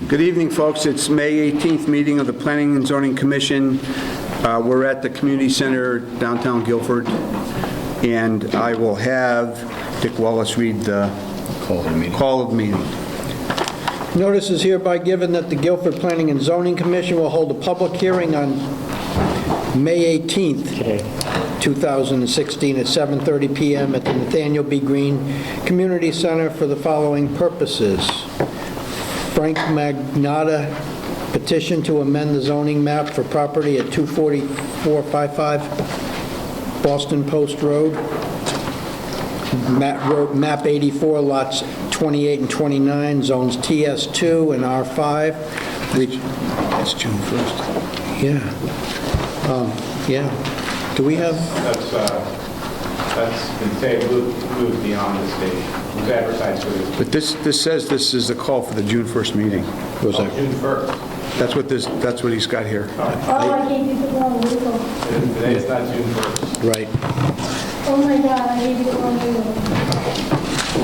Good evening, folks. It's May 18th meeting of the Planning and Zoning Commission. We're at the Community Center, downtown Guilford, and I will have Dick Wallace read the call of the meeting. Notice is hereby given that the Guilford Planning and Zoning Commission will hold a public hearing on May 18th, 2016 at 7:30 p.m. at the Nathaniel B. Green Community Center for the following purposes. Frank Magnotta petition to amend the zoning map for property at 24455 Boston Post Road, map 84, lots 28 and 29, zones TS2 and R5. That's June 1st. Yeah. Do we have, That's been moved beyond the stage. It was advertised for this. But this says this is a call for the June 1st meeting. was that? June 1st. That's what he's got here. Oh, I gave you the wrong legal. Today is not June 1st. Right. Oh my God, I gave you the wrong legal.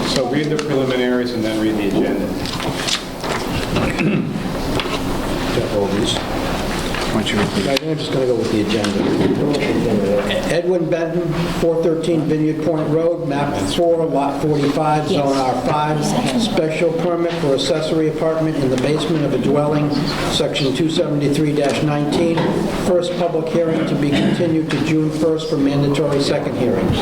So read the preliminaries and then read the agenda. All these. Why don't you read I'm just going to go with the agenda. Edwin Benton, 413 Vineyard Point Road, map 4, lot 45, zone R5, special permit for accessory apartment in the basement of a dwelling, section 273-19, first public hearing to be continued to June 1st for mandatory second hearings.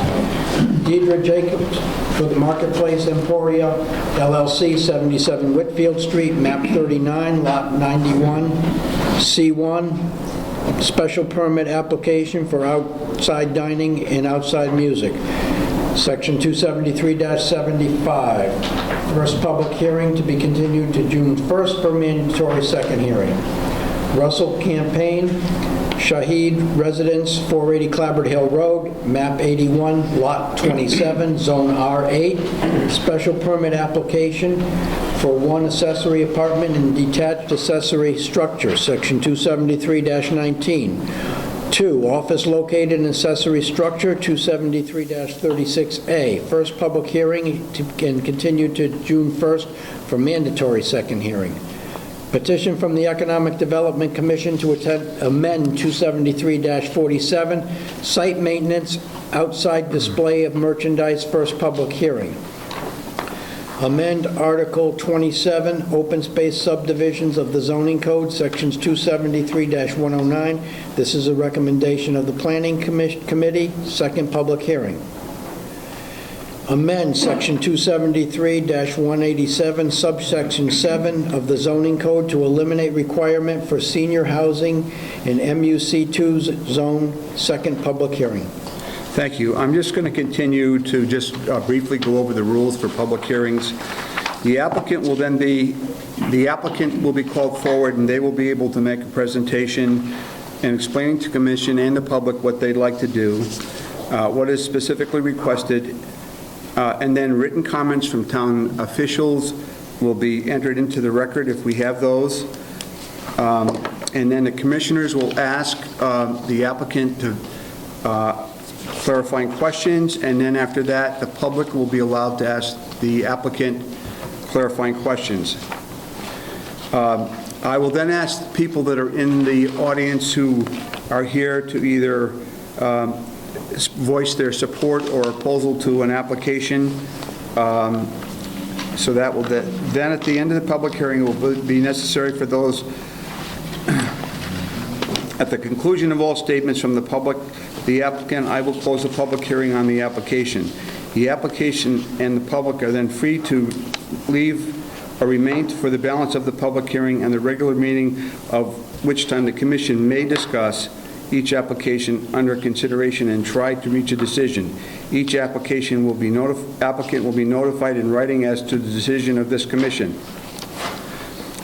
Deidre Jacobs for the Marketplace Emporia, LLC, 77 Whitfield Street, map 39, lot 91, C1, special permit application for outside dining and outside music. Section 273-75, first public hearing to be continued to June 1st for mandatory second hearing. Russell Campaign, Shahid Residence, 480 Clabbert Hill Road, map 81, lot 27, zone R8, special permit application for one accessory apartment and detached accessory structure, section 273-19. 2, office located in accessory structure, 273-36A. First public hearing and continued to June 1st for mandatory second hearing. Petition from the Economic Development Commission to amend 273-47, site maintenance, outside display of merchandise, first public hearing. Amend Article 27, open space subdivisions of the zoning code, sections 273-109. This is a recommendation of the Planning Committee, second public hearing. Amend Section 273-187, subsection 7 of the zoning code to eliminate requirement for senior housing in MUC2 zone, second public hearing. Thank you. I'm just going to continue to just briefly go over the rules for public hearings. The applicant will be called forward, and they will be able to make a presentation and explaining to commission and the public what they'd like to do, what is specifically requested, and then written comments from town officials will be entered into the record if we have those. And then the commissioners will ask the applicant to clarifying questions, and then after that, the public will be allowed to ask the applicant clarifying questions. I will then ask people that are in the audience who are here to either voice their support or opposal to an application. So that will then at the end of the public hearing, it will be necessary for those, at the conclusion of all statements from the public, the applicant, I will close the public hearing on the application. The application and the public are then free to leave or remain for the balance of the public hearing and the regular meeting, of which time the commission may discuss each application under consideration and try to reach a decision. Each applicant will be notified in writing as to the decision of this commission.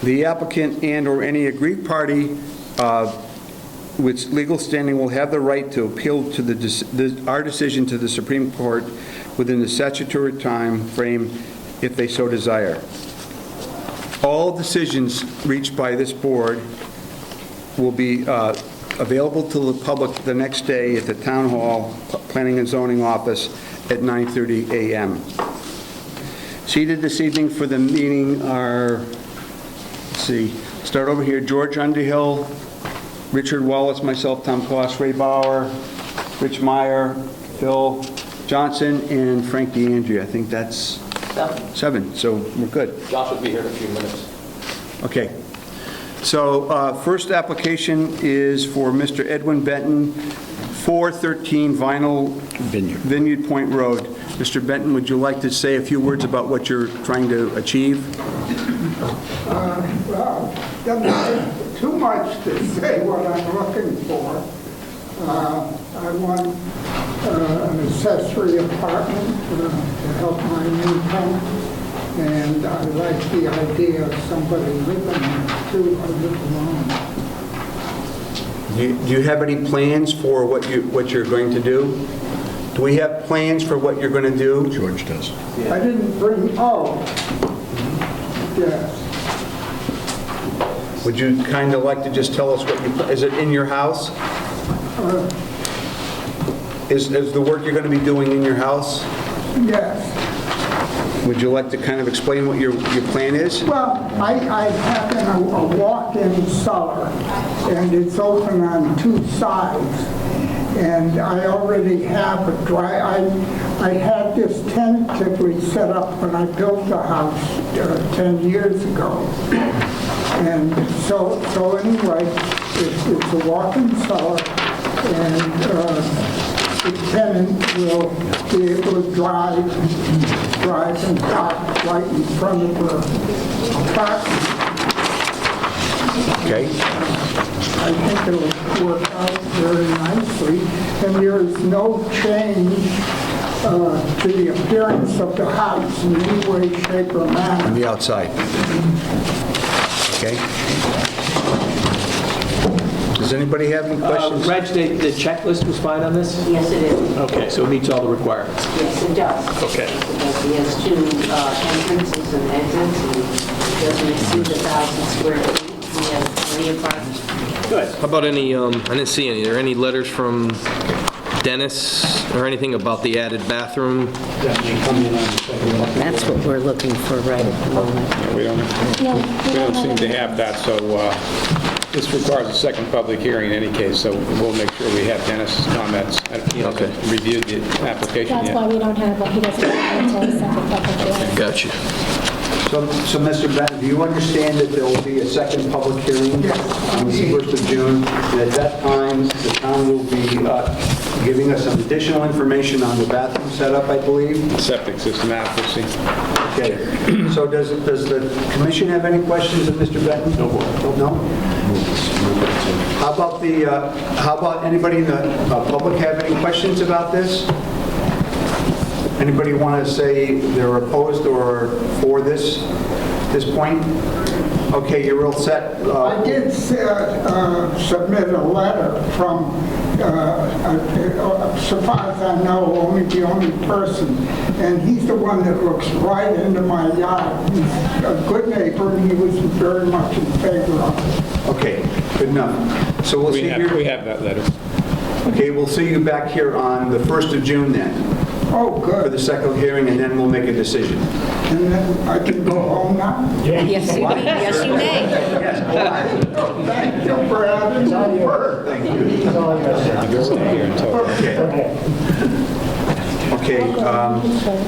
The applicant and/or any aggrieved party with legal standing will have the right to appeal to our decision to the Supreme Court within the statutory time frame if they so desire. All decisions reached by this board will be available to the public the next day at the Town Hall Planning and Zoning Office at 9:30 a.m. Seated this evening for the meeting are, let's see, start over here, George Underhill, Richard Wallace, myself, Tom Kloss, Ray Bauer, Rich Meyer, Phil Johnson, and Frank DeAndrea. I think that's 7, so we're good. Josh will be here in a few minutes. Okay. So first application is for Mr. Edwin Benton, 413 Vinyl Vineyard Point Road. Mr. Benton, would you like to say a few words about what you're trying to achieve? Well, doesn't take too much to say what I'm looking for. I want an accessory apartment to help my income, and I like the idea of somebody living there too. I live alone. Do you have any plans for what you're going to do? Do we have plans for what you're going to do? George does. I didn't bring, yes. Would you kind of like to just tell us what is it in your house? Is the work you're going to be doing in your house? Yes. Would you like to kind of explain what your plan is? Well, I have a walk-in cellar, and it's open on 2 sides. And I already have a I had this tentatively set up when I built the house 10 years ago. And so anyway, it's a walk-in cellar, and the tenant will be able to drive and park right in front of the apartment. Okay. I think it'll work out very nicely, and there is no change to the appearance of the house in any way, shape, or On manner. the outside. Okay. Does anybody have any questions? Reg, the checklist was fine on this? Yes, it is. Okay, so it meets all the requirements. Yes, it does. Okay. He has 2 entrances and exits, and he doesn't exceed 1,000 square feet. He has plenty of parking. Good. How about any, I didn't see any, are there any letters from Dennis or anything about the added bathroom? That's what we're looking for right at the moment. We don't seem to have that, so this requires a second public hearing in any case, so we'll make sure we have Dennis's comments. He hasn't reviewed the application That's why yet. we don't have, he doesn't have until the second public hearing. Gotcha. So Mr. Benton, do you understand that there will be a second public hearing on the 1st of June? And at that time, the town will be giving us some additional information on the bathroom setup, I believe? Septic system adequacy. Okay. So does the commission have any questions of Mr. Benton? No? How about anybody in the public have any questions about this? Anybody want to say they're opposed or for this point? Okay, you're real set. I did submit a letter from, so far as I know, only the only person, and he's the one that looks right into my yard. He's a good neighbor, and he was very much in favor of it. Okay, good enough. So we'll see We you. have that letter. Okay, we'll see you back here on the 1st of June then, Oh, for the good. second hearing, and then we'll make a decision. And then I can go home now? Yes, you may. Yes, you may. Yes, go on. Thank you for having me. Thank you. Stay here until... Okay,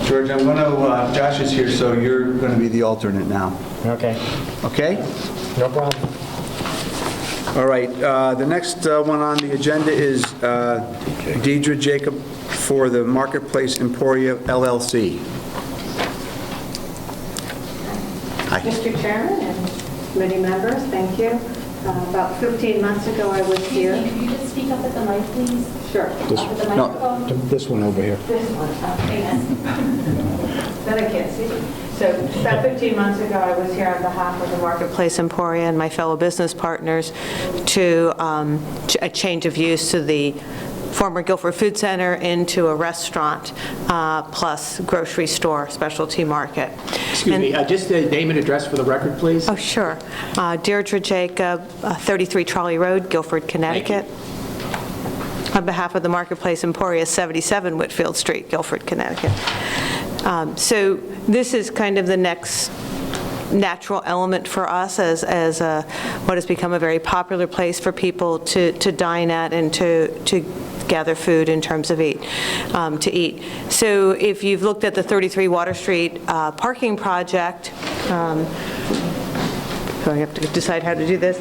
George, I'm going to, Josh is here, so you're going to be the alternate now. Okay, Okay? no problem. All right, the next one on the agenda is Deidre Jacob for the Marketplace Emporia LLC. Hi. Mr. Chairman and committee members, thank you. About 15 months ago, I was here. Could you just speak up at the mic, please? Sure. Up at the microphone? This one over here. This one, then I can't see. So about 15 months ago, I was here on behalf of the Marketplace Emporia and my fellow business partners to a change of use to the former Guilford Food Center into a restaurant plus grocery store, specialty market. Excuse me, just the name and address for the record, please. Oh, sure. Deirdre Jacob, 33 Trolley Road, Guilford, Connecticut. On behalf of the Marketplace Emporia, 77 Whitfield Street, Guilford, Connecticut. So this is kind of the next natural element for us as what has become a very popular place for people to dine at and to gather food in terms of to eat. So if you've looked at the 33 Water Street parking project, so I have to decide how to do this.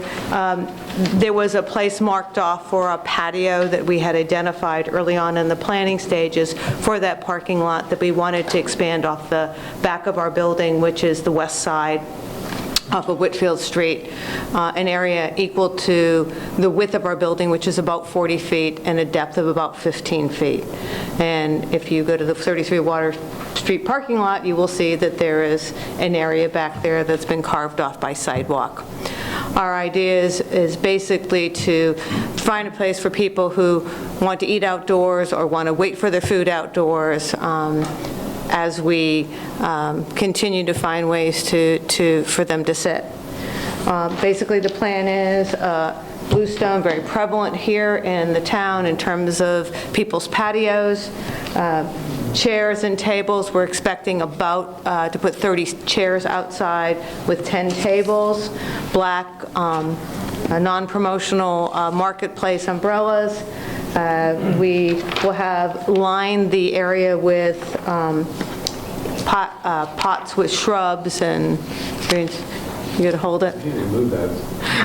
There was a place marked off for a patio that we had identified early on in the planning stages for that parking lot that we wanted to expand off the back of our building, which is the west side off of Whitfield Street, an area equal to the width of our building, which is about 40 feet, and a depth of about 15 feet. And if you go to the 33 Water Street parking lot, you will see that there is an area back there that's been carved off by sidewalk. Our idea is basically to find a place for people who want to eat outdoors or want to wait for their food outdoors, as we continue to find ways for them to sit. Basically, the plan is bluestone, very prevalent here in the town in terms of people's patios. Chairs and tables, we're expecting about to put 30 chairs outside with 10 tables. Black non-promotional marketplace umbrellas. We will have lined the area with pots with shrubs and greens. You got to hold it? You need to move that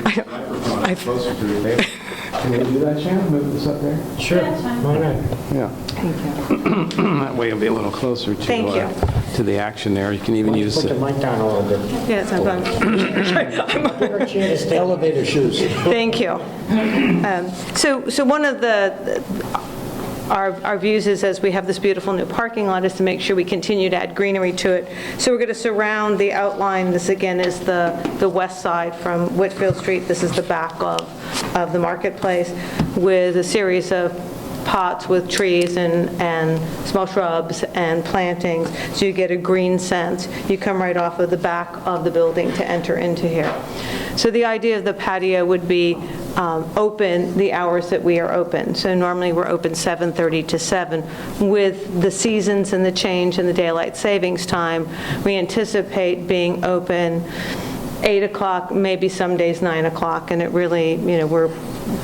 microphone closer to your neighbor. Can you do that, Shannon? Move this up there? Sure. Why not? Yeah. Thank you. That way it'll be a little closer to Thank you. To the action there. You can even use Put the mic down a little bit. Yes, I'm fine. It's the elevator shoes. Thank you. So one of our views is, as we have this beautiful new parking lot, is to make sure we continue to add greenery to it. So we're going to surround the outline. This, again, is the west side from Whitfield Street. This is the back of the marketplace with a series of pots with trees and small shrubs and plantings, so you get a green sense. You come right off of the back of the building to enter into here. So the idea of the patio would be open the hours that we are open. So normally we're open 7:30 to 7. With the seasons and the change in the daylight savings time, we anticipate being open 8 o'clock, maybe some days 9 o'clock, and it really, we're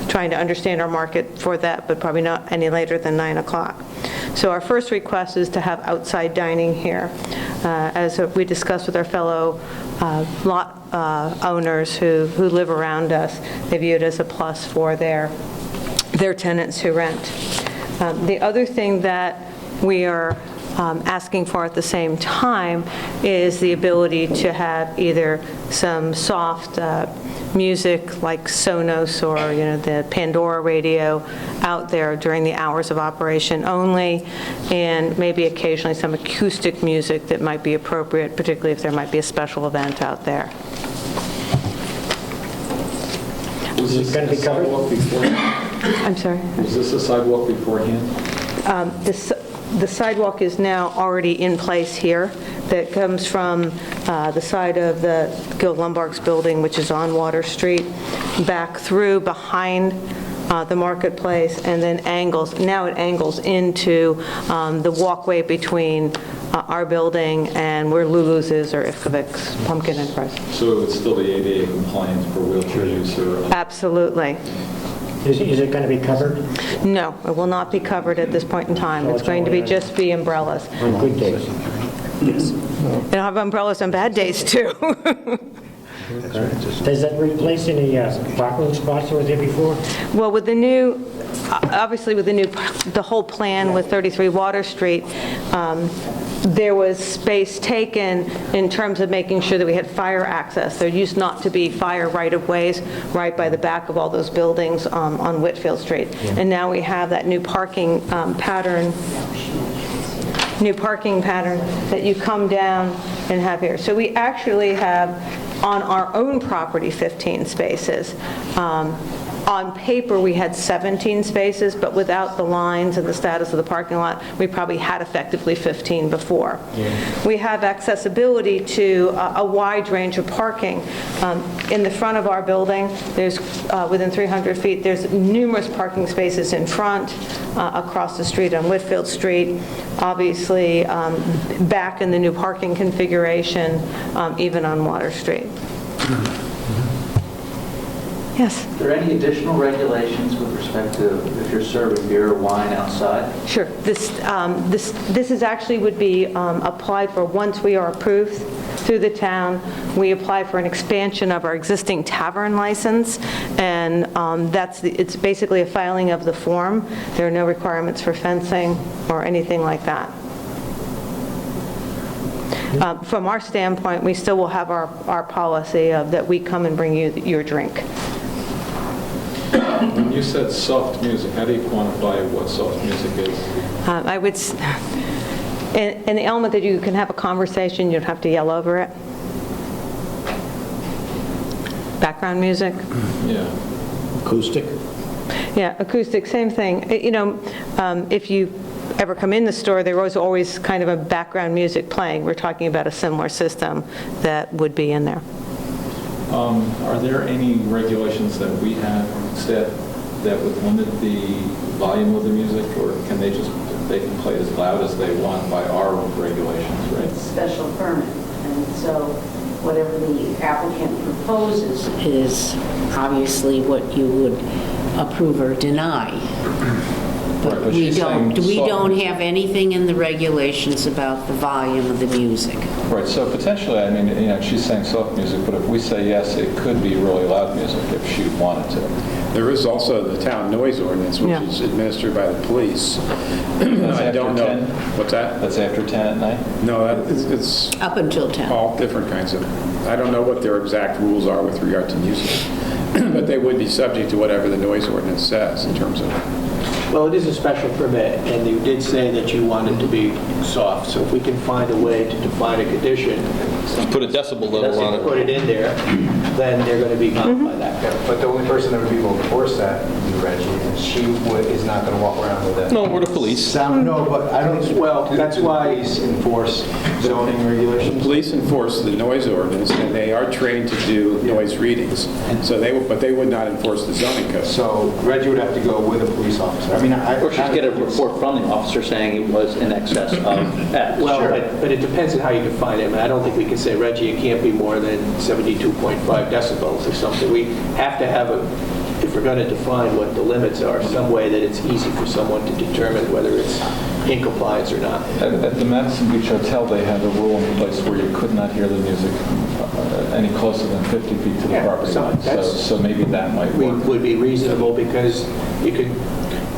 trying to understand our market for that, but probably not any later than 9 o'clock. So our first request is to have outside dining here. As we discussed with our fellow lot owners who live around us, they view it as a plus for their tenants who rent. The other thing that we are asking for at the same time is the ability to have either some soft music like Sonos or the Pandora radio out there during the hours of operation only, and maybe occasionally some acoustic music that might be appropriate, particularly if there might be a special event out there. Is it going to be covered? I'm sorry? Is this a sidewalk beforehand? The sidewalk is now already in place here. That comes from the side of the Gil Lombard's building, which is on Water Street, back through behind the marketplace, and then now it angles into the walkway between our building and where Lulu's is, or Ivkovic's Pumpkin Enterprise. So it would still be ADA compliant for wheelchair use or? Absolutely. Is it going to be covered? No, it will not be covered at this point in time. It's going to be just be umbrellas. On good days? Yes. They'll have umbrellas on bad days, too. Does that replace any parking spots that were there before? Well, with the new, obviously with the whole plan with 33 Water Street, there was space taken in terms of making sure that we had fire access. There used not to be fire right-of-ways right by the back of all those buildings on Whitfield Street. And now we have that new parking pattern that you come down and have here. So we actually have on our own property 15 spaces. On paper, we had 17 spaces, but without the lines and the status of the parking lot, we probably had effectively 15 before. Yeah. We have accessibility to a wide range of parking. In the front of our building, there's within 300 feet, there's numerous parking spaces in front. across the street on Whitfield Street, obviously back in the new parking configuration, even on Water Street. Yes? Are there any additional regulations with respect to if you're serving beer or wine outside? Sure. This is actually would be applied for once we are approved through the town. We apply for an expansion of our existing tavern license, and it's basically a filing of the form. There are no requirements for fencing or anything like that. From our standpoint, we still will have our policy of that we come and bring you your drink. When you said soft music, how do you quantify what soft music is? I would, in the element that you can have a conversation, you don't have to yell over it. Background music. Yeah. Acoustic? Yeah, acoustic, same thing. If you ever come in the store, there was always kind of a background music playing. We're talking about a similar system that would be in there. Are there any regulations that we have that would limit the volume of the music, or can they can play as loud as they want by our regulations, right? It's special permit, and so whatever the applicant proposes is obviously what you would approve or deny. Right, But but we she's don't saying have anything in the regulations about the volume of the music. Right, so potentially, I mean, she's saying soft music, but if we say yes, it could be really loud music if she wanted to. There is also the town noise ordinance, which Yeah. is administered by the police. That's I don't after know. 10? What's that? That's after 10 at night? No, it's Up until 10. all different kinds of, I don't know what their exact rules are with regard to music, but they would be subject to whatever the noise ordinance says in terms of, Well, it is a special permit, and you did say that you wanted to be soft, so if we can find a way to define a condition, Put a decibel level on put it. it in there, then they're going to be bound by that. But the only person that would be able to enforce that would be Reggie, and she is not going to walk around with it. No, we're the police. No, but I don't. Well, that's why- Police enforce zoning regulations. police enforce the noise ordinance, and they are trained to do noise readings, but they would not enforce the zoning code. So Reggie would have to go with a police officer. I mean, Or she'd get a report from the officer saying it was in excess of X. Well, but it depends on how you define it. I mean, I don't think we can say, Reggie, it can't be more than 72.5 decibels or something. We have to have if we're going to define what the limits are, some way that it's easy for someone to determine whether it's in compliance or not. At the Madison Beach Hotel, they have a rule in place where you could not hear the music any closer than 50 feet to the Yeah, property so line. that's- So maybe that might work. Would be reasonable because you could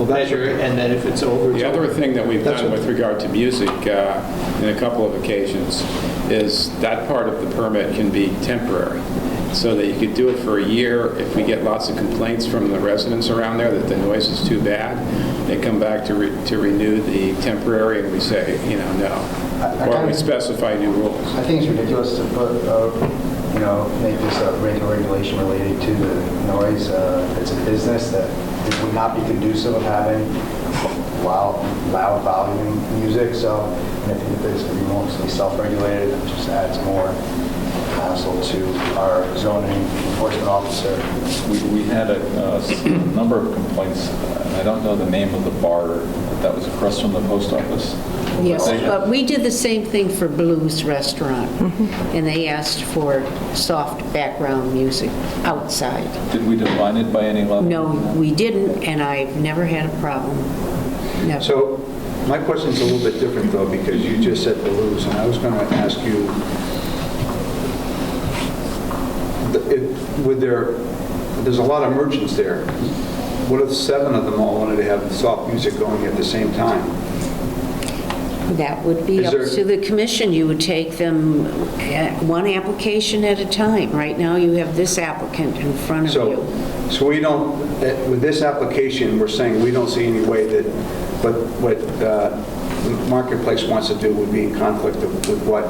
measure it, and then if it's over, it's The other over. thing that we've done with regard to music in a couple of occasions is that part of the permit can be temporary, so that you could do it for a year. If we get lots of complaints from the residents around there that the noise is too bad, they come back to renew the temporary, and we say, no. Or we specify new rules. I think it's ridiculous to put, make this a regulation related to the noise. It's a business that it would not be conducive of having loud volume music. So I think that this could be mostly self-regulated. It just adds more hassle to our zoning enforcement officer. We had a number of complaints. I don't know the name of the bar that was across from the post office. Yes, but we did the same thing for Blues Restaurant, and they asked for soft background music outside. Did we define it by any level? No, we didn't, and I've never had a problem. Never. So my question's a little bit different, though, because you just said Blues, and I was going to ask you, there's a lot of merchants there. What if 7 of them all wanted to have soft music going at the same time? That would be Is up there- to the commission. You would take them one application at a time. Right now, you have this applicant in front of you. So we don't, with this application, we're saying we don't see any way that what the marketplace wants to do would be in conflict with what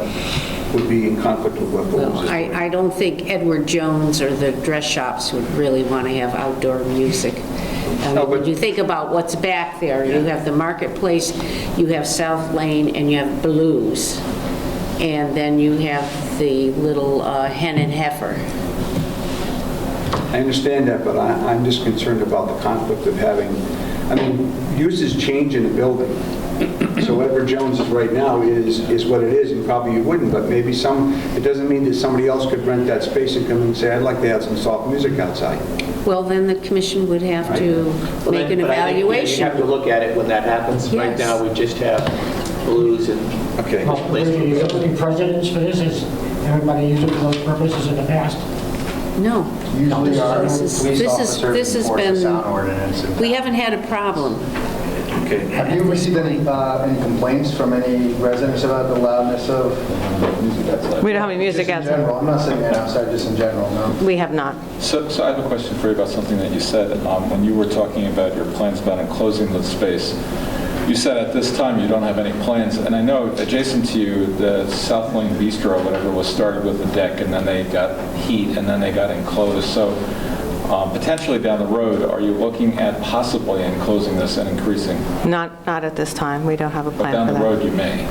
would be in conflict with what Blues Well, is doing. I don't think Edward Jones or the dress shops would really want to have outdoor music. No, but- When you think about what's back there, you have the marketplace, you have South Lane, and you have Blues. And then you have the little Hen and Heifer. I understand that, but I'm just concerned about the conflict of having I mean, uses change in a building. So whatever Jones is right now is what it is, and probably you wouldn't, but maybe it doesn't mean that somebody else could rent that space and come in and say, I'd like to have some soft music outside. Well, then the commission would have to make an But I think, evaluation. you have to look at it when that happens. Right Yes. now, we just have blues and... Okay. Well, are you looking precedents for this? Has everybody used it for those purposes in the past? No. Usually our This is- police this officers has enforce the been- sound ordinance. We haven't had a problem. Okay. Have you received any complaints from any residents about the loudness of music outside? We don't have any music Just in outside. general. I'm not saying that outside, just in general, no? We have not. So I have a question for you about something that you said when you were talking about your plans about enclosing the space. You said at this time you don't have any plans, and I know adjacent to you, the South Lane Bistro, whatever, was started with a deck, and then they got heat, and then they got enclosed. So potentially down the road, are you looking at possibly enclosing this and increasing? Not at this time. We don't have a But plan for down that. the road, you may.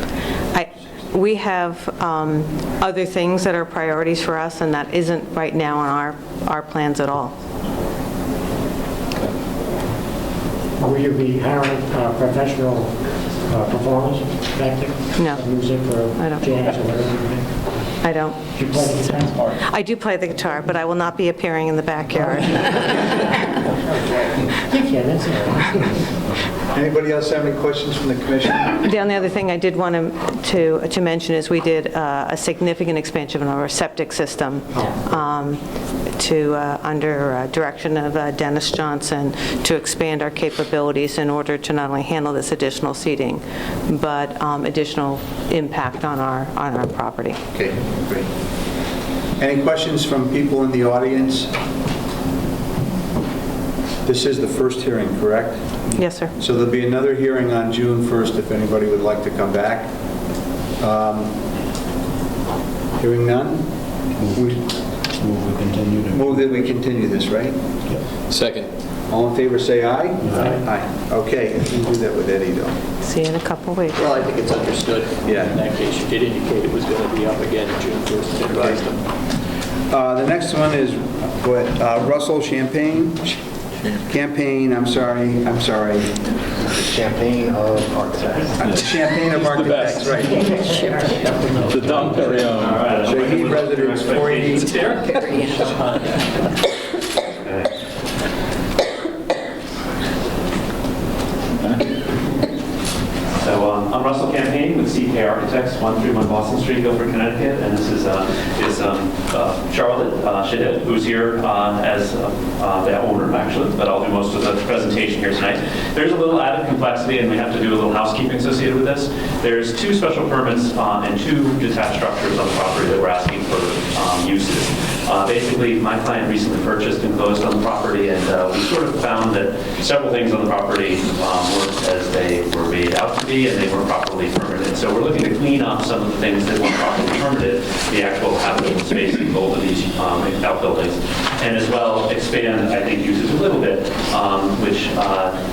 We have other things that are priorities for us, and that isn't right now on our plans at all. Will you be hiring professional performers back there? No. Music or I don't. jazz or whatever? I don't. Do you play the guitar? I do play the guitar, but I will not be appearing in the backyard. You can, that's all right. Anybody else have any questions from the commission? The only other thing I did want to mention is we did a significant expansion of our septic system under direction of Dennis Johnson to expand our capabilities in order to not only handle this additional seating, but additional impact on our property. Okay, great. Any questions from people in the audience? This is the first hearing, correct? Yes, sir. So there'll be another hearing on June 1st if anybody would like to come back. Hearing none? Move that we continue this, right? Second. All in favor, say aye. Aye. Okay, you can do that with Eddie, though. See you in a couple weeks. Well, I think it's understood. Yeah. In that case, you did indicate it was going to be up again June 1st. to advise them. The next one is what, Russell Champagne, I'm sorry. Champagne of Architects. Champagne of Architects, right. The Dom Perignon. Shahid Residence, 480. So I'm Russell Campaign with CK Architects, 131 Boston Street, Guilford, Connecticut, and this is Charlotte Shadid, who's here as the owner, actually, but I'll do most of the presentation here tonight. There's a little added complexity, and we have to do a little housekeeping associated with this. There's 2 special permits and 2 detached structures on the property that we're asking for uses. Basically, my client recently purchased and closed on the property, and we sort of found that several things on the property weren't as they were made out to be, and they weren't properly permitted. So we're looking to clean up some of the things that weren't properly permitted, the actual habitable space in both of these outbuildings, and as well expand, I think, uses a little bit, which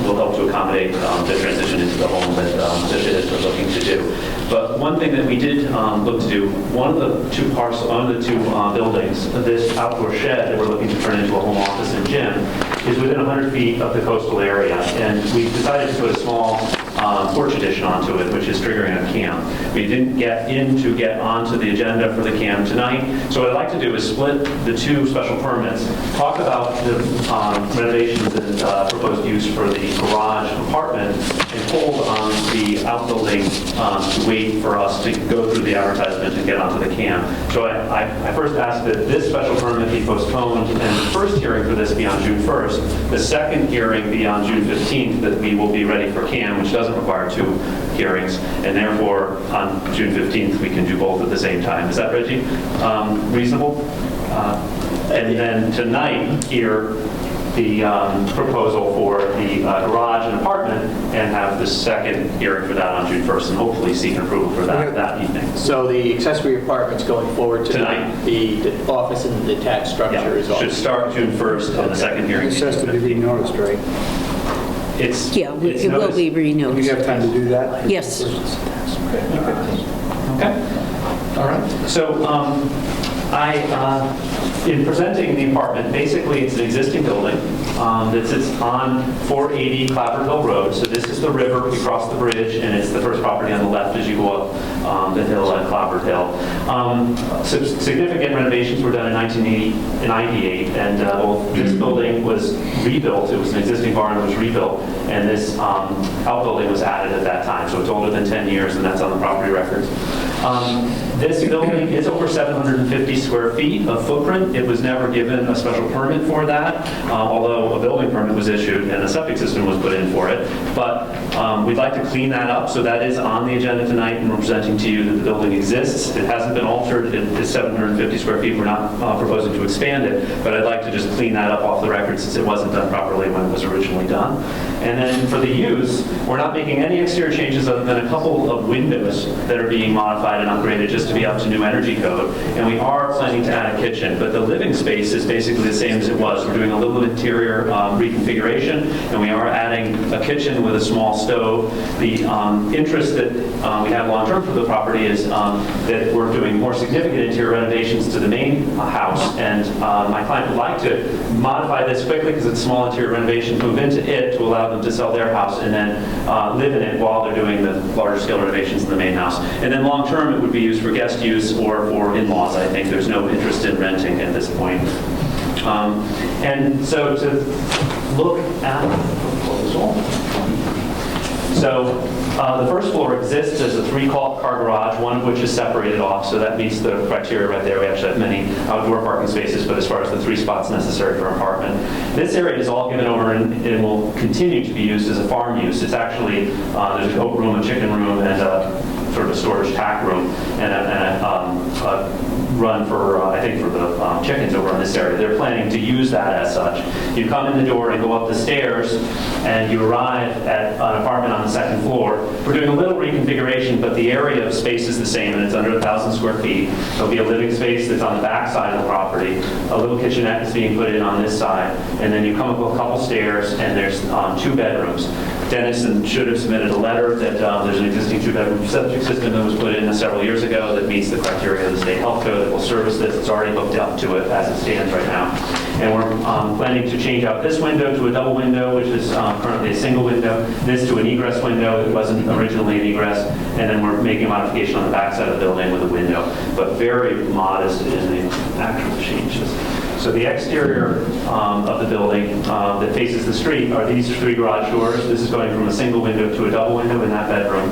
will help to accommodate the transition into the home that Shadid are looking to do. But one thing that we did look to do, one of the 2 buildings, this outdoor shed that we're looking to turn into a home office and gym, is within 100 feet of the coastal area, and we decided to put a small porch addition onto it, which is triggering a CAM. We didn't get onto the agenda for the CAM tonight, so what I'd like to do is split the 2 special permits, talk about the renovations and proposed use for the garage apartment, and hold on the outbuilding to wait for us to go through the advertisement and get onto the CAM. So I first asked that this special permit be postponed, and the first hearing for this be on June 1st. The second hearing be on June 15th, that we will be ready for CAM, which doesn't require 2 hearings, and therefore on June 15th we can do both at the same time. Is that, Reggie, reasonable? And then tonight here the proposal for the garage and apartment, and have the second hearing for that on June 1st, and hopefully seek approval for that evening. So the accessory apartments going forward Tonight. The office and the detached structure is all. Should start June 1st, and the second hearing. This has to be renoticed, right? It's Yeah, it will be Do you renoticed. have time to do that? Yes. Okay. All right. So In presenting the apartment, basically it's an existing building that sits on 480 Clapperville Road. So this is the river, we cross the bridge, and it's the first property on the left as you go up the hill at Clapper Hill. So significant renovations were done in 1998, and this building was rebuilt. It was an existing barn that was rebuilt, and this outbuilding was added at that time. So it's older than 10 years, and that's on the property records. This building is over 750 square feet of footprint. It was never given a special permit for that, although a building permit was issued and a septic system was put in for it. But we'd like to clean that up, so that is on the agenda tonight, and we're presenting to you that the building exists. It hasn't been altered. It is 750 square feet. We're not proposing to expand it, but I'd like to just clean that up off the record since it wasn't done properly when it was originally done. And then for the use, we're not making any exterior changes other than a couple of windows that are being modified and upgraded just to be up to new energy code. And we are planning to add a kitchen, but the living space is basically the same as it was. We're doing a little interior reconfiguration, and we are adding a kitchen with a small stove. The interest that we have long-term for the property is that we're doing more significant interior renovations to the main house, and my client would like to modify this quickly because it's small interior renovations, move into it to allow them to sell their house and then live in it while they're doing the larger scale renovations in the main house. And then long-term it would be used for guest use or for in-laws. I think there's no interest in renting at this point. And so to look at the proposal. So the first floor exists as a 3-car garage, one of which is separated off, so that meets the criteria right there. We actually have many outdoor parking spaces, but as far as the 3 spots necessary for an apartment. This area is all given over and will continue to be used as a farm use. It's actually, there's a goat room, a chicken room, and sort of a storage tack room, and a run for, I think, for the chickens over in this area. They're planning to use that as such. You come in the door and go up the stairs, and you arrive at an apartment on the 2nd floor. We're doing a little reconfiguration, but the area of space is the same, and it's under 1,000 square feet. There'll be a living space that's on the back side of the property. A little kitchenette is being put in on this side, and then you come up a couple stairs, and there's 2 bedrooms. Dennison should have submitted a letter that there's an existing 2-bedroom septic system that was put in several years ago that meets the criteria of the state health code that will service this. It's already hooked up to it as it stands right now. And we're planning to change out this window to a double window, which is currently a single window, this to an egress window. It wasn't originally an egress. And then we're making a modification on the back side of the building with a window, but very modest in the actual changes. So the exterior of the building that faces the street are these 3 garage doors. This is going from a single window to a double window in that bedroom.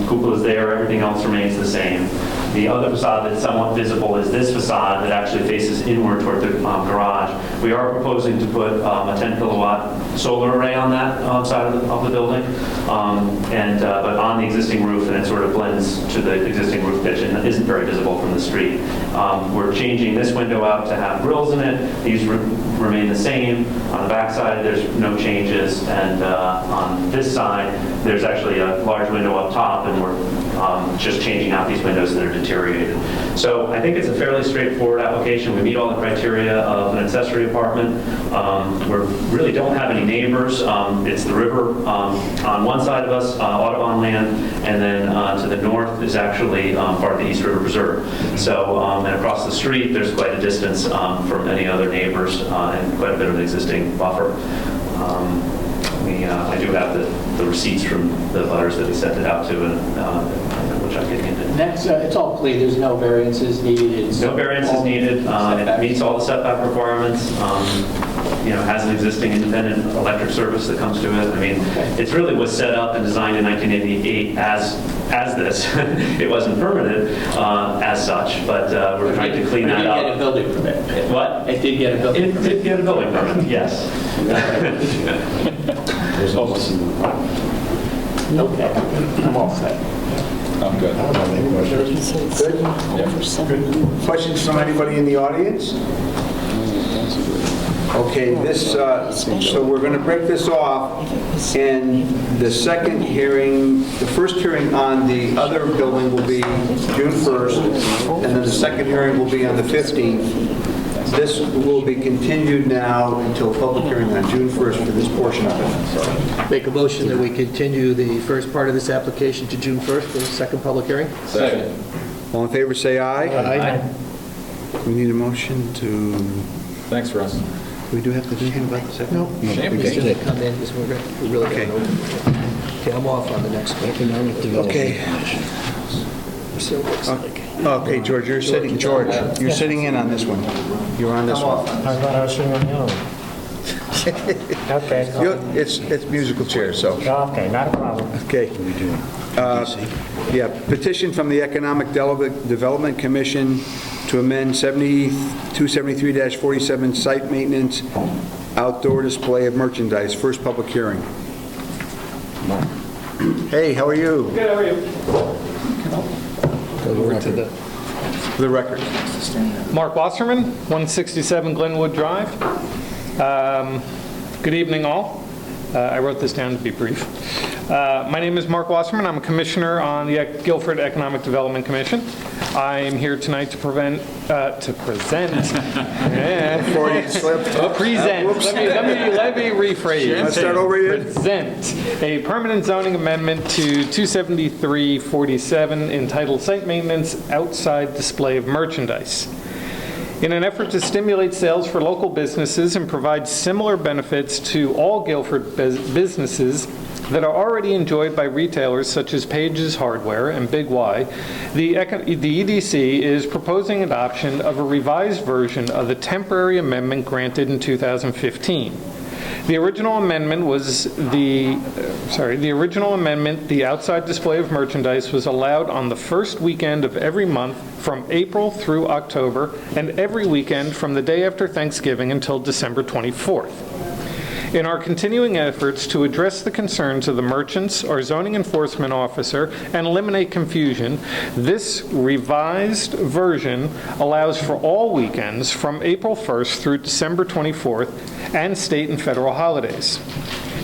Cupola is there, everything else remains the same. The other facade that's somewhat visible is this facade that actually faces inward toward the garage. We are proposing to put a 10 kilowatt solar array on that side of the building, but on the existing roof, and it sort of blends to the existing roof pitch and isn't very visible from the street. We're changing this window out to have grills in it. These remain the same. On the back side, there's no changes, and on this side, there's actually a large window up top, and we're just changing out these windows that are deteriorated. So I think it's a fairly straightforward application. We meet all the criteria of an accessory apartment. We really don't have any neighbors. It's the river on one side of us, Audubon land, and then to the north is actually part of the East River Preserve. So, and across the street, there's quite a distance from any other neighbors and quite a bit of an existing buffer. I do have the receipts from the letters that we sent it out to, and which I can get into. That's, it's all clean, there's no variances needed? It's no variances needed. It meets all the setback requirements. Has an existing independent electric service that comes to it. I mean, it really was set up and designed in 1988 as this. It wasn't permitted as such, but we're trying to clean that up. It did get a building permit. What? It did get a building permit. It did get a building permit, yes. There's almost Okay, I'm all set. I'm good. I don't have any questions. Good? Questions from anybody in the audience? Okay, so we're going to break this off, and the first hearing on the other building will be June 1st, and then the second hearing will be on the 15th. This will be continued now until public hearing on June 1st for this portion of it. Make a motion that we continue the first part of this application to June 1st for the second public hearing. Second. All in favor, say aye. Aye. We need a motion to, Thanks, Russ. we do have to do anything about the second? No. Shame. Okay. Come in, because we really Okay. got Okay, I'm off on the next one. Okay. Okay, George, you're sitting in on this one. You're on this one. I thought I was sitting on the other one. Okay. It's musical chairs, so. Okay, not a problem. Okay. Yeah, petition from the Economic Development Commission to amend 273-47 site maintenance outdoor display of merchandise, first public hearing. Hey, how are you? Good, how are you? For the record. Mark Wasserman, 167 Glenwood Drive. Good evening, all. I wrote this down to be brief. My name is Mark Wasserman. I'm a commissioner on the Guilford Economic Development Commission. I am here tonight to present. Freudian slip. Present. Let me rephrase. Let's start over again. Present a permanent zoning amendment to 273-47 entitled Site Maintenance Outside Display of Merchandise. In an effort to stimulate sales for local businesses and provide similar benefits to all Guilford businesses that are already enjoyed by retailers such as Page's Hardware and Big Y, the EDC is proposing adoption of a revised version of the temporary amendment granted in 2015. The original amendment, the outside display of merchandise was allowed on the first weekend of every month from April through October and every weekend from the day after Thanksgiving until December 24th. In our continuing efforts to address the concerns of the merchants, our zoning enforcement officer, and eliminate confusion, this revised version allows for all weekends from April 1st through December 24th and state and federal holidays.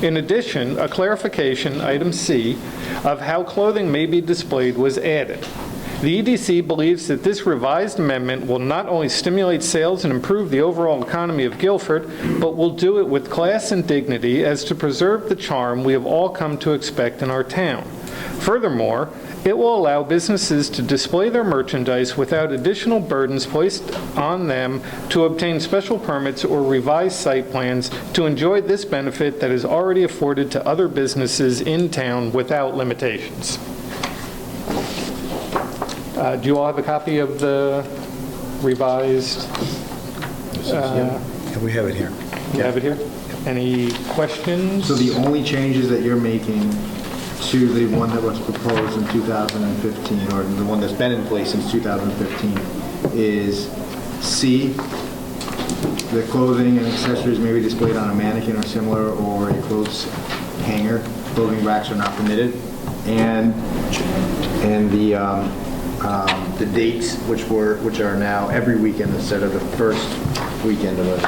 In addition, a clarification, item C, of how clothing may be displayed was added. The EDC believes that this revised amendment will not only stimulate sales and improve the overall economy of Guilford, but will do it with class and dignity as to preserve the charm we have all come to expect in our town. Furthermore, it will allow businesses to display their merchandise without additional burdens placed on them to obtain special permits or revised site plans to enjoy this benefit that is already afforded to other businesses in town without limitations. Do you all have a copy of the revised? We have it here. You have it here? Any questions? So the only changes that you're making to the one that was proposed in 2015, or the one that's been in place since 2015, is C, the clothing and accessories may be displayed on a mannequin or similar, or a clothes hanger. Clothing racks are not permitted. And the dates, which are now every weekend instead of the first weekend of a,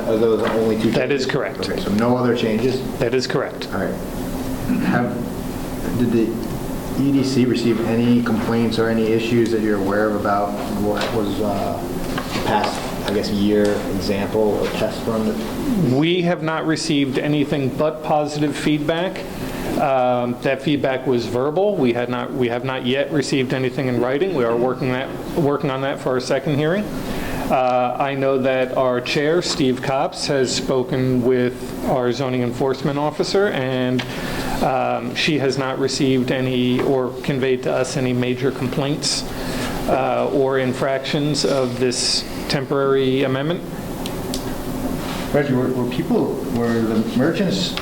are those the only two changes? That is correct. Okay, so no other changes? That is correct. All right. Did the EDC receive any complaints or any issues that you're aware of about what was past, I guess, year example or test run? We have not received anything but positive feedback. That feedback was verbal. We have not yet received anything in writing. We are working on that for our second hearing. I know that our chair, Steve Copps, has spoken with our zoning enforcement officer, and she has not received any or conveyed to us any major complaints or infractions of this temporary amendment. Reggie, were the merchants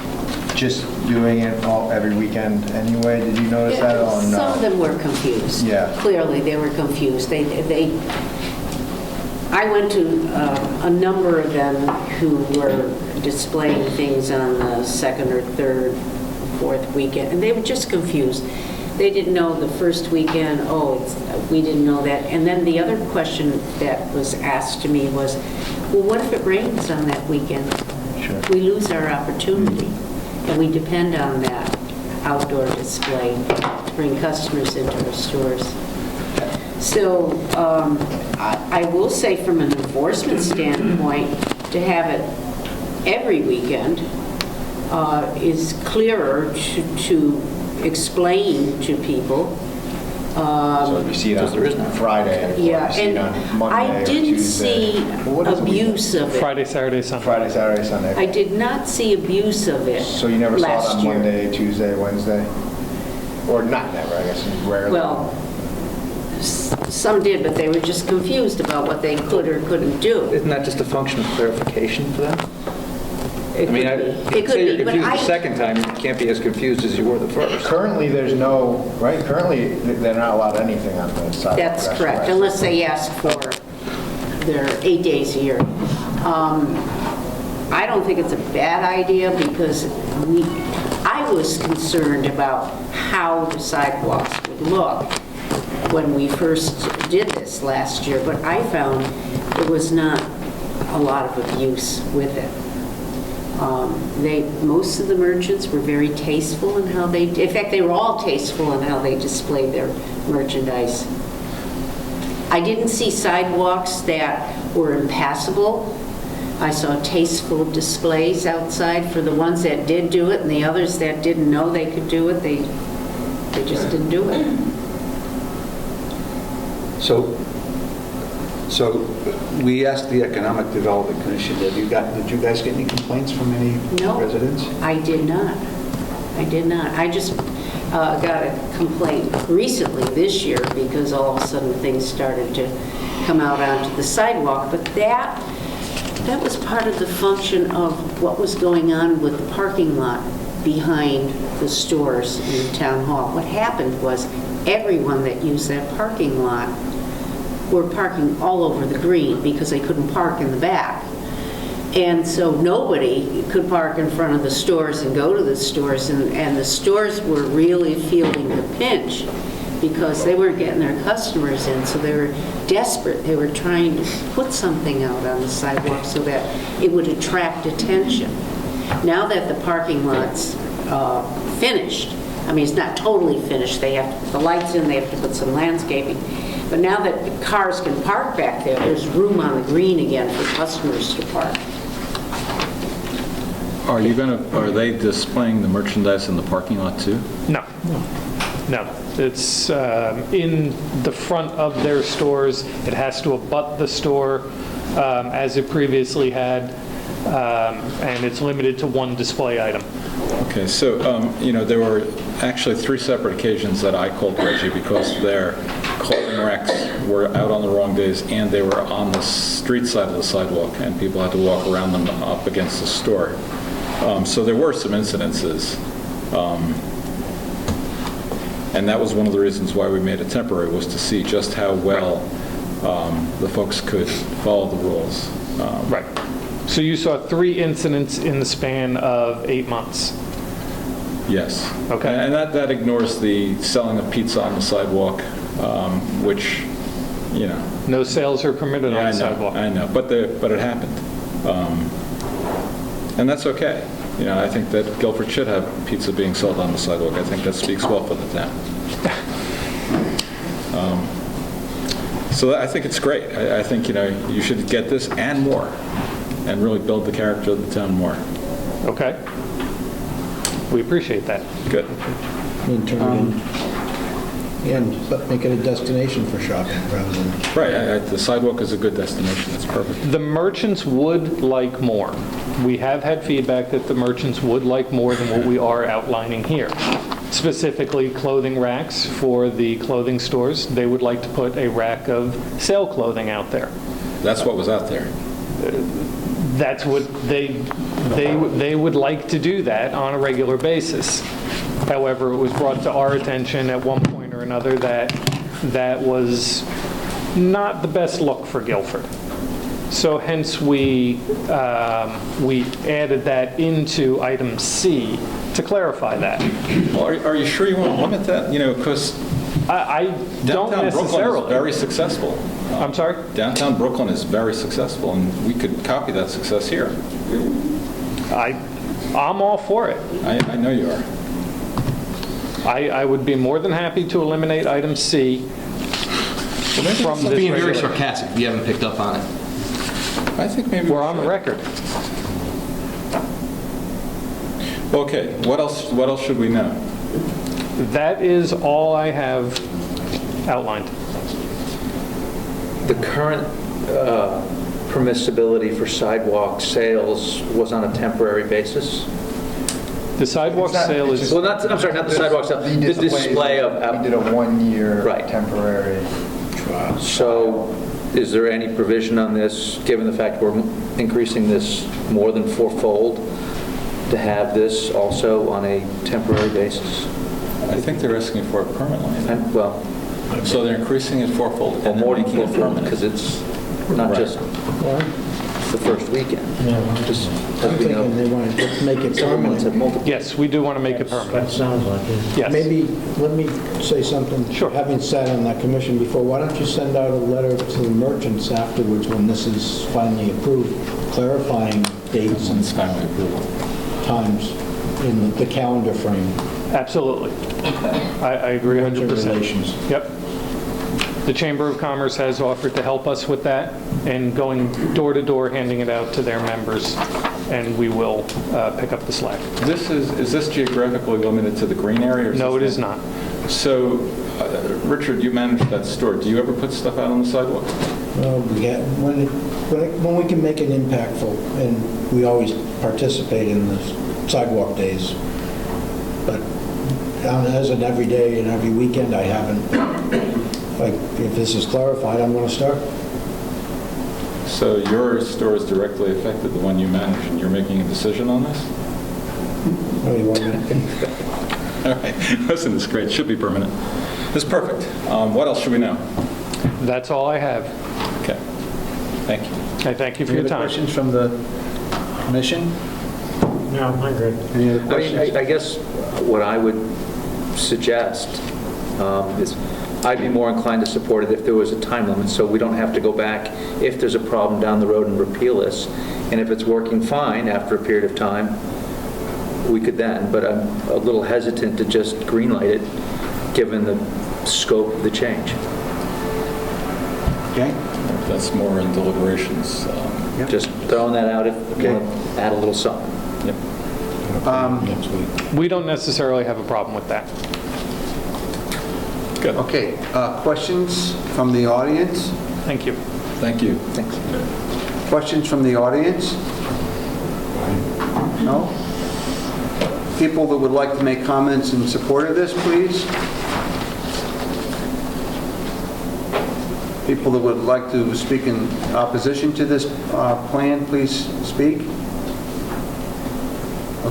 just doing it every weekend anyway? Did you notice that? Oh, no. Some of them were confused. Yeah. Clearly, they were confused. I went to a number of them who were displaying things on the second or third, fourth weekend, and they were just confused. They didn't know the first weekend, we didn't know that. And then the other question that was asked to me was, well, what if it rains on that weekend? Sure. We lose our opportunity, and we depend on that outdoor display to bring customers into our stores. So I will say from an enforcement standpoint, to have it every weekend is clearer to explain to people So if you see it on Friday, or Yeah, you see it and on Monday I or didn't Tuesday. see abuse of it. Friday, Saturday, Sunday. Friday, Saturday, Sunday. I did not see abuse of it So you never saw it last on year. Monday, Tuesday, Wednesday? Or not never, I guess, rarely. Well, some did, but they were just confused about what they could or couldn't do. Isn't that just a function of clarification for them? It I mean, could be. It could say you're be, but confused the I, second time, you can't be as confused as you were the first. Currently, there's no, right, currently, they're not allowed anything on the sidewalk. that's correct, unless they ask for their 8 days a year. I don't think it's a bad idea because I was concerned about how the sidewalks would look when we first did this last year, but I found there was not a lot of abuse with it. Most of the merchants were very tasteful in how they, in fact, they were all tasteful in how they displayed their merchandise. I didn't see sidewalks that were impassable. I saw tasteful displays outside for the ones that did do it, and the others that didn't know they could do it, they just didn't do it. So we asked the Economic Development Commission, did you guys get any complaints from any residents? No, I did not. I did not. I just got a complaint recently this year because all of a sudden things started to come out onto the sidewalk, but that was part of the function of what was going on with the parking lot behind the stores in the town hall. What happened was everyone that used that parking lot were parking all over the green because they couldn't park in the back. And so nobody could park in front of the stores and go to the stores, and the stores were really feeling the pinch because they weren't getting their customers in, so they were desperate. They were trying to put something out on the sidewalk so that it would attract attention. Now that the parking lot's finished, I mean, it's not totally finished, they have to put the lights in, they have to put some landscaping, but now that the cars can park back there, there's room on the green again for customers to park. Are they displaying the merchandise in the parking lot too? No. It's in the front of their stores. It has to abut the store as it previously had, and it's limited to one display item. Okay, so, there were actually 3 separate occasions that I called Reggie because their clothing racks were out on the wrong days and they were on the street side of the sidewalk and people had to walk around them up against the store. So there were some incidences. And that was one of the reasons why we made it temporary, was to see just how well the folks could follow the rules. Right. So you saw 3 incidents in the span of 8 months? Yes. Okay. And that ignores the selling of pizza on the sidewalk, which, No sales are permitted on the sidewalk. I know, but it happened. And that's okay. I think that Guilford should have pizza being sold on the sidewalk. I think that speaks well for the town. So I think it's great. I think, you should get this and more, and really build the character of the town more. Okay. We appreciate that. Good. And turn it in. And make it a destination for shopping rather than... Right, the sidewalk is a good destination, it's perfect. The merchants would like more. We have had feedback that the merchants would like more than what we are outlining here. Specifically, clothing racks for the clothing stores. They would like to put a rack of sale clothing out there. That's what was out there. That's what they would like to do that on a regular basis. However, it was brought to our attention at one point or another that was not the best look for Guilford. So hence we added that into item C to clarify that. Well, are you sure you want to limit that? Because I don't downtown Brooklyn necessarily. is very successful. I'm sorry? Downtown Brooklyn is very successful, and we could copy that success here. I'm all for it. I know you are. I would be more than happy to eliminate item C from this. Being very regulation. sarcastic, if you haven't picked up on it. I think maybe we're on the record. Okay, what else should we know? That is all I have outlined. The current permissibility for sidewalk sales was on a temporary basis? The sidewalk sale is... Well, I'm sorry, not the sidewalk sale, the display of... We did a 1-year Right. temporary. So is there any provision on this, given the fact we're increasing this more than fourfold, to have this also on a temporary basis? I think they're asking for it permanently. Well, So they're increasing it fourfold or and more they're than making it fourfold, permanent. because it's not just the first weekend. Just I'm as we know. thinking they want to make it Several months have permanent. multiple. Yes, we do want to make it That permanent. sounds like it. Yes. Maybe, let me say something. Sure. Having sat on that commission before, why don't you send out a letter to the merchants afterwards when this is finally approved, clarifying dates and It's finally approval. times in the calendar frame? Absolutely. I agree 100%. Relations. Yep. The Chamber of Commerce has offered to help us with that and going door to door, handing it out to their members, and we will pick up the slack. Is this geographically limited to the green area? Or No, it this- is not. So, Richard, you manage that store. Do you ever put stuff out on the sidewalk? Well, when we can make it impactful, and we always participate in the sidewalk days, but as an every day and every weekend, I haven't. Like, if this is clarified, I'm going to start. So your store is directly affected, the one you manage, and you're making a decision on this? Oh, you want me to- All right. Listen, it's great. It should be permanent. It's perfect. What else should we know? That's all I have. Okay. Thank you. I thank you for Any your other time. questions from the commission? No, I'm good. Any other I mean, questions? I guess what I would suggest is I'd be more inclined to support it if there was a time limit, so we don't have to go back if there's a problem down the road and repeal this. And if it's working fine after a period of time, we could then, but I'm a little hesitant to just greenlight it, given the scope of the change. Okay? That's more in deliberations. Just throwing that out if you want to add a little something. Yep. Next week. We don't necessarily have a problem with that. Good. Okay, questions from the audience? Thank you. Thank you. Thanks. Questions from the audience? No? People that would like to make comments in support of this, please? People that would like to speak in opposition to this plan, please speak.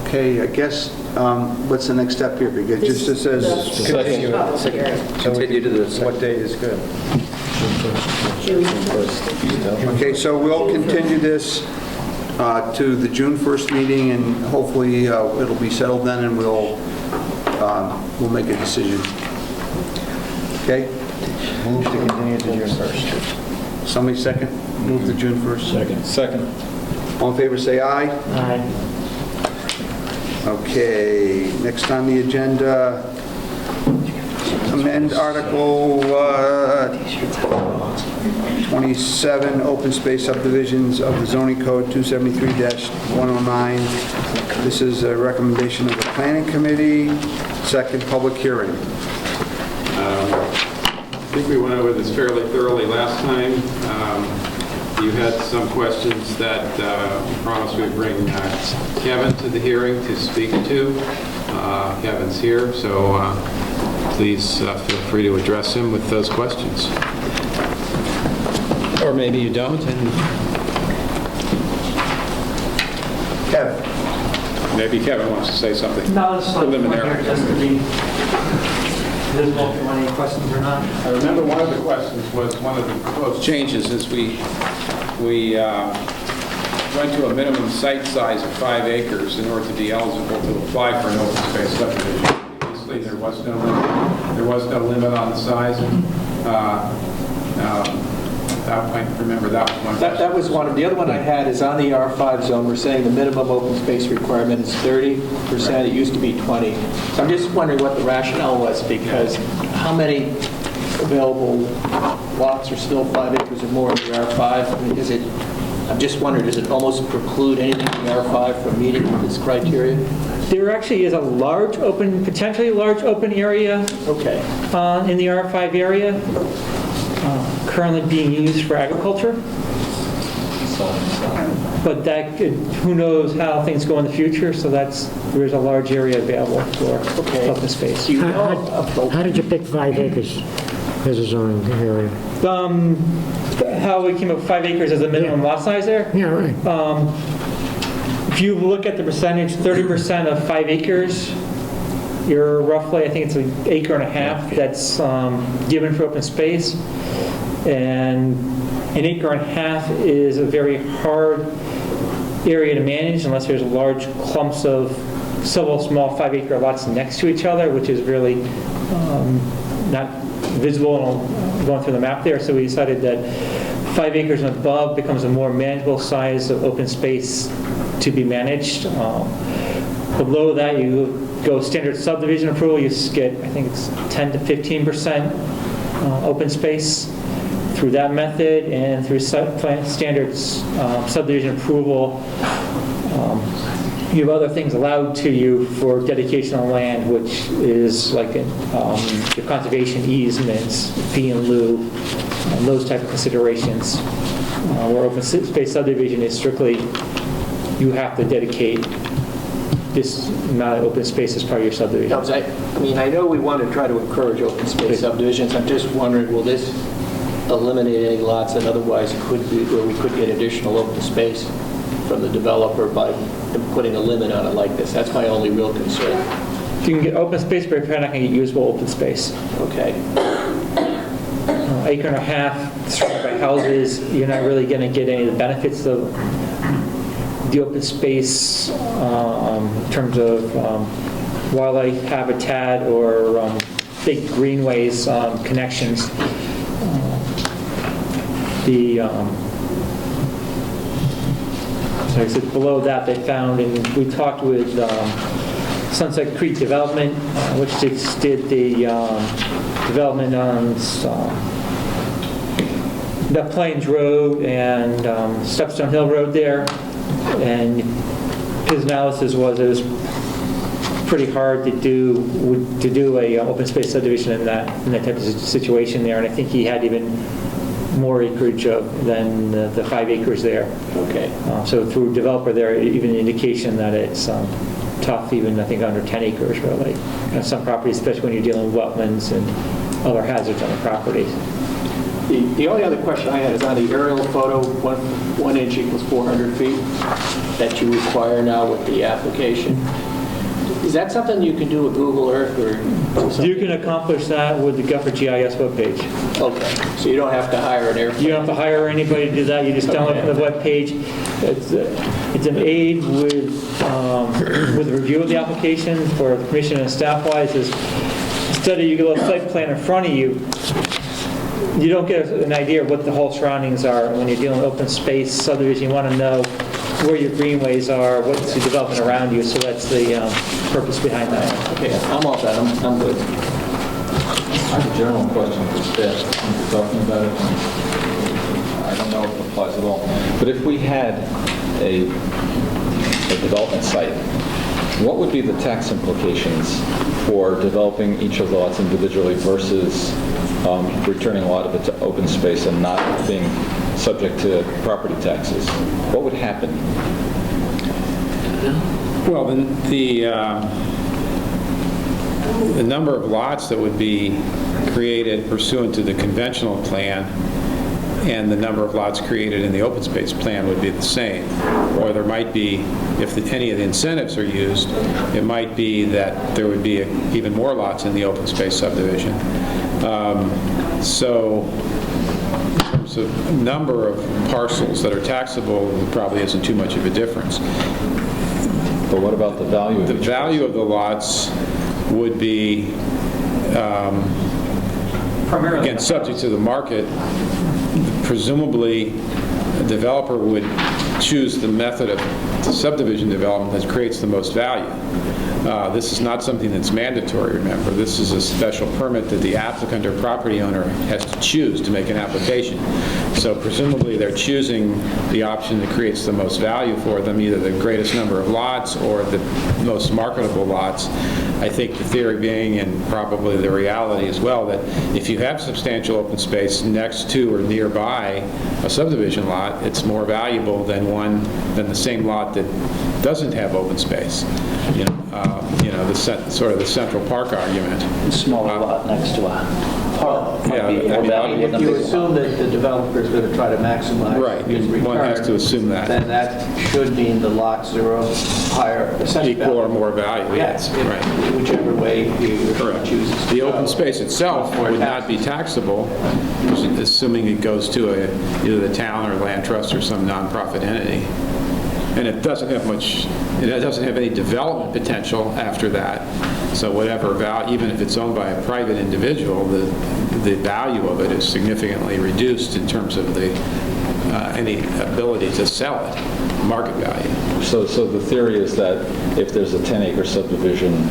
Okay, I guess, what's the next step here? Because it just says... Continue to the... What day is good? Okay, so we'll continue this to the June 1st meeting, and hopefully it'll be settled then, and we'll make a decision. Okay? Move to continue to June 1st. Somebody second? Move to June 1st? Second. All in favor, say aye. Aye. Okay, next on the agenda, amend Article 27, open space subdivisions of the zoning code 273-109. This is a recommendation of the planning committee. Second public hearing. I think we went over this fairly thoroughly last time. You had some questions that we promised we'd bring Kevin to the hearing to speak to. Kevin's here, so please feel free to address him with those questions. Or maybe you don't, and Kev. Maybe Kevin wants to say something. No, it's like preliminary. just to be visible if you want any questions or not. I remember one of the questions was, one of the proposed changes is we went to a minimum site size of 5 acres in order to be eligible to apply for an open space subdivision. Previously, there was no limit on the size. I remember that was one. that was one of, the other one I had is on the R5 zone, we're saying the minimum open space requirement is 30%, it used to be 20. So I'm just wondering what the rationale was, because how many available lots are still 5 acres or more in the R5? I mean, is it I'm just wondering, does it almost preclude anything in the R5 from meeting this criteria? There actually is a large open, potentially large open area Okay. in the R5 area, currently being used for agriculture. But that could, who knows how things go in the future, so there's a large area available for open space. How did you pick 5 acres as a zoning area? How we came up with 5 acres as a minimum lot size there? Yeah, right. If you look at the percentage, 30% of 5 acres, you're roughly, I think it's an acre and a half that's given for open space. And an acre and a half is a very hard area to manage unless there's large clumps of several small 5-acre lots next to each other, which is really not visible going through the map there. So we decided that 5 acres and above becomes a more manageable size of open space to be managed. Below that, you go standard subdivision approval, you get, I think it's 10 to 15% open space through that method, and through standard subdivision approval. You have other things allowed to you for dedication of land, which is like your conservation easements, fee in lieu, those type of considerations. Where open space subdivision is strictly, you have to dedicate this amount of open space as part of your subdivision. I mean, I know we want to try to encourage open space subdivisions. I'm just wondering, will this eliminate any lots that otherwise could be, where we could get additional open space from the developer by putting a limit on it like this? That's my only real concern. You can get open space, but you're probably not going to get usable open space. Okay. Acre and a half surrounded by houses, you're not really going to get any of the benefits of the open space in terms of wildlife habitat or big greenways connections. So I said below that they found, and we talked with Sunset Creek Development, which did the development on Duck Plains Road and Stepstone Hill Road there, and his analysis was it was pretty hard to do a open space subdivision in that type of situation there, and I think he had even more acreage than the 5 acres there. Okay. So through developer there, even an indication that it's tough, even I think under 10 acres really. On some properties, especially when you're dealing with wetlands and other hazards on the property. The only other question I had is on the aerial photo, 1 inch equals 400 feet, that you require now with the application. Is that something you can do with Google Earth or something? You can accomplish that with the Gufford GIS webpage. Okay, so you don't have to hire an airplane? You don't have to hire anybody to do that. You just download from the webpage. It's an aid with a review of the application for the commission and staff-wise. Instead of you get a site plan in front of you, you don't get an idea of what the whole surroundings are. When you're dealing with open space subdivision, you want to know where your greenways are, what's the development around you, so that's the purpose behind that. Okay, I'm all set. I'm good. I have a general question for staff. When you're talking about it, I don't know if it applies at all, but if we had a development site, what would be the tax implications for developing each of the lots individually versus returning a lot of it to open space and not being subject to property taxes? What would happen? Well, the number of lots that would be created pursuant to the conventional plan and the number of lots created in the open space plan would be the same. Or there might be, if any of the incentives are used, it might be that there would be even more lots in the open space subdivision. So in terms of number of parcels that are taxable, there probably isn't too much of a difference. But what about the value of the value of the lots would be, again, subject to the market. Presumably, a developer would choose the method of subdivision development that creates the most value. This is not something that's mandatory, remember. This is a special permit that the applicant or property owner has to choose to make an application. so presumably they're choosing the option that creates the most value for them, either the greatest number of lots or the most marketable lots. I think the theory being, and probably the reality as well, that if you have substantial open space next to or nearby a subdivision lot, it's more valuable than the same lot that doesn't have open space. Sort of the Central Park argument. Smaller lot next to a park might be more valuable than a If you big assume that the developer is going to try to maximize Right, his return, one has to assume that. then that should mean the lots are of higher assessment Equal or more value, yes, right. Whichever way you choose. The open space itself would not be taxable, assuming it goes to either the town or land trust or some nonprofit entity. And it doesn't have any development potential after that. So whatever value, even if it's owned by a private individual, the value of it is significantly reduced in terms of any ability to sell it, market value. So the theory is that if there's a 10-acre subdivision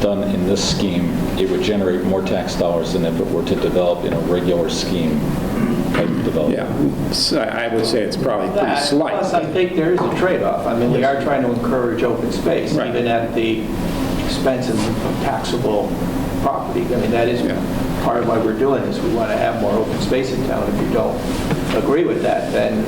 done in this scheme, it would generate more tax dollars than if it were to develop in a regular scheme type of development. Yeah, so I would say it's probably pretty slight. Plus, I think there is a trade-off. I mean, we are trying to encourage open space, Right. even at the expense of taxable property. I mean, that is part of why we're doing this. We want to have more open space in town. If you don't agree with that, then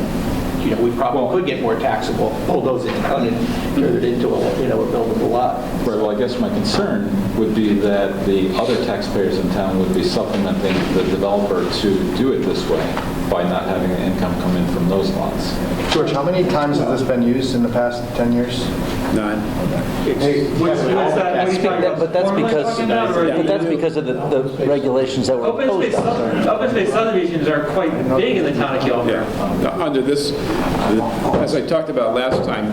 we probably could get more taxable, bulldoze it down and turn it into a buildable lot. Right, well, I guess my concern would be that the other taxpayers in town would be supplementing the developer to do it this way by not having the income come in from those lots. George, how many times has this been used in the past 10 years? None. But that's because of the regulations that were imposed on it. Open space subdivisions are quite big in the town of Guilford. Yeah. Under this, as I talked about last time,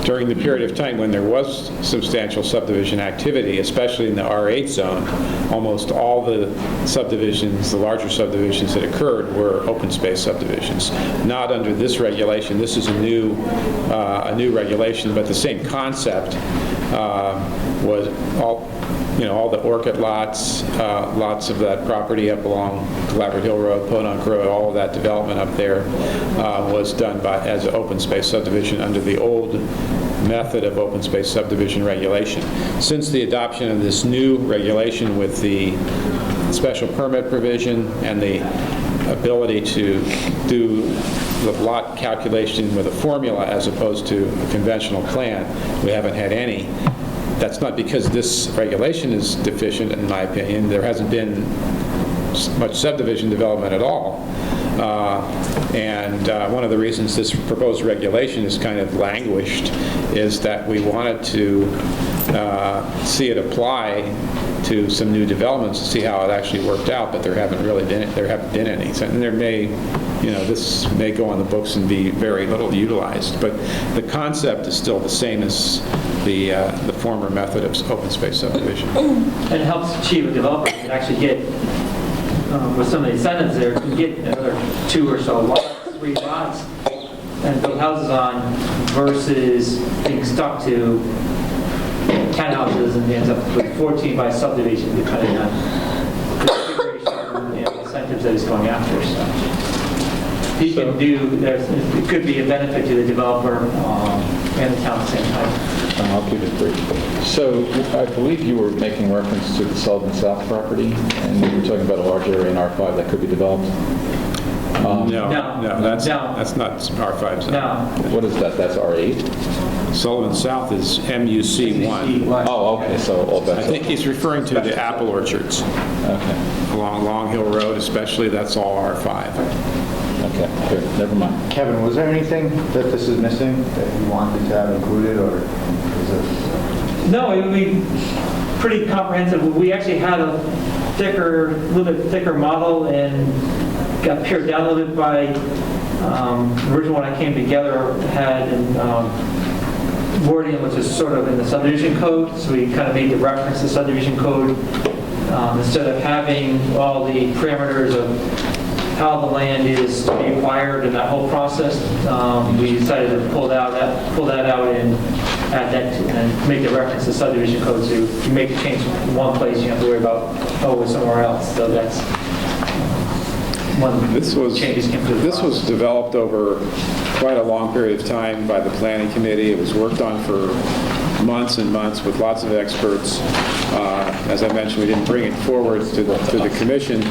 during the period of time when there was substantial subdivision activity, especially in the R8 zone, almost all the subdivisions, the larger subdivisions that occurred were open space subdivisions. Not under this regulation. This is a new regulation, but the same concept was all the orchid lots, lots of that property up along Collaborative Hill Road, Podunk Road, all of that development up there was done as an open space subdivision under the old method of open space subdivision regulation. Since the adoption of this new regulation with the special permit provision and the ability to do the lot calculation with a formula as opposed to a conventional plan, we haven't had any. That's not because this regulation is deficient, in my opinion. There hasn't been much subdivision development at all. And one of the reasons this proposed regulation is kind of languished is that we wanted to see it apply to some new developments to see how it actually worked out, but there haven't been any. So, and there may, this may go on the books and be very little utilized, but the concept is still the same as the former method of open space subdivision. And it helps achieve a developer to actually get, with some of the incentives there, to get another 2 or so lots, 3 lots, and build houses on versus being stuck to 10 houses and ends up with 14 by subdivision, depending on the configuration and incentives that he's going after. So he can it could be a benefit to the developer and the town at the same time. I'll keep it brief. So I believe you were making reference to the Sullivan South property, and you were talking about a large area in R5 that could be developed. No, that's not R5 zone. No. What is that? That's R8? Sullivan South is MUC1. Oh, okay, so all that's... I think he's referring to the apple orchards. Okay. Along Long Hill Road especially, that's all R5. Okay, good, never mind. Kevin, was there anything that this is missing that you wanted to have included, or is it? No, it would be pretty comprehensive. We actually had a little bit thicker model and got pared down a little bit by the original one I came together had wording which is sort of in the subdivision code, so we kind of made the reference to subdivision code instead of having all the parameters of how the land is to be acquired and that whole process. We decided to pull that out and add that and make the reference to subdivision code. So if you make a change in one place, you have to worry about it's somewhere else. So that's This was developed over quite a long period of time by the planning committee. It was worked on for months and months with lots of experts. As I mentioned, we didn't bring it forward to the commission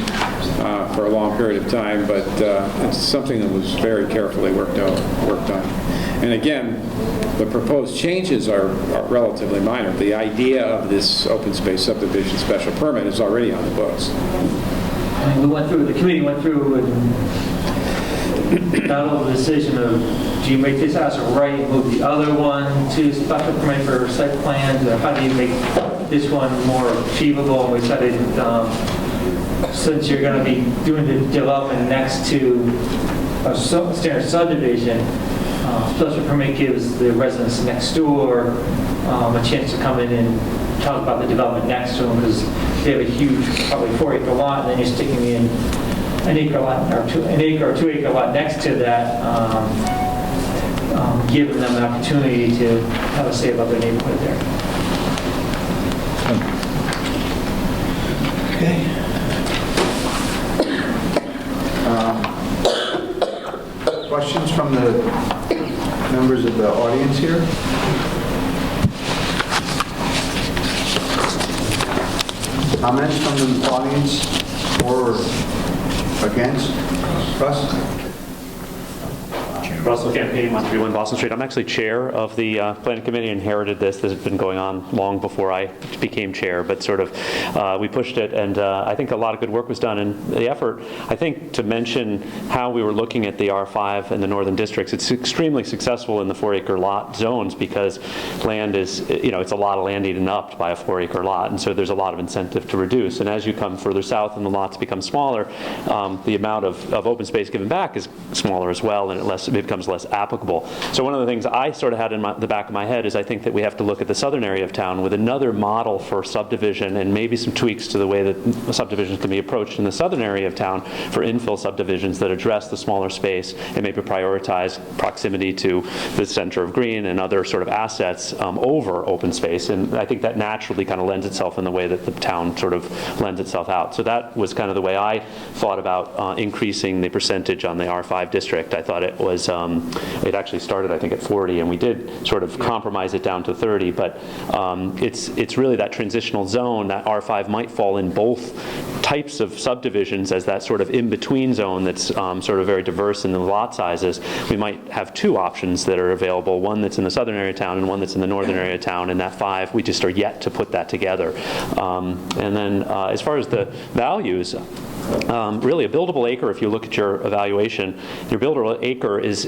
for a long period of time, but it's something that was very carefully worked on. And again, the proposed changes are relatively minor. The idea of this open space subdivision special permit is already on the books. I mean, the committee went through and not only the decision of, do you make this house a right, move the other one to special permit for site plans, or how do you make this one more achievable? And we decided, since you're going to be doing the development next to a standard subdivision, special permit gives the residents next door a chance to come in and talk about the development next to them, because they have a huge, probably 4-acre lot, and then you're sticking in an acre lot, or an acre or 2-acre lot next to that, giving them an opportunity to have a say about their neighborhood there. Okay. Questions from the members of the audience here? Comments from the audience for or against? Russ? Russell Campaign, 131 Boston Street. I'm actually chair of the planning committee, inherited this. This has been going on long before I became chair, but sort of we pushed it, and I think a lot of good work was done. And the effort, I think, to mention how we were looking at the R5 and the northern districts, it's extremely successful in the 4-acre lot zones because land is, it's a lot of land eaten up by a 4-acre lot, and so there's a lot of incentive to reduce. And as you come further south and the lots become smaller, the amount of open space given back is smaller as well, and it becomes less applicable. So one of the things I sort of had in the back of my head is I think that we have to look at the southern area of town with another model for subdivision and maybe some tweaks to the way that subdivisions can be approached in the southern area of town for infill subdivisions that address the smaller space and maybe prioritize proximity to the center of green and other sort of assets over open space. And I think that naturally kind of lends itself in the way that the town sort of lends itself out. So that was kind of the way I thought about increasing the percentage on the R5 district. I thought it was it actually started, I think, at 40, and we did sort of compromise it down to 30, but it's really that transitional zone. That R5 might fall in both types of subdivisions as that sort of in-between zone that's sort of very diverse in the lot sizes. We might have two options that are available, one that's in the southern area of town and one that's in the northern area of town, and that 5, we just are yet to put that together. And then as far as the values, really a buildable acre, if you look at your evaluation, your buildable acre is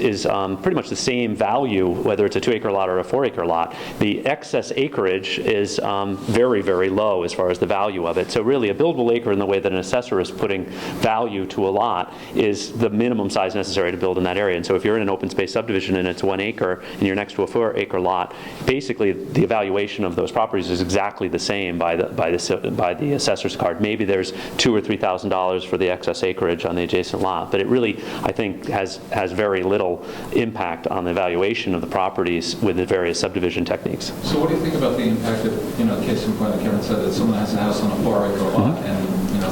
pretty much the same value whether it's a 2-acre lot or a 4-acre lot. The excess acreage is very, very low as far as the value of it. So really a buildable acre in the way that an assessor is putting value to a lot is the minimum size necessary to build in that area. And so if you're in an open space subdivision and it's 1 acre and you're next to a 4-acre lot, basically the evaluation of those properties is exactly the same by the assessor's card. Maybe there's $2,000 or $3,000 for the excess acreage on the adjacent lot, but it really, I think, has very little impact on the evaluation of the properties with the various subdivision techniques. So what do you think about the impact of, the case in point that Kevin said, that someone has a house on a 4-acre lot, and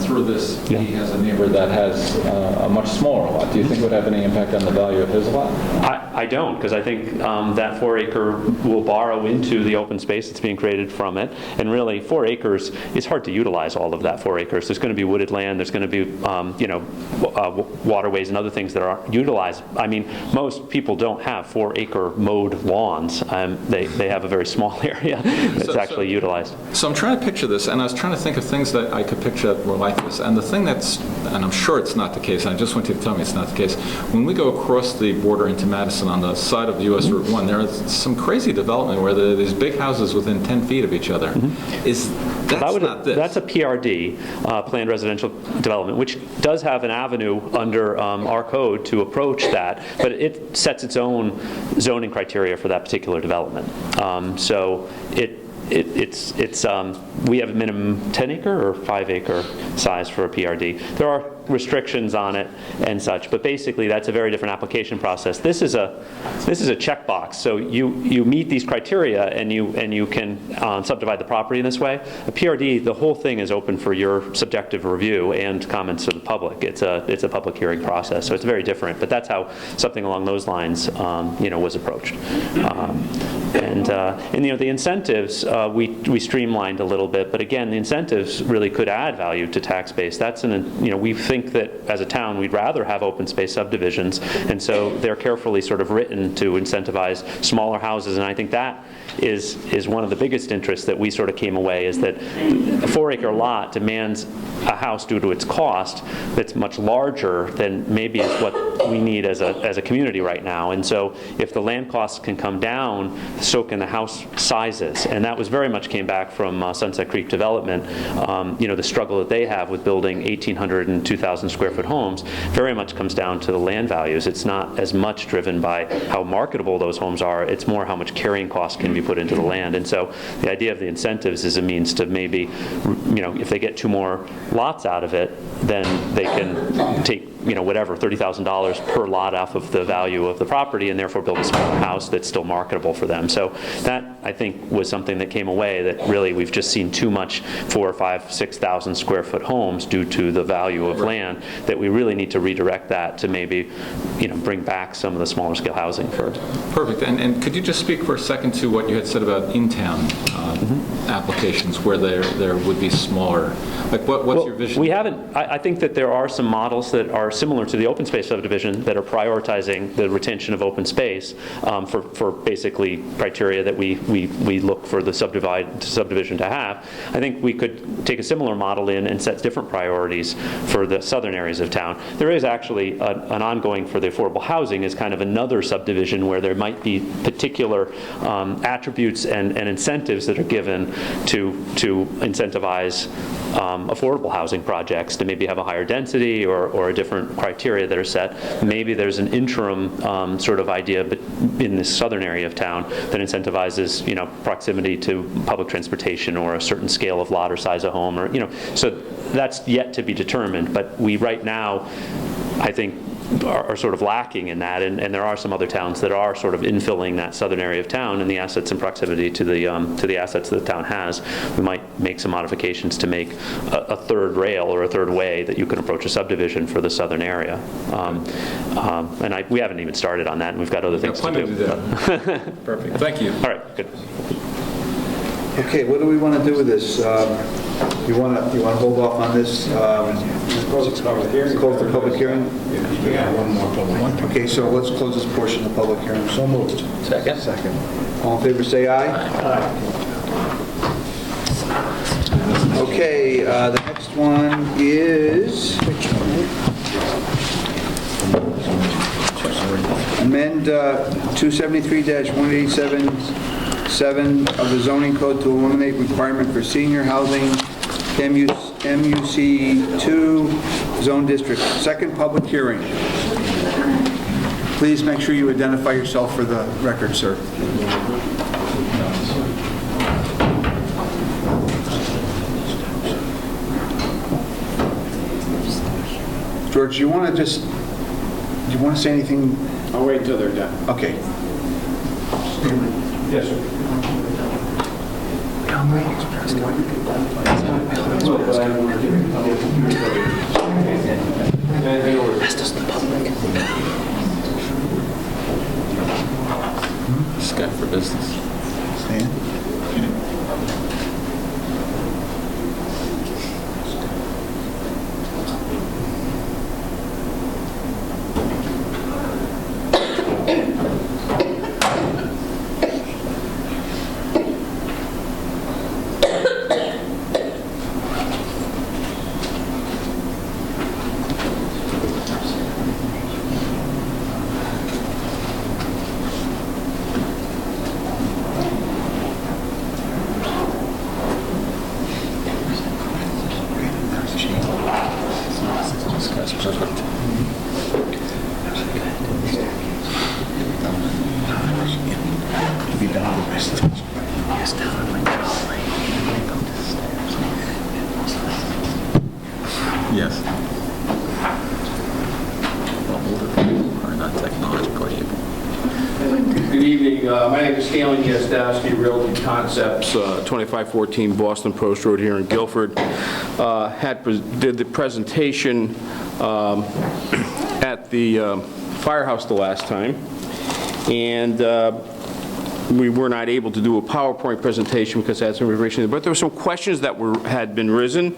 through this, he has a neighbor that has a much smaller lot. Do you think it would have any impact on the value of his lot? I don't, because I think that 4-acre will borrow into the open space that's being created from it, and really 4 acres, it's hard to utilize all of that 4 acres. There's going to be wooded land, there's going to be waterways and other things that are utilized. I mean, most people don't have 4-acre mowed lawns. They have a very small area that's actually utilized. So I'm trying to picture this, and I was trying to think of things that I could picture that were like this. And the thing and I'm sure it's not the case, and I just want you to tell me it's not the case, when we go across the border into Madison on the side of US Route 1, there is some crazy development where there are these big houses within 10 feet of each other. That's a PRD, planned residential development, which does have an avenue under our code to approach that, but it sets its own zoning criteria for that particular development. So we have a minimum 10-acre or 5-acre size for a PRD. There are restrictions on it and such, but basically that's a very different application process. This is a checkbox, so you meet these criteria and you can subdivide the property in this way. A PRD, the whole thing is open for your subjective review and comments to the public. It's a public hearing process, so it's very different, but that's how something along those lines was approached. And the incentives, we streamlined a little bit, but again, the incentives really could add value to tax base. We think that as a town, we'd rather have open space subdivisions, and so they're carefully sort of written to incentivize smaller houses, and I think that is one of the biggest interests that we sort of came away, is that a 4-acre lot demands a house due to its cost that's much larger than maybe is what we need as a community right now. And so if the land costs can come down, so can the house sizes. And that was very much came back from Sunset Creek Development. The struggle that they have with building 1,800 and 2,000 square foot homes very much comes down to the land values. It's not as much driven by how marketable those homes are. It's more how much carrying costs can be put into the land. And so the idea of the incentives is a means to maybe, if they get 2 more lots out of it, then they can take whatever, $30,000 per lot off of the value of the property, and therefore build a smaller house that's still marketable for them. So that, I think, was something that came away, that really we've just seen too much 4,000, 5,000, 6,000 square foot homes due to the value of land, that we really need to redirect that to maybe, bring back some of the smaller scale housing for. Perfect. And could you just speak for a second to what you had said about in-town applications where there would be smaller? Like what's your vision? We haven't. I think that there are some models that are similar to the open space subdivision that are prioritizing the retention of open space for basically criteria that we look for the subdivision to have. I think we could take a similar model in and set different priorities for the southern areas of town. There is actually an ongoing for the affordable housing is kind of another subdivision where there might be particular attributes and incentives that are given to incentivize affordable housing projects, to maybe have a higher density or a different criteria that are set. Maybe there's an interim sort of idea but in the southern area of town that incentivizes proximity to public transportation or a certain scale of lot or size of home, or so that's yet to be determined. But we right now, I think, are sort of lacking in that, and there are some other towns that are sort of infilling that southern area of town and the assets in proximity to the assets that the town has. We might make some modifications to make a third rail or a third way that you can approach a subdivision for the southern area. And we haven't even started on that, and we've got other things to do. Perfect. Thank you. All right. Good. Okay, what do we want to do with this? You want to hold off on this? Close the public hearing. Close the public hearing? Yeah, one more public hearing. Okay, so let's close this portion of the public hearing. So moved. Second. All in favor, say aye. Okay, the next one is amend 273-187-7 of the zoning code to eliminate requirement for senior housing MUC2 zone district. Second public hearing. Please make sure you identify yourself for the record, sir. George, do you want to say anything? I'll wait until they're done. Okay. Yes, sir. That's just the public. Sky for business. Yes. Good evening. My name is Stanley Gastowski, Realty Concepts, 2514 Boston Post Road here in Guilford. Did the presentation at the firehouse the last time, and we were not able to do a PowerPoint presentation because I had some information, but there were some questions that had been risen,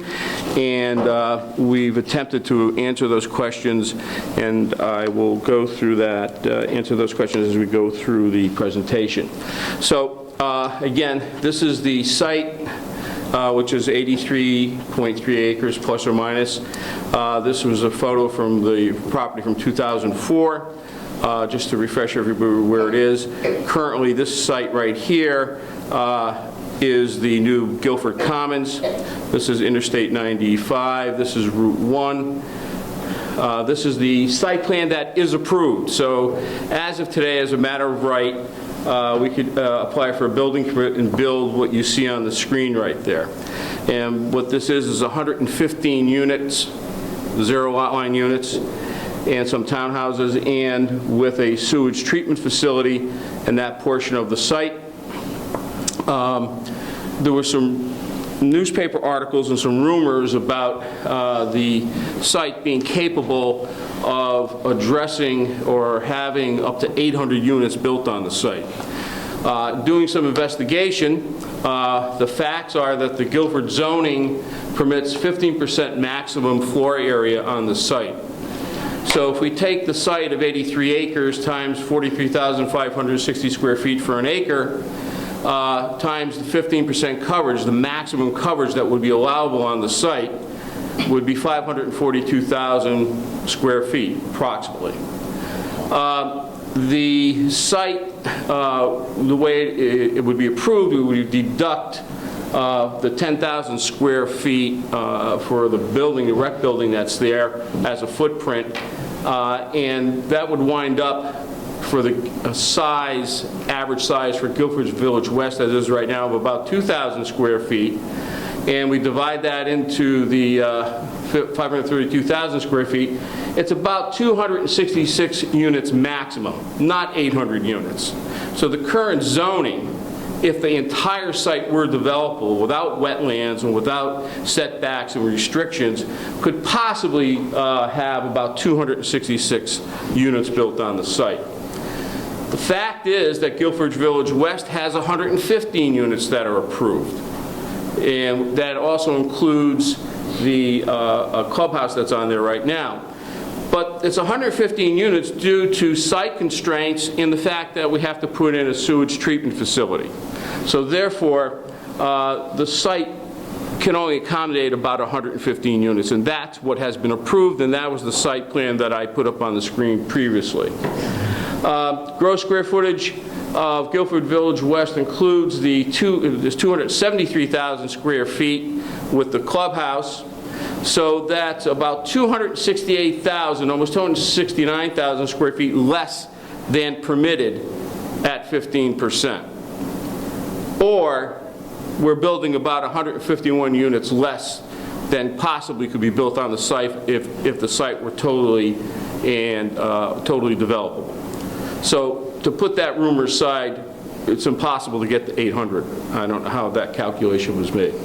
and we've attempted to answer those questions, and I will go through that, answer those questions as we go through the presentation. So again, this is the site, which is 83.3 acres plus or minus. This was a photo from the property from 2004. Just to refresh everybody where it is. Currently, this site right here is the new Guilford Commons. This is Interstate 95. This is Route 1. This is the site plan that is approved. So as of today, as a matter of right, we could apply for a building permit and build what you see on the screen right there. And what this is 115 units, 0 lot line units, and some townhouses, and with a sewage treatment facility in that portion of the site. There were some newspaper articles and some rumors about the site being capable of addressing or having up to 800 units built on the site. Doing some investigation, the facts are that the Guilford zoning permits 15% maximum floor area on the site. So if we take the site of 83 acres times 43,560 square feet for an acre, times the 15% coverage, the maximum coverage that would be allowable on the site would be 542,000 square feet, approximately. The site, the way it would be approved, we would deduct the 10,000 square feet for the building, the rec building that's there as a footprint, and that would wind up for the size, average size for Guilford Village West as is right now of about 2,000 square feet, and we divide that into the 532,000 square feet, it's about 266 units maximum, not 800 units. So the current zoning, if the entire site were developable without wetlands and without setbacks and restrictions, could possibly have about 266 units built on the site. The fact is that Guilford Village West has 115 units that are approved, and that also includes the clubhouse that's on there right now. But it's 115 units due to site constraints in the fact that we have to put in a sewage treatment facility. So therefore, the site can only accommodate about 115 units, and that's what has been approved, and that was the site plan that I put up on the screen previously. Gross square footage of Guilford Village West includes there's 273,000 square feet with the clubhouse. So that's about 268,000, almost 269,000 square feet less than permitted at 15%. Or we're building about 151 units less than possibly could be built on the site if the site were totally developable. So to put that rumor aside, it's impossible to get to 800. I don't know how that calculation was made.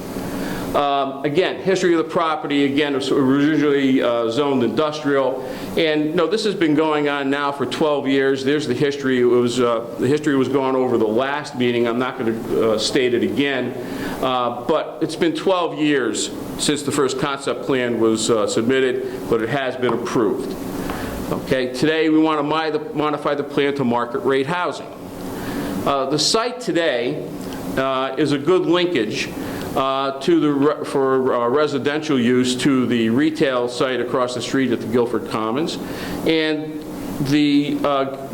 Again, history of the property, again, it was originally zoned industrial, and no, this has been going on now for 12 years. There's the history. It was, the history was gone over the last meeting. I'm not going to state it again, but it's been 12 years since the first concept plan was submitted, but it has been approved. Okay, today we want to modify the plan to market rate housing. The site today is a good linkage for residential use to the retail site across the street at the Guilford Commons. And the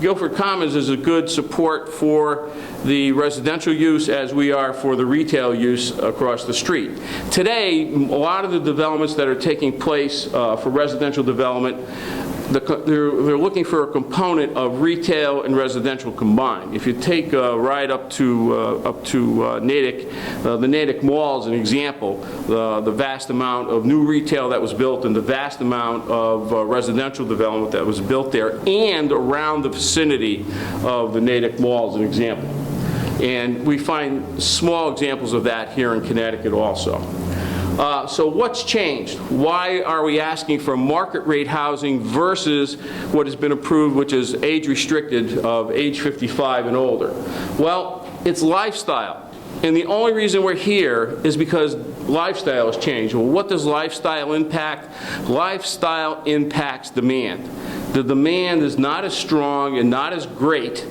Guilford Commons is a good support for the residential use as we are for the retail use across the street. Today, a lot of the developments that are taking place for residential development they're looking for a component of retail and residential combined. If you take a ride up to Natick, the Natick Mall as an example, the vast amount of new retail that was built and the vast amount of residential development that was built there and around the vicinity of the Natick Mall as an example. And we find small examples of that here in Connecticut also. So what's changed? Why are we asking for market rate housing versus what has been approved, which is age restricted of age 55 and older? Well, it's lifestyle. And the only reason we're here is because lifestyle has changed. Well, what does lifestyle impact? Lifestyle impacts demand. The demand is not as strong and not as great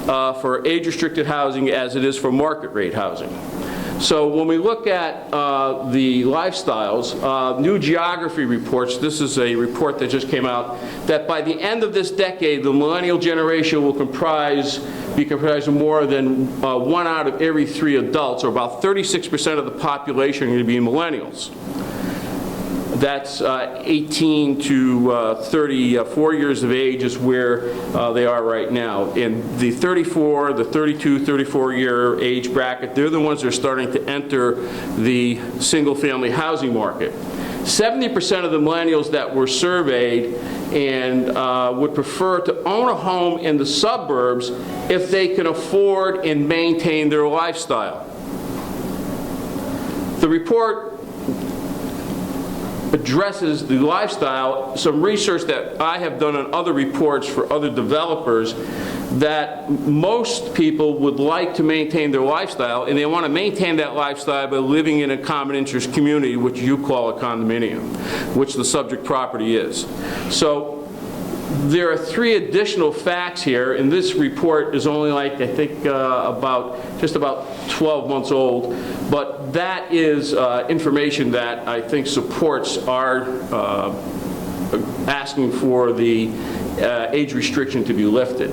for age-restricted housing as it is for market rate housing. So when we look at the lifestyles, New Geography reports, this is a report that just came out, that by the end of this decade, the millennial generation will be comprised of more than 1 out of every 3 adults, or about 36% of the population are going to be millennials. That's 18 to 34 years of age is where they are right now. And the 34, the 32, 34-year age bracket, they're the ones that are starting to enter the single-family housing market. 70% of the millennials that were surveyed and would prefer to own a home in the suburbs if they can afford and maintain their lifestyle. The report addresses the lifestyle, some research that I have done on other reports for other developers, that most people would like to maintain their lifestyle, and they want to maintain that lifestyle by living in a common interest community, which you call a condominium, which the subject property is. So there are 3 additional facts here, and this report is only like, I think, just about 12 months old, but that is information that I think supports our asking for the age restriction to be lifted.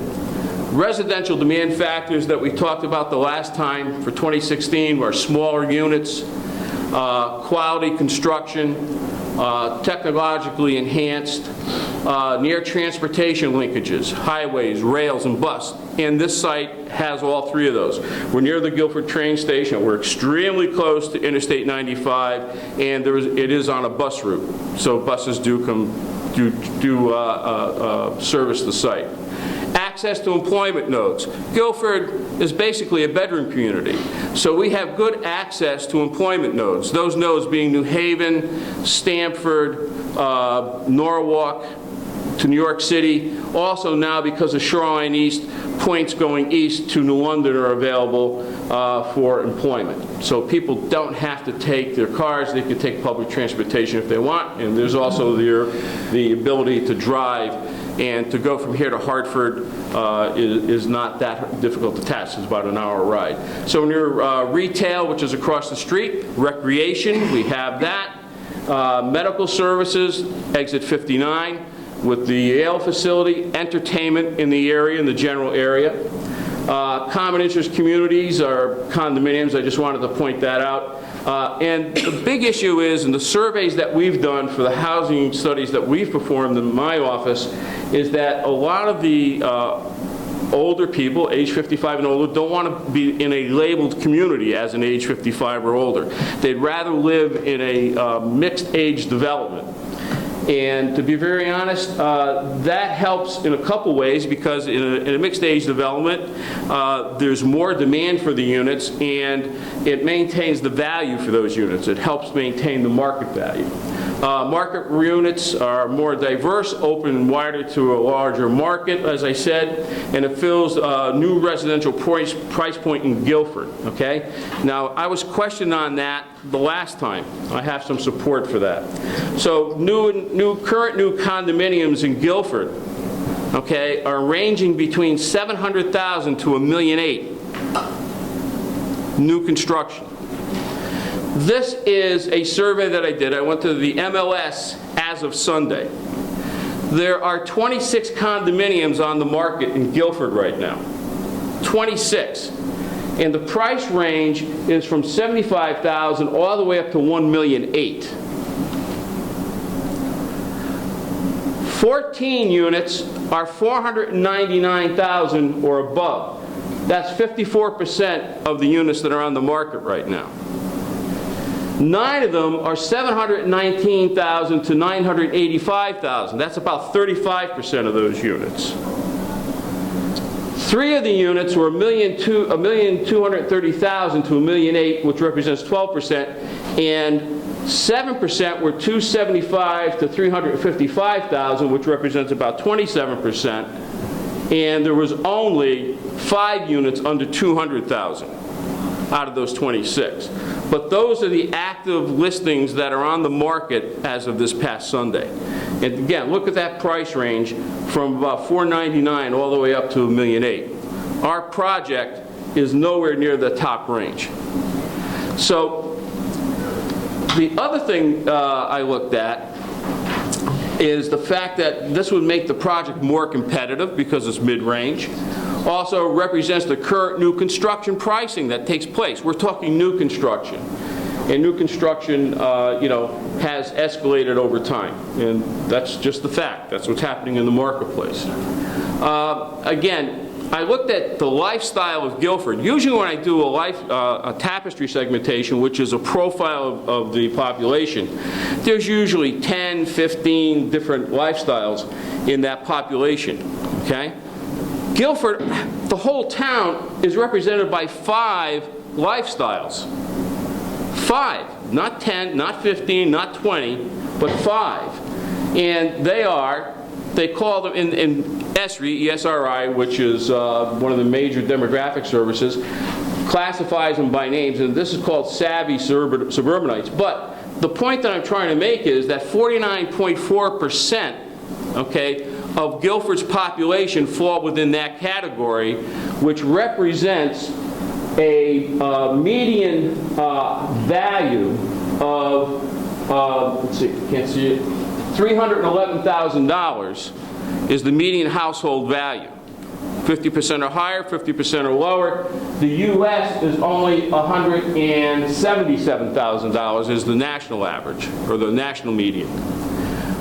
Residential demand factors that we talked about the last time for 2016 were smaller units, quality construction, technologically enhanced, near transportation linkages, highways, rails, and bus. And this site has all 3 of those. We're near the Guilford train station. We're extremely close to Interstate 95, and it is on a bus route. So buses do service the site. Access to employment nodes. Guilford is basically a bedroom community, so we have good access to employment nodes. Those nodes being New Haven, Stamford, Norwalk, to New York City. Also now, because of Shoreline East, points going east to New London are available for employment. So people don't have to take their cars, they can take public transportation if they want, and there's also the ability to drive, and to go from here to Hartford is not that difficult to task. It's about an hour ride. So near retail, which is across the street, recreation, we have that. Medical services, exit 59, with the Yale facility, entertainment in the area, in the general area. Common interest communities are condominiums. I just wanted to point that out. And the big issue is, in the surveys that we've done for the housing studies that we've performed in my office, is that a lot of the older people, age 55 and older, don't want to be in a labeled community as an age 55 or older. They'd rather live in a mixed age development. And to be very honest, that helps in a couple ways, because in a mixed age development, there's more demand for the units, and it maintains the value for those units. It helps maintain the market value. Market units are more diverse, open and wider to a larger market, as I said, and it fills a new residential price point in Guilford, okay? Now, I was questioned on that the last time. I have some support for that. So current new condominiums in Guilford, okay, are ranging between $700,000 to $1.8 million. New construction. This is a survey that I did. I went to the MLS as of Sunday. There are 26 condominiums on the market in Guilford right now. 26. And the price range is from $75,000 all the way up to $1.8 million. 14 units are 499,000 or above. That's 54% of the units that are on the market right now. 9 of them are 719,000 to 985,000. That's about 35% of those units. 3 of the units were 1,230,000 to 1,008,000, which represents 12%, and 7% were 275 to 355,000, which represents about 27%, and there was only 5 units under 200,000 out of those 26. But those are the active listings that are on the market as of this past Sunday. And again, look at that price range from about $499,000 all the way up to $1,008,000. Our project is nowhere near the top range. So the other thing I looked at is the fact that this would make the project more competitive because it's mid-range. Also represents the current new construction pricing that takes place. We're talking new construction. And new construction, has escalated over time. And that's just the fact. That's what's happening in the marketplace. Again, I looked at the lifestyle of Guilford. Usually when I do a tapestry segmentation, which is a profile of the population, there's usually 10, 15 different lifestyles in that population, okay? Guilford, the whole town is represented by 5 lifestyles. 5, not 10, not 15, not 20, but 5. And they call them in ESRI, ESRI, which is one of the major demographic services, classifies them by names, and this is called savvy suburbanites. But the point that I'm trying to make is that 49.4%, okay, of Guilford's population fall within that category, which represents a median value of, let's see, can't see it, $311,000 is the median household value. 50% are higher, 50% are lower. The U.S. is only $177,000 is the national average, or the national median.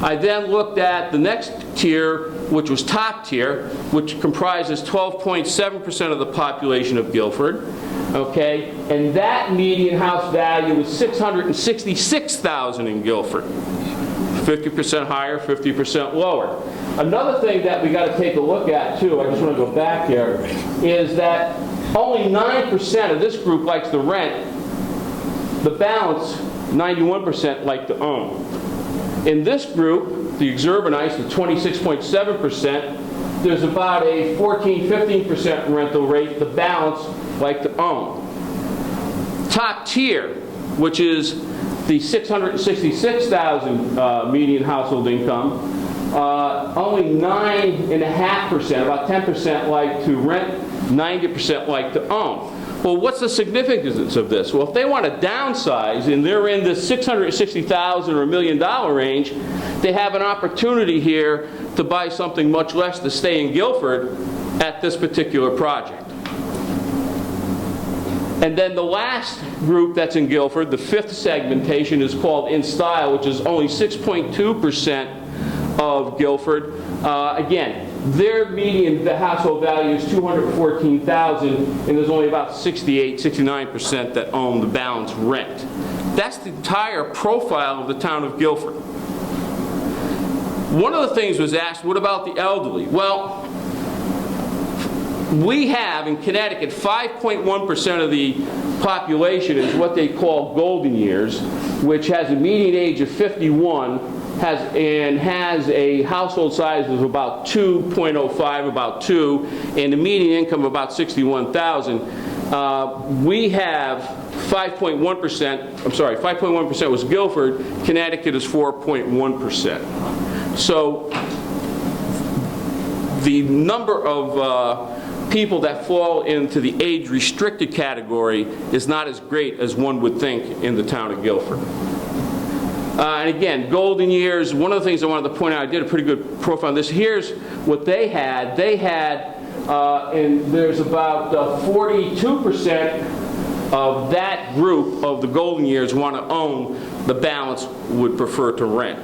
I then looked at the next tier, which was top tier, which comprises 12.7% of the population of Guilford, okay? And that median house value was $666,000 in Guilford. 50% higher, 50% lower. Another thing that we got to take a look at too, I just want to go back here, is that only 9% of this group likes to rent. The balance, 91% like to own. In this group, the exurbanites, the 26.7%, there's about a 14-15% rental rate. The balance like to own. Top tier, which is the $666,000 median household income, only 9.5%, about 10% like to rent, 90% like to own. Well, what's the significance of this? Well, if they want to downsize and they're in the $660,000 or $1 million range, they have an opportunity here to buy something much less to stay in Guilford at this particular project. And then the last group that's in Guilford, the 5th segmentation, is called In Style, which is only 6.2% of Guilford. Again, their median household value is $214,000, and there's only about 68-69% that own the balance rent. That's the entire profile of the town of Guilford. One of the things was asked, what about the elderly? Well, we have in Connecticut 5.1% of the population is what they call golden years, which has a median age of 51, has a household size of about 2.05, about 2, and a median income of about $61,000. We have 5.1%, I'm sorry, 5.1% was Guilford, Connecticut is 4.1%. So the number of people that fall into the age-restricted category is not as great as one would think in the town of Guilford. And again, golden years, one of the things I wanted to point out, I did a pretty good profile on this. Here's what they had. They had, and there's about 42% of that group of the golden years want to own, the balance would prefer to rent.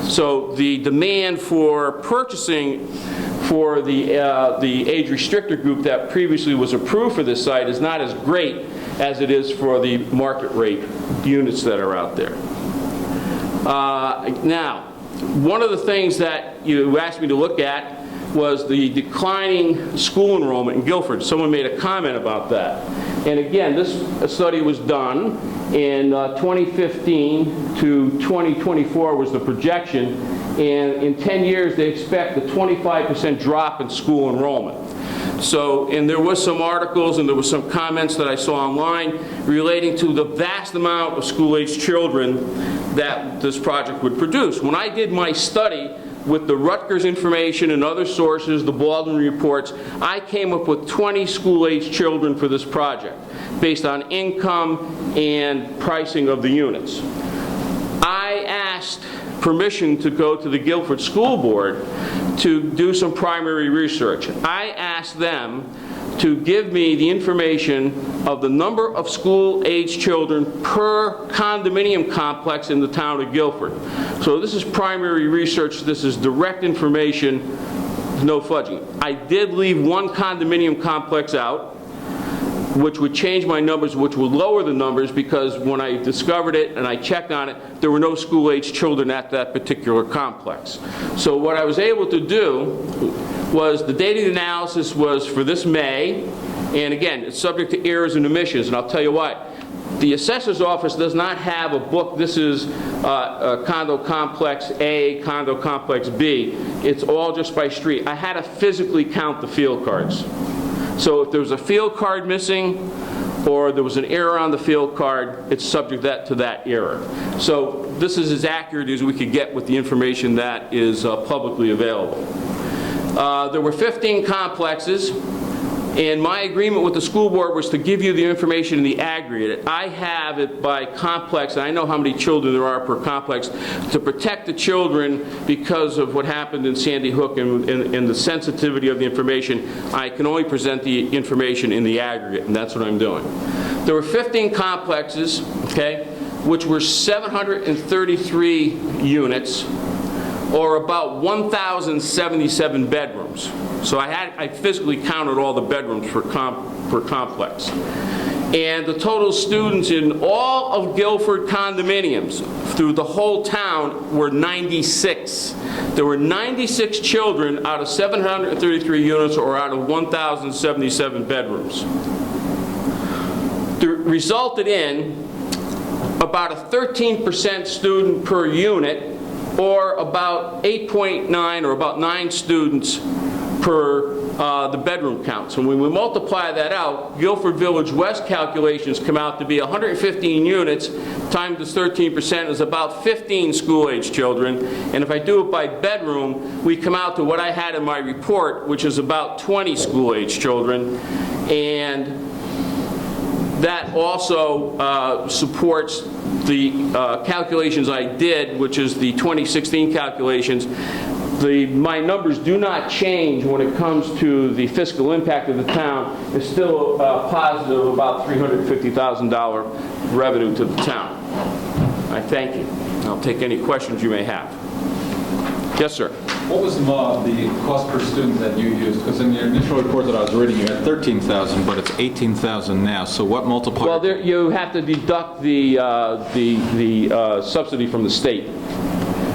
So the demand for purchasing for the age restricted group that previously was approved for this site is not as great as it is for the market rate units that are out there. Now, one of the things that you asked me to look at was the declining school enrollment in Guilford. Someone made a comment about that. And again, this study was done in 2015 to 2024 was the projection. And in 10 years, they expect a 25% drop in school enrollment. So, and there was some articles and there was some comments that I saw online relating to the vast amount of school-aged children that this project would produce. When I did my study with the Rutgers information and other sources, the Baldwin reports, I came up with 20 school-aged children for this project based on income and pricing of the units. I asked permission to go to the Guilford School Board to do some primary research. I asked them to give me the information of the number of school-aged children per condominium complex in the town of Guilford. So this is primary research. This is direct information, no fudging. I did leave one condominium complex out, which would change my numbers, which would lower the numbers, because when I discovered it and I checked on it, there were no school-aged children at that particular complex. So what I was able to do was the data analysis was for this May, and again, it's subject to errors and omissions, and I'll tell you why. The assessor's office does not have a book, this is condo complex A, condo complex B. It's all just by street. I had to physically count the field cards. So if there was a field card missing or there was an error on the field card, it's subject to that error. So this is as accurate as we could get with the information that is publicly available. There were 15 complexes, and my agreement with the school board was to give you the information in the aggregate. I have it by complex, and I know how many children there are per complex, to protect the children because of what happened in Sandy Hook and the sensitivity of the information. I can only present the information in the aggregate, and that's what I'm doing. There were 15 complexes, okay, which were 733 units, or about 1,077 bedrooms. So I physically counted all the bedrooms per complex. And the total students in all of Guilford condominiums through the whole town were 96. There were 96 children out of 733 units, or out of 1,077 bedrooms. That resulted in about a 13% student per unit, or about 8.9 or about 9 students per the bedroom count. So when we multiply that out, Guilford Village West calculations come out to be 115 units times this 13% is about 15 school-aged children. And if I do it by bedroom, we come out to what I had in my report, which is about 20 school-aged children. And that also supports the calculations I did, which is the 2016 calculations. My numbers do not change when it comes to the fiscal impact of the town. It's still positive, about $350,000 revenue to the town. I thank you. I'll take any questions you may have. Yes, sir. What was the cost per student that you used? Because in your initial report that I was reading, you had 13,000, but it's 18,000 now. So what multiplier? Well, you have to deduct the subsidy from the state.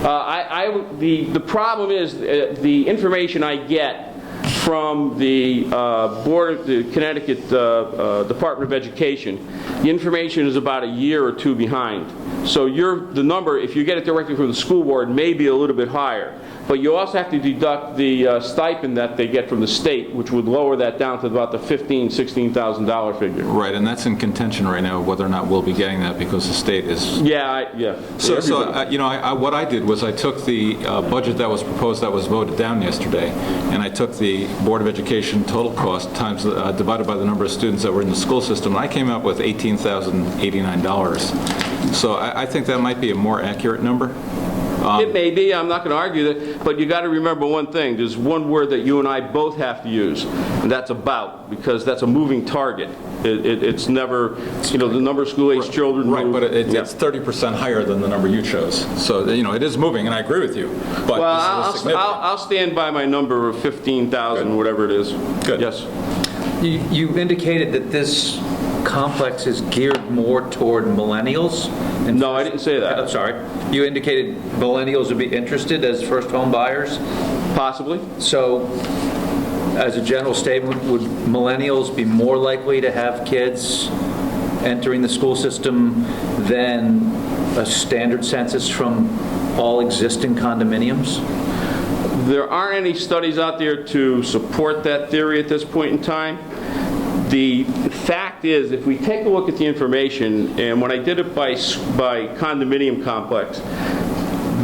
The problem is the information I get from the the Connecticut Department of Education. The information is about a year or two behind. So the number, if you get it directly from the school board, may be a little bit higher. But you also have to deduct the stipend that they get from the state, which would lower that down to about the $15,000, $16,000 figure. Right, and that's in contention right now, whether or not we'll be getting that, because the state is... Yeah. So what I did was I took the budget that was proposed that was voted down yesterday, and I took the Board of Education total cost times divided by the number of students that were in the school system, and I came up with $18,089. So I think that might be a more accurate number. It may be, I'm not going to argue that, but you got to remember one thing. There's one word that you and I both have to use, and that's about, because that's a moving target. It's never, the number of school-age children Right, move. but it's 30% higher than the number you chose. So, it is moving, and I agree with you. But Well, this is significant. I'll stand by my number of 15,000, whatever it is. Good. Yes. You indicated that this complex is geared more toward millennials? No, I didn't say that. I'm sorry. You indicated millennials would be interested as first home buyers? Possibly. So, as a general statement, would millennials be more likely to have kids entering the school system than a standard census from all existing condominiums? There aren't any studies out there to support that theory at this point in time. The fact is, if we take a look at the information, and when I did it by condominium complex,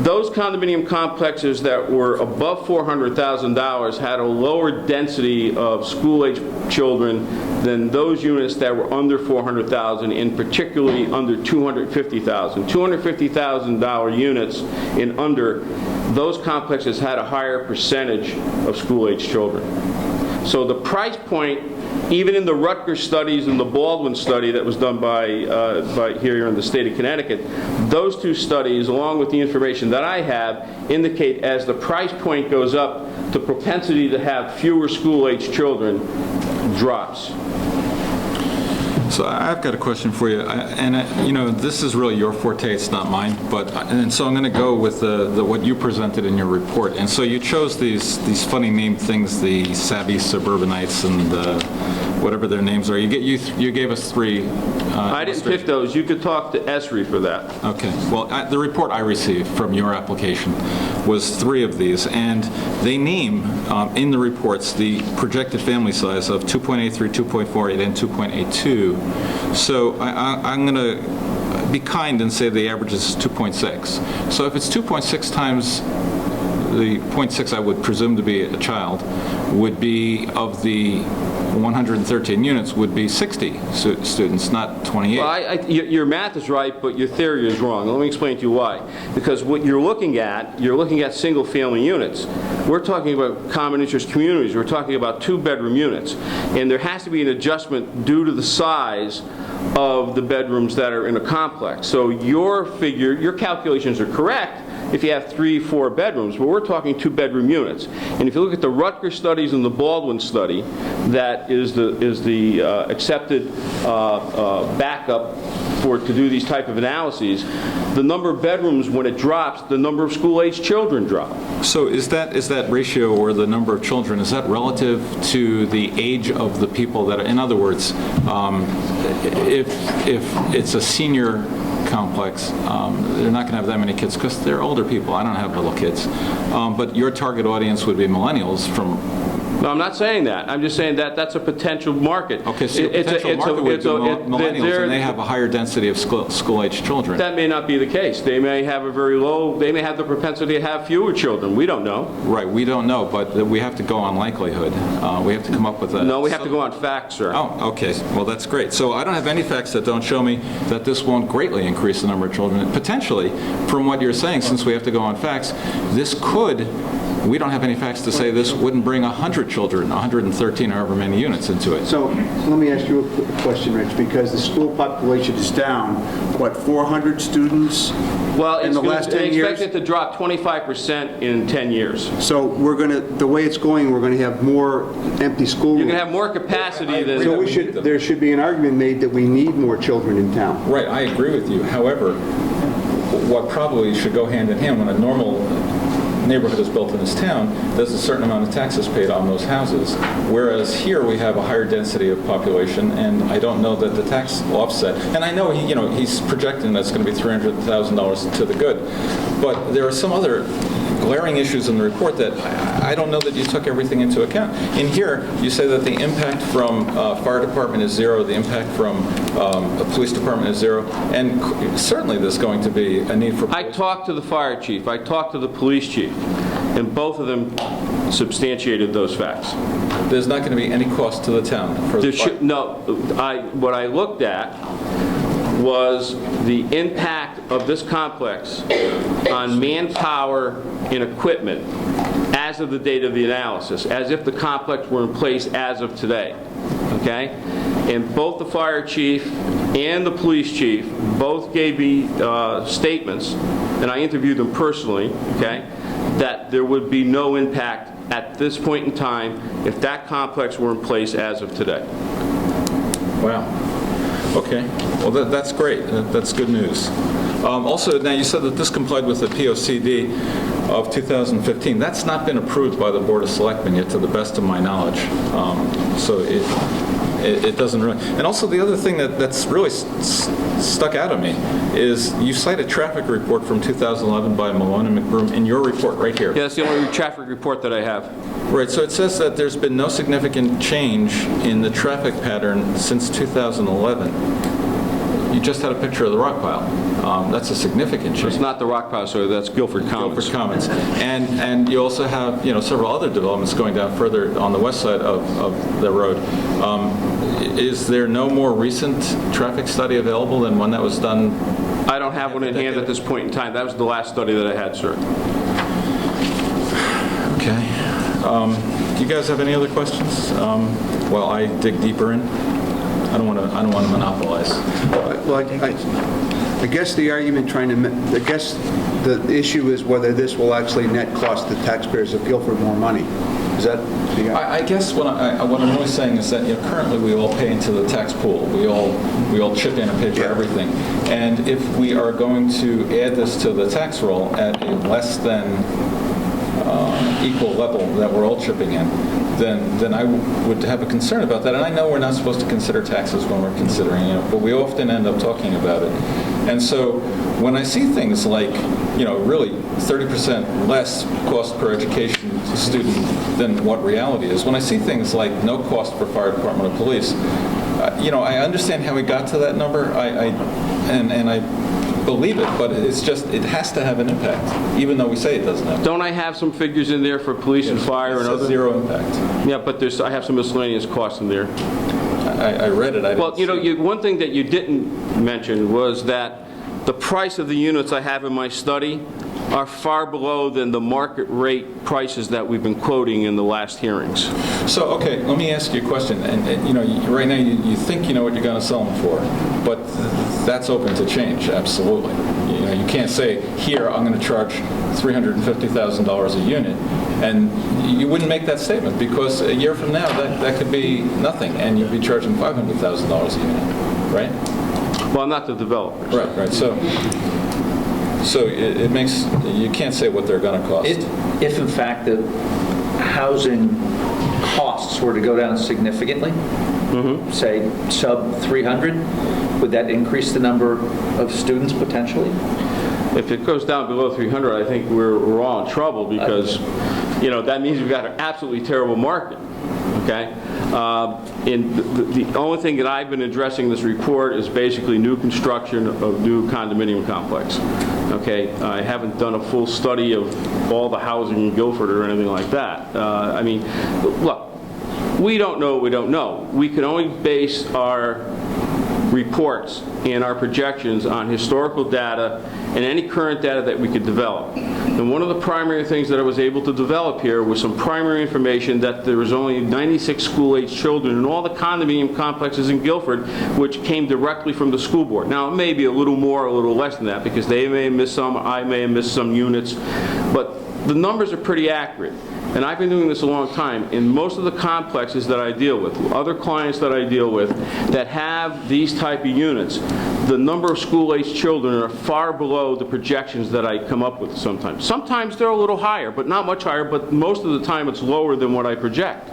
those condominium complexes that were above $400,000 had a lower density of school-age children than those units that were under $400,000, and particularly under $250,000. $250,000 units and under, those complexes had a higher percentage of school-age children. So the price point, even in the Rutgers studies and the Baldwin study that was done by here in the state of Connecticut, those two studies, along with the information that I have, indicate as the price point goes up, the propensity to have fewer school-age children drops. So I've got a question for you, and this is really your forte, it's not mine, and so I'm going to go with what you presented in your report. And so you chose these funny named things, the savvy suburbanites and whatever their names are. You gave us three. I didn't pick those. You could talk to Esri for that. Okay. Well, the report I received from your application was three of these, and they name in the reports the projected family size of 2.83, 2.48, and 2.82. So I'm going to be kind and say the average is 2.6. So if it's 2.6 times the 0.6 I would presume to be a child, would be of the 113 units would be 60 students, not 28. Well, your math is right, but your theory is wrong. Let me explain to you why. Because what you're looking at single-family units. We're talking about common interest communities. We're talking about two-bedroom units. And there has to be an adjustment due to the size of the bedrooms that are in a complex. So your calculations are correct if you have 3-4 bedrooms, but we're talking two-bedroom units. And if you look at the Rutgers studies and the Baldwin study, that is the accepted backup to do these type of analyses, the number of bedrooms, when it drops, the number of school-age children drop. So is that ratio, or the number of children, is that relative to the age of the people that are, in other words, if it's a senior complex, they're not going to have that many kids because they're older people. I don't have little kids. But your target audience would be millennials from... No, I'm not saying that. I'm just saying that that's a potential market. Okay, so the potential market would be millennials, and they have a higher density of school-age children. That may not be the case. They may have they may have the propensity to have fewer children. We don't know. Right, we don't know, but we have to go on likelihood. We have to come up with a... No, we have to go on facts, sir. Oh, okay. Well, that's great. So I don't have any facts that don't show me that this won't greatly increase the number of children. Potentially, from what you're saying, since we have to go on facts, this could... We don't have any facts to say this wouldn't bring 100 children, 113, however many units into it. So let me ask you a question, Rich, because the school population is down, 400 students in the last 10 years? They expect it to drop 25% in 10 years. So the way it's going, we're going to have more empty school. You're going to have more capacity than... So there should be an argument made that we need more children in town. Right, I agree with you. However, what probably should go hand in hand when a normal neighborhood is built in this town, there's a certain amount of taxes paid on those houses. Whereas here we have a higher density of population, and I don't know that the tax offset. And I know he's projecting that's going to be $300,000 to the good, but there are some other glaring issues in the report that I don't know that you took everything into account. In here, you say that the impact from fire department is zero, the impact from a police department is zero, and certainly there's going to be a need for... I talked to the fire chief, I talked to the police chief, and both of them substantiated those facts. There's not going to be any cost to the town for the fire? No, what I looked at was the impact of this complex on manpower and equipment as of the date of the analysis, as if the complex were in place as of today, okay? And both the fire chief and the police chief both gave me statements, and I interviewed them personally, okay, that there would be no impact at this point in time if that complex were in place as of today. Wow. Okay. Well, that's great. That's good news. Also, now you said that this complied with the POCD of 2015. That's not been approved by the Board of Selectmen yet, to the best of my knowledge. So it doesn't really. And also, the other thing that's really stuck out at me is you cite a traffic report from 2011 by Malone and McBroom in your report right here. Yeah, that's the only traffic report that I have. Right, so it says that there's been no significant change in the traffic pattern since 2011. You just had a picture of the rock pile. That's a significant change. It's not the rock pile, so that's Guilford Commons. Guilford Commons. And you also have, several other developments going down further on the west side of the road. Is there no more recent traffic study available than one that was done? I don't have one in hand at this point in time. That was the last study that I had, sir. Okay. Do you guys have any other questions? While I dig deeper in, I don't want to monopolize. Well, I guess the argument I guess the issue is whether this will actually net cost the taxpayers of Guilford more money. Is that the argument? I guess what I'm really saying is that currently we all pay into the tax pool. We all chip in and pay for everything. And if we are going to add this to the tax roll at a less than equal level that we're all chipping in, then I would have a concern about that. And I know we're not supposed to consider taxes when we're considering it, but we often end up talking about it. And so when I see things like, really 30% less cost per education student than what reality is, when I see things like no cost for fire department or police, I understand how we got to that number. I believe it, but it's just, it has to have an impact, even though we say it doesn't have. Don't I have some figures in there for police and fire and other? Zero impact. Yeah, but I have some miscellaneous costs in there. I read it. Well, one thing that you didn't mention was that the price of the units I have in my study are far below than the market rate prices that we've been quoting in the last hearings. So, okay, let me ask you a question. And right now you think you know what you're going to sell them for, but that's open to change, absolutely. You can't say, here, I'm going to charge $350,000 a unit, and you wouldn't make that statement, because a year from now, that could be nothing, and you'd be charging $500,000 a unit, right? Well, not the developers. Right. So it makes, you can't say what they're going to cost. If in fact the housing costs were to go down significantly, say sub 300, would that increase the number of students potentially? If it goes down below 300, I think we're all in trouble, because that means we've got an absolutely terrible market. Okay? And the only thing that I've been addressing in this report is basically new construction of new condominium complex. Okay? I haven't done a full study of all the housing in Guilford or anything like that. Look, we don't know what we don't know. We can only base our reports and our projections on historical data and any current data that we could develop. And one of the primary things that I was able to develop here was some primary information that there was only 96 school-age children in all the condominium complexes in Guilford, which came directly from the school board. Now, it may be a little more or a little less than that, because they may have missed some, I may have missed some units, but the numbers are pretty accurate. And I've been doing this a long time. In most of the complexes that I deal with, other clients that I deal with that have these type of units, the number of school-aged children are far below the projections that I come up with sometimes. Sometimes they're a little higher, but not much higher, but most of the time it's lower than what I project.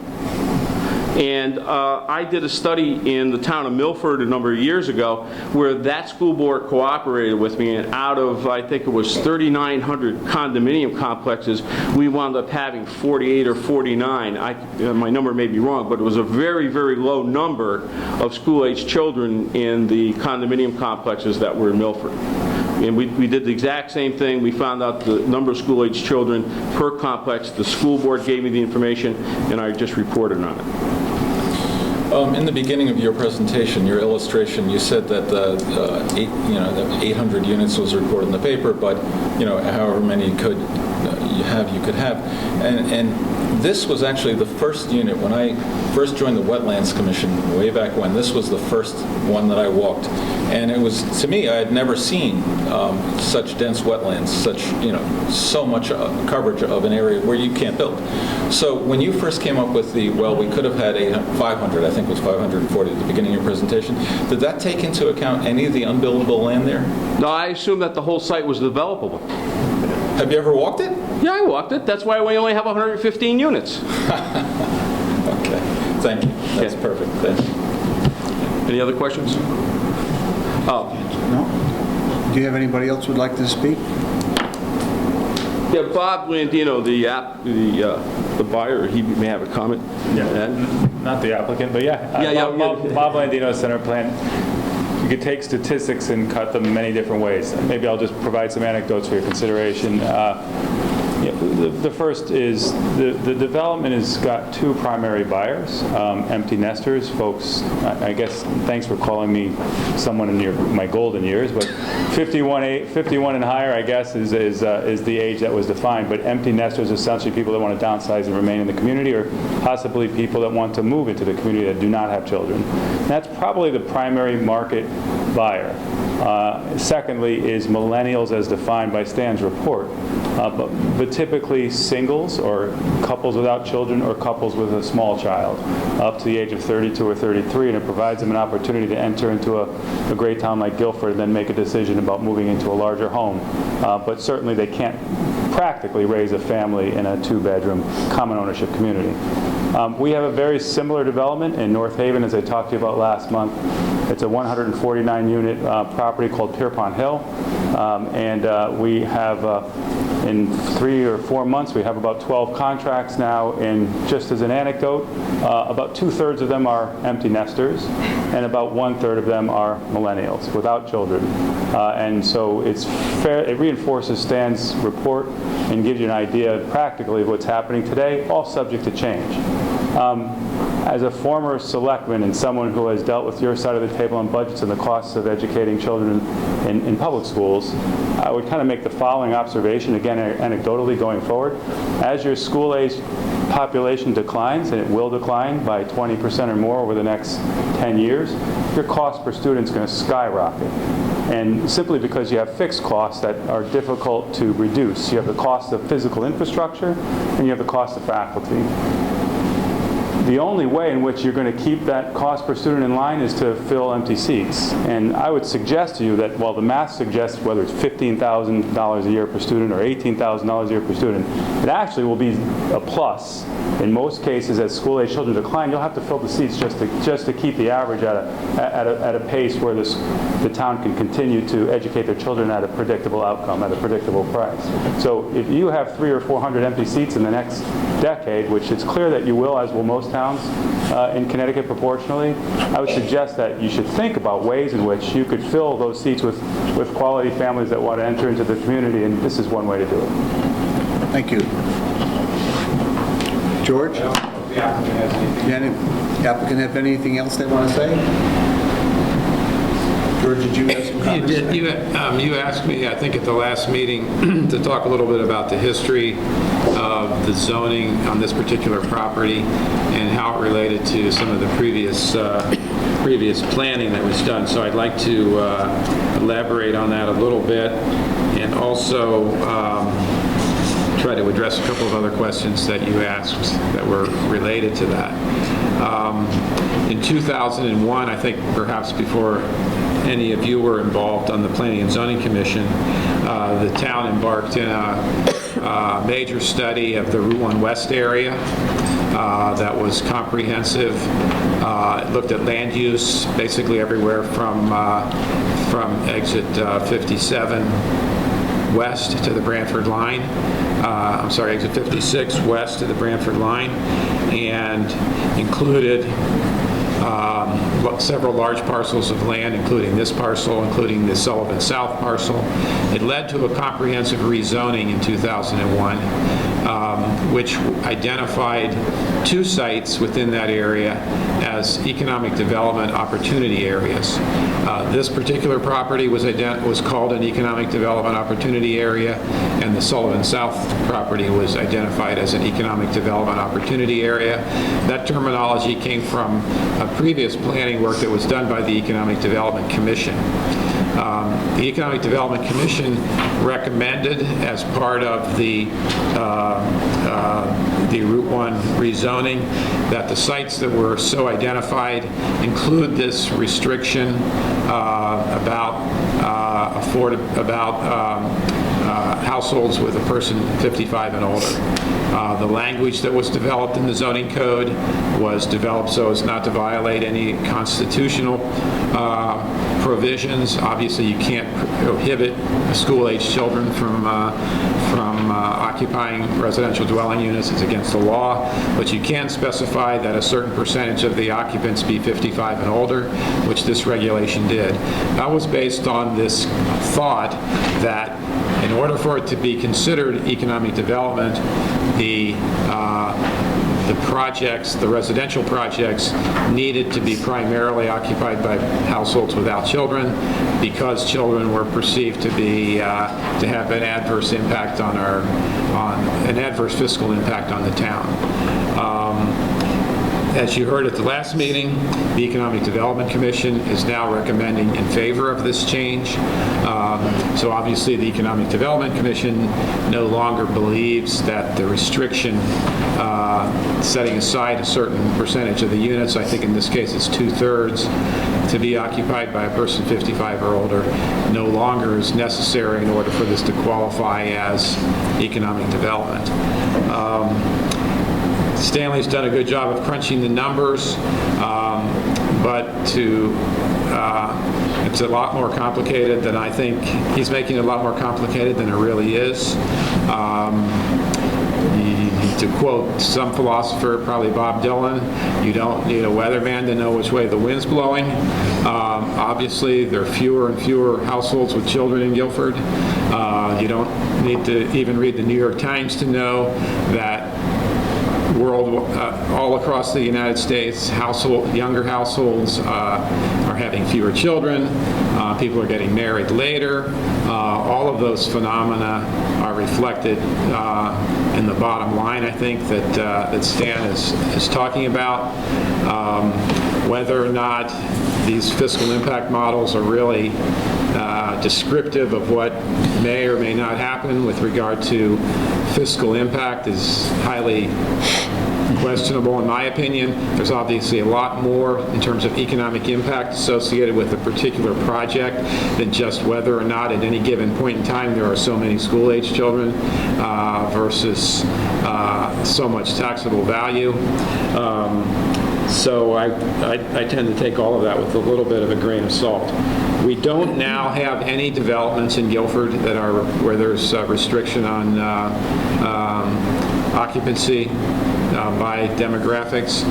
And I did a study in the town of Milford a number of years ago where that school board cooperated with me, and out of, I think it was 3,900 condominium complexes, we wound up having 48 or 49. My number may be wrong, but it was a very, very low number of school-aged children in the condominium complexes that were in Milford. And we did the exact same thing. We found out the number of school-aged children per complex. The school board gave me the information, and I just reported on it. In the beginning of your presentation, your illustration, you said that that 800 units was reported in the paper, but however many you could have, and this was actually the first unit when I first joined the Wetlands Commission way back when. This was the first one that I walked, and it was, to me, I had never seen such dense wetlands, so much coverage of an area where you can't build. So when you first came up with we could have had 500, I think it was 540 at the beginning of your presentation, did that take into account any of the unbuildable land there? No, I assumed that the whole site was developable. Have you ever walked it? Yeah, I walked it. That's why we only have 115 units. Okay, thank you. That's perfect. Thanks. Any other questions? No? Do you have anybody else who would like to speak? Yeah, Bob Landino, the buyer, he may have a comment. Yeah, not the applicant, but yeah. Bob Landino, Center Plan. You could take statistics and cut them many different ways. Maybe I'll just provide some anecdotes for your consideration. The first is the development has got two primary buyers, empty nesters, folks. I guess thanks for calling me someone in my golden years, but 51 and higher, I guess, is the age that was defined. But empty nesters are essentially people that want to downsize and remain in the community, or possibly people that want to move into the community that do not have children. And that's probably the primary market buyer. Secondly is millennials as defined by Stan's report, but typically singles or couples without children or couples with a small child up to the age of 32 or 33, and it provides them an opportunity to enter into a great town like Guilford and then make a decision about moving into a larger home. But certainly they can't practically raise a family in a two-bedroom common ownership community. We have a very similar development in North Haven, as I talked to you about last month. It's a 149-unit property called Pierpont Hill, and we have, in 3 or 4 months, we have about 12 contracts now, and just as an anecdote, about 2/3 of them are empty nesters, and about 1/3 of them are millennials without children. And so it's fair, it reinforces Stan's report and gives you an idea practically of what's happening today, all subject to change. As a former selectman and someone who has dealt with your side of the table on budgets and the costs of educating children in public schools, I would kind of make the following observation, again anecdotally going forward. As your school-age population declines, and it will decline by 20% or more over the next 10 years, your cost per student is going to skyrocket. And simply because you have fixed costs that are difficult to reduce. You have the cost of physical infrastructure, and you have the cost of faculty. The only way in which you're going to keep that cost per student in line is to fill empty seats. And I would suggest to you that while the math suggests whether it's $15,000 a year per student or $18,000 a year per student, it actually will be a plus. In most cases, as school-age children decline, you'll have to fill the seats just to keep the average at a pace where the town can continue to educate their children at a predictable outcome, at a predictable price. So if you have 300 or 400 empty seats in the next decade, which it's clear that you will, as will most towns in Connecticut proportionally, I would suggest that you should think about ways in which you could fill those seats with quality families that want to enter into the community, and this is one way to do it. Thank you. George? I don't know if the applicant has anything. The applicant have anything else they want to say? George, did you have some comments? You did. You asked me, I think at the last meeting, to talk a little bit about the history of the zoning on this particular property and how it related to some of the previous planning that was done. So I'd like to elaborate on that a little bit, and also try to address a couple of other questions that you asked that were related to that. In 2001, I think perhaps before any of you were involved on the Planning and Zoning Commission, the town embarked in a major study of the Route 1 West area that was comprehensive. It looked at land use basically everywhere from exit 57 west to the Branford line. Exit 56 west to the Branford line, and included several large parcels of land, including this parcel, including the Sullivan South parcel. It led to a comprehensive rezoning in 2001, which identified 2 sites within that area as economic development opportunity areas. This particular property was called an economic development opportunity area, and the Sullivan South property was identified as an economic development opportunity area. That terminology came from a previous planning work that was done by the Economic Development Commission. The Economic Development Commission recommended, as part of the Route 1 rezoning, that the sites that were so identified include this restriction about households with a person 55 and older. The language that was developed in the zoning code was developed so as not to violate any constitutional provisions. Obviously, you can't prohibit school-age children from occupying residential dwelling units. It's against the law, but you can specify that a certain percentage of the occupants be 55 and older, which this regulation did. That was based on this thought that in order for it to be considered economic development, the projects, the residential projects, needed to be primarily occupied by households without children, because children were perceived to be to have an adverse impact on an adverse fiscal impact on the town. As you heard at the last meeting, the Economic Development Commission is now recommending in favor of this change. So obviously, the Economic Development Commission no longer believes that the restriction setting aside a certain percentage of the units, I think in this case it's 2/3, to be occupied by a person 55 or older, no longer is necessary in order for this to qualify as economic development. Stanley's done a good job of crunching the numbers, but it's a lot more complicated than I think. He's making it a lot more complicated than it really is. To quote some philosopher, probably Bob Dylan, you don't need a weatherman to know which way the wind's blowing. Obviously, there are fewer and fewer households with children in Guilford. You don't need to even read the New York Times to know that all across the United States, younger households are having fewer children. People are getting married later. All of those phenomena are reflected in the bottom line, I think, that Stan is talking about. Whether or not these fiscal impact models are really descriptive of what may or may not happen with regard to fiscal impact is highly questionable in my opinion. There's obviously a lot more in terms of economic impact associated with a particular project than just whether or not at any given point in time there are so many school-age children versus so much taxable value. So I tend to take all of that with a little bit of a grain of salt. We don't now have any developments in Guilford that are where there's a restriction on occupancy by demographics.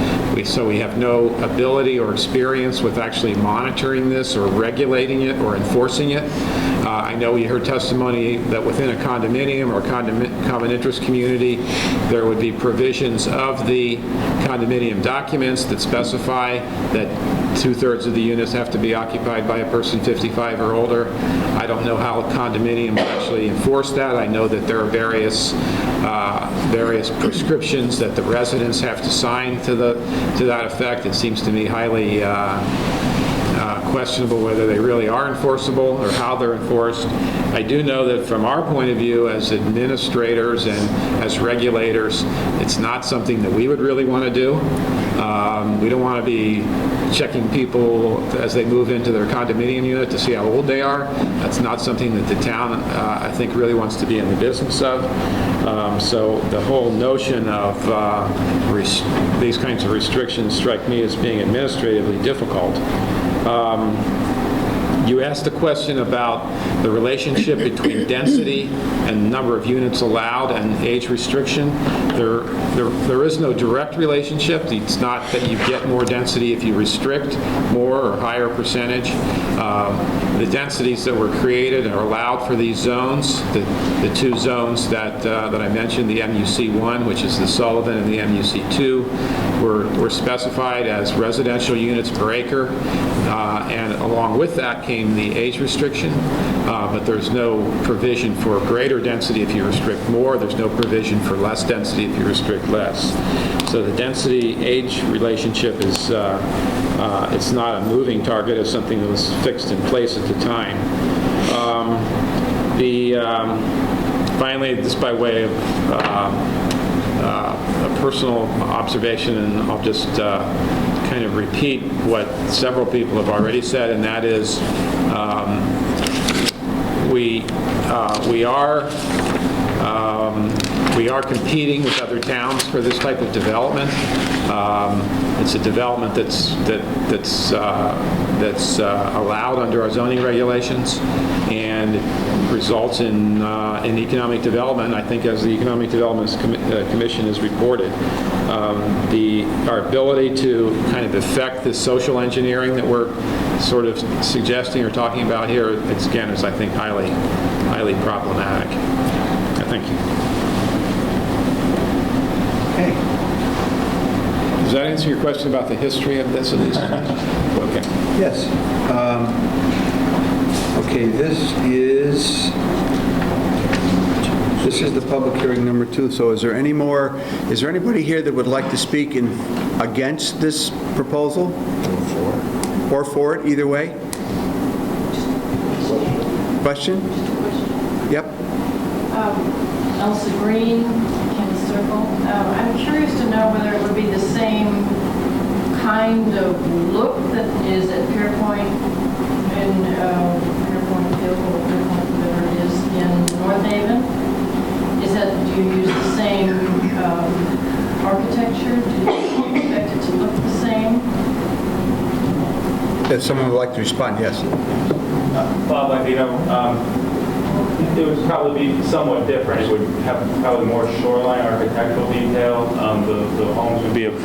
So we have no ability or experience with actually monitoring this or regulating it or enforcing it. I know you heard testimony that within a condominium or common interest community, there would be provisions of the condominium documents that specify that 2/3 of the units have to be occupied by a person 55 or older. I don't know how condominiums actually enforce that. I know that there are various prescriptions that the residents have to sign to that effect. It seems to me highly questionable whether they really are enforceable or how they're enforced. I do know that from our point of view as administrators and as regulators, it's not something that we would really want to do. We don't want to be checking people as they move into their condominium unit to see how old they are. That's not something that the town, I think, really wants to be in the business of. So the whole notion of these kinds of restrictions strike me as being administratively difficult. You asked a question about the relationship between density and number of units allowed and age restriction. There is no direct relationship. It's not that you get more density if you restrict more or higher percentage. The densities that were created are allowed for these zones, the two zones that I mentioned, the MUC1, which is the Sullivan, and the MUC2, were specified as residential units per acre, and along with that came the age restriction, but there's no provision for greater density if you restrict more. There's no provision for less density if you restrict less. So the density-age relationship is it's not a moving target. It's something that was fixed in place at the time. Finally, just by way of a personal observation, and I'll just kind of repeat what several people have already said, and that is we are competing with other towns for this type of development. It's a development that's allowed under our zoning regulations and results in economic development. I think, as the Economic Development Commission has reported, our ability to kind of affect this social engineering that we're sort of suggesting or talking about here, again, is, I think, highly problematic. Thank you. Okay. Does that answer your question about the history of this at least? Okay. Yes. Okay, this is the public hearing number 2. So is there anybody here that would like to speak against this proposal? Or for it, either way? Question? Yep. Elsa Green, Kansas Circle. I'm curious to know whether it would be the same kind of look that is at Pierpoint in Pierpoint Hill or Pierpoint, whatever it is, in North Haven. Do you use the same architecture? Do you expect it to look the same? If someone would like to respond, yes. Bob, it would probably be somewhat different. It would have probably more shoreline architectural detail. The homes would be of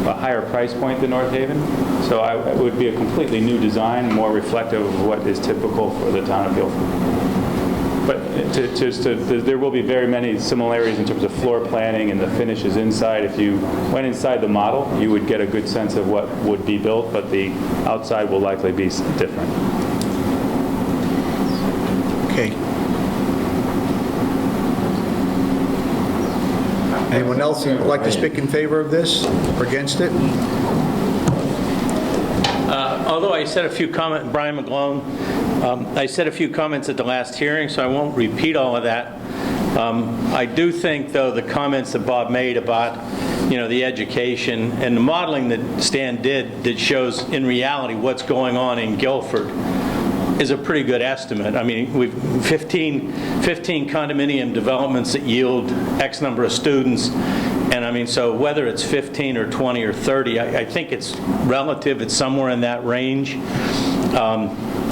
a higher price point than North Haven. So it would be a completely new design, more reflective of what is typical for the town of Guilford. But there will be very many similarities in terms of floor planning and the finishes inside. If you went inside the model, you would get a good sense of what would be built, but the outside will likely be different. Okay. Anyone else who would like to speak in favor of this or against it? Although I said a few comments, Brian McGlone, I said a few comments at the last hearing, so I won't repeat all of that. I do think, though, the comments that Bob made about, the education and the modeling that Stan did that shows in reality what's going on in Guilford is a pretty good estimate. I mean, we've 15 condominium developments that yield X number of students. And I mean, so whether it's 15 or 20 or 30, I think it's relative. It's somewhere in that range.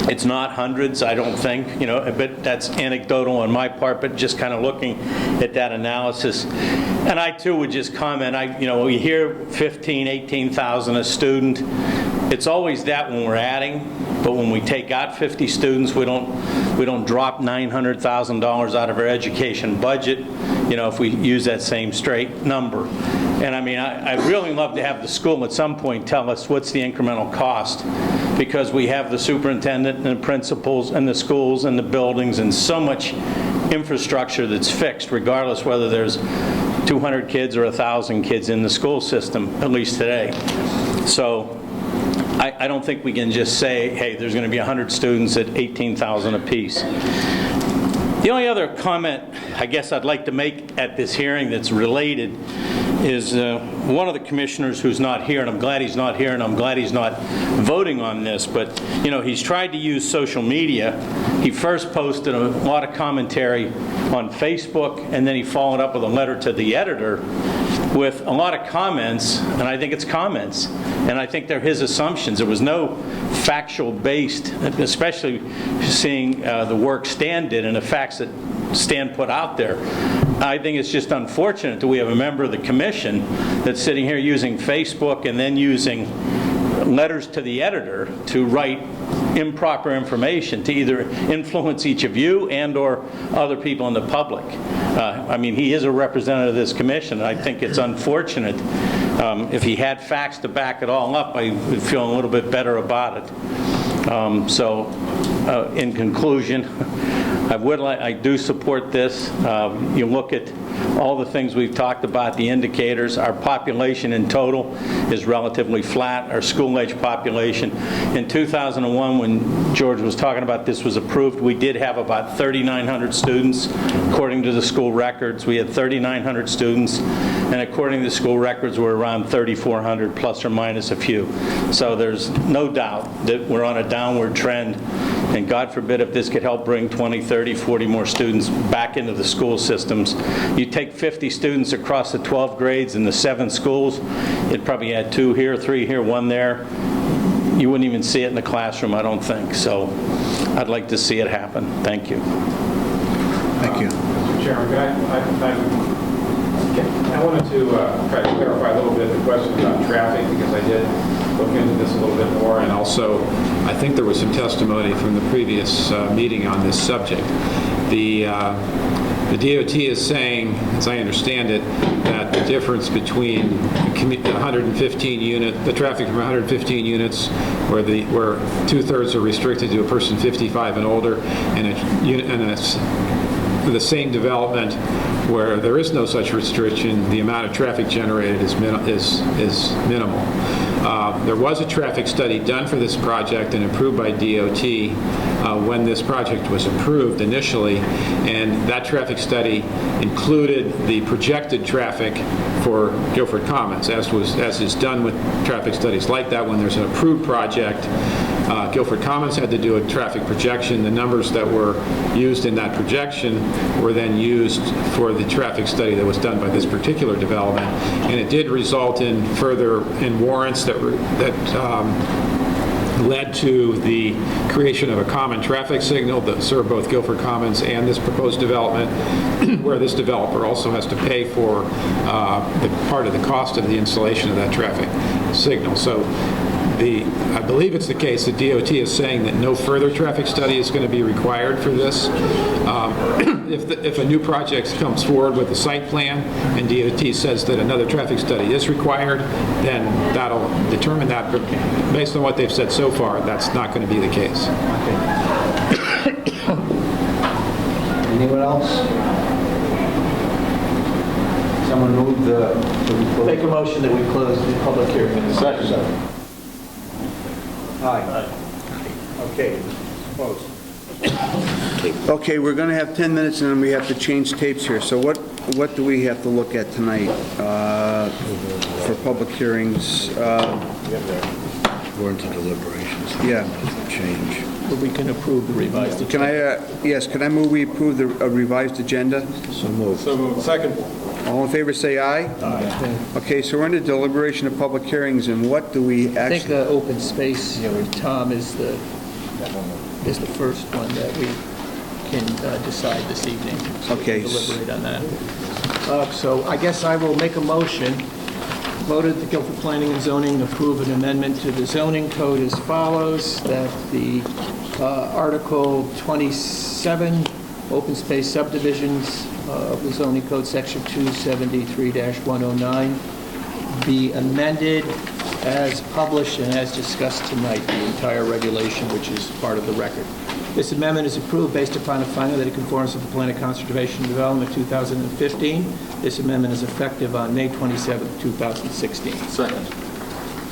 It's not hundreds, I don't think, but that's anecdotal on my part, but just kind of looking at that analysis. And I, too, would just comment, we hear 15, 18,000 a student. It's always that when we're adding, but when we take out 50 students, we don't drop $900,000 out of our education budget, if we use that same straight number. And I mean, I'd really love to have the school at some point tell us what's the incremental cost, because we have the superintendent and the principals and the schools and the buildings and so much infrastructure that's fixed, regardless whether there's 200 kids or 1,000 kids in the school system, at least today. So I don't think we can just say, hey, there's going to be 100 students at $18,000 apiece. The only other comment I guess I'd like to make at this hearing that's related is one of the commissioners who's not here, and I'm glad he's not here, and I'm glad he's not voting on this, but he's tried to use social media. He first posted a lot of commentary on Facebook, and then he followed up with a letter to the editor with a lot of comments, and I think it's comments, and I think they're his assumptions. There was no factual based, especially seeing the work Stan did and the facts that Stan put out there. I think it's just unfortunate that we have a member of the commission that's sitting here using Facebook and then using letters to the editor to write improper information to either influence each of you and or other people in the public. I mean, he is a representative of this commission, and I think it's unfortunate. If he had facts to back it all up, I would feel a little bit better about it. In conclusion, I do support this. You look at all the things we've talked about, the indicators. Our population in total is relatively flat, our school-age population. In 2001, when George was talking about this was approved, we did have about 3,900 students. According to the school records, we had 3,900 students, and according to the school records, we're around 3,400 plus or minus a few. So there's no doubt that we're on a downward trend, and God forbid if this could help bring 20, 30, 40 more students back into the school systems. You take 50 students across the 12 grades in the 7 schools, it probably had 2 here, 3 here, 1 there. You wouldn't even see it in the classroom, I don't think. So I'd like to see it happen. Thank you. Thank you. Mr. Chairman, I wanted to try to clarify a little bit the question about traffic, because I did look into this a little bit more, and also I think there was some testimony from the previous meeting on this subject. The DOT is saying, as I understand it, that the difference between the 115 unit, the traffic from 115 units, where 2/3 are restricted to a person 55 and older, and the same development where there is no such restriction, the amount of traffic generated is minimal. There was a traffic study done for this project and approved by DOT when this project was approved initially, and that traffic study included the projected traffic for Guilford Commons, as is done with traffic studies like that. When there's an approved project, Guilford Commons had to do a traffic projection. The numbers that were used in that projection were then used for the traffic study that was done by this particular development, and it did result in warrants that led to the creation of a common traffic signal that served both Guilford Commons and this proposed development, where this developer also has to pay for the part of the cost of the installation of that traffic signal. So I believe it's the case that DOT is saying that no further traffic study is going to be required for this. If a new project comes forward with a site plan and DOT says that another traffic study is required, then that'll determine that. But based on what they've said so far, that's not going to be the case. Anyone else? Someone move the... Make a motion that we close the public hearing. Second. Aye. Okay. Close. Okay, we're going to have 10 minutes, and then we have to change tapes here. So what do we have to look at tonight for public hearings? We're into deliberations. Yeah. Change. But we can approve the revised agenda. Can I, yes, can I move we approve the revised agenda? So moved. So moved. Second. All in favor, say aye. Aye. Okay, so we're into deliberation of public hearings, and what do we I think actually... the open space, Tom, is the first one that we can decide this evening. So we Okay. can deliberate on that. So I guess I will make a motion. Voted the Guilford Planning and Zoning approve an amendment to the zoning code as follows, that the Article 27, open space subdivisions of the zoning code, section 273-109, be amended as published and as discussed tonight, the entire regulation, which is part of the record. This amendment is approved based upon a finding that it conforms with the Plan of Conservation and Development 2015. This amendment is effective on May 27, 2016. Second.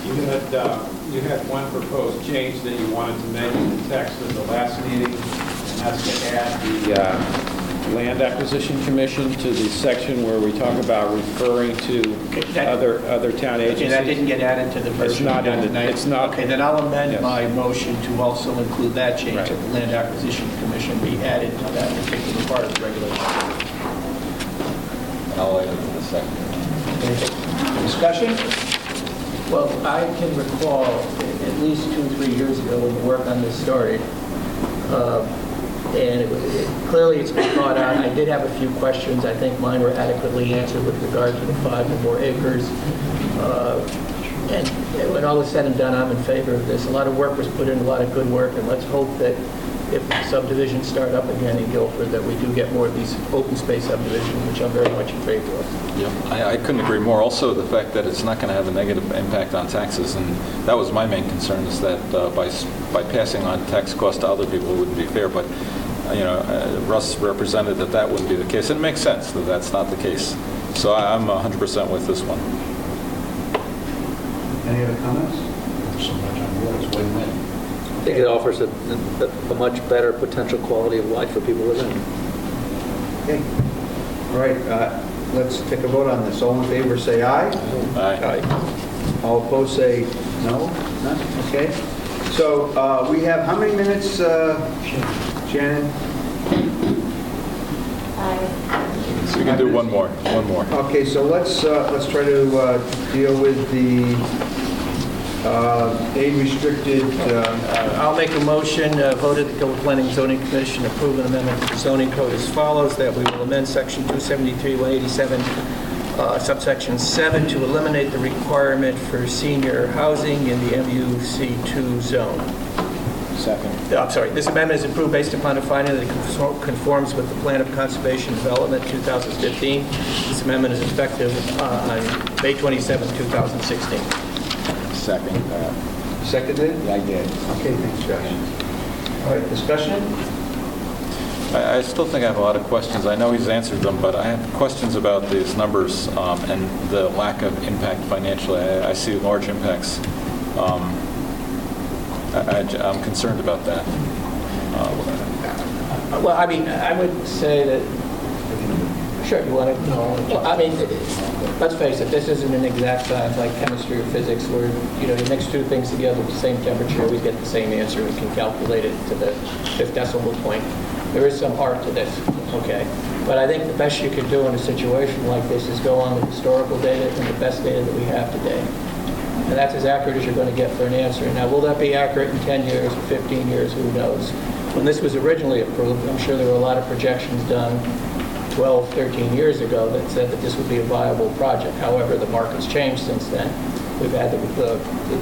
You had one proposed change that you wanted to make in the text of the last meeting, and that's to add the Land Acquisition Commission to the section where we talk about referring to other town agencies. Okay, that didn't get added to the version. It's not in the, it's not. Okay, then I'll amend my motion to also include that change, Right. that the Land Acquisition Commission be added to that particular part of the regulation. I'll add it to the second. Discussion? Well, I can recall at least 2-3 years ago when the work on this started, and clearly it's been thought out. I did have a few questions. I think mine were adequately answered with regard to the 5 or more acres. And when all is said and done, I'm in favor of this. A lot of work was put in, a lot of good work, and let's hope that if subdivisions start up again in Guilford, that we do get more of these open space subdivisions, which I'm very much in favor of. Yeah, I couldn't agree more. Also, the fact that it's not going to have a negative impact on taxes, and that was my main concern, is that by passing on tax costs to other people, it wouldn't be fair. But, Russ represented that wouldn't be the case. It makes sense that that's not the case. So I'm 100% with this one. Any other comments? So much on board, it's win-win. I think it offers a much better potential quality of life for people living. Okay. All right, let's take a vote on this. All in favor, say aye. Aye. All opposed, say no. None? Okay. So we have how many minutes, Shannon? So you can do one more. Okay, so let's try to deal with the age-restricted. I'll make a motion, vote at the Guilford Planning and Zoning Commission, approve an amendment to the zoning code as follows, that we will amend section 273-187, subsection 7, to eliminate the requirement for senior housing in the MUC2 zone. Second. I'm sorry, this amendment is approved based upon a finding that it conforms with the Plan of Conservation Development 2015. This amendment is effective on May 27, 2016. Second. Seconded? Yeah, I did. Okay, thanks, Josh. All right, discussion? I still think I have a lot of questions. I know he's answered them, but I have questions about these numbers and the lack of impact financially. I see large impacts. I'm concerned about that. Well, I mean, I would say that, sure, you want to know. Well, I mean, let's face it, this isn't an exact science like chemistry or physics where, you mix two things together with the same temperature, we get the same answer, we can calculate it to the 5th decimal point. There is some art to this, okay? But I think the best you can do in a situation like this is go on the historical data and the best data that we have today. And that's as accurate as you're going to get for an answer. Now, will that be accurate in 10 years or 15 years? Who knows? When this was originally approved, I'm sure there were a lot of projections done 12, 13 years ago that said that this would be a viable project. However, the market's changed since then. We've had the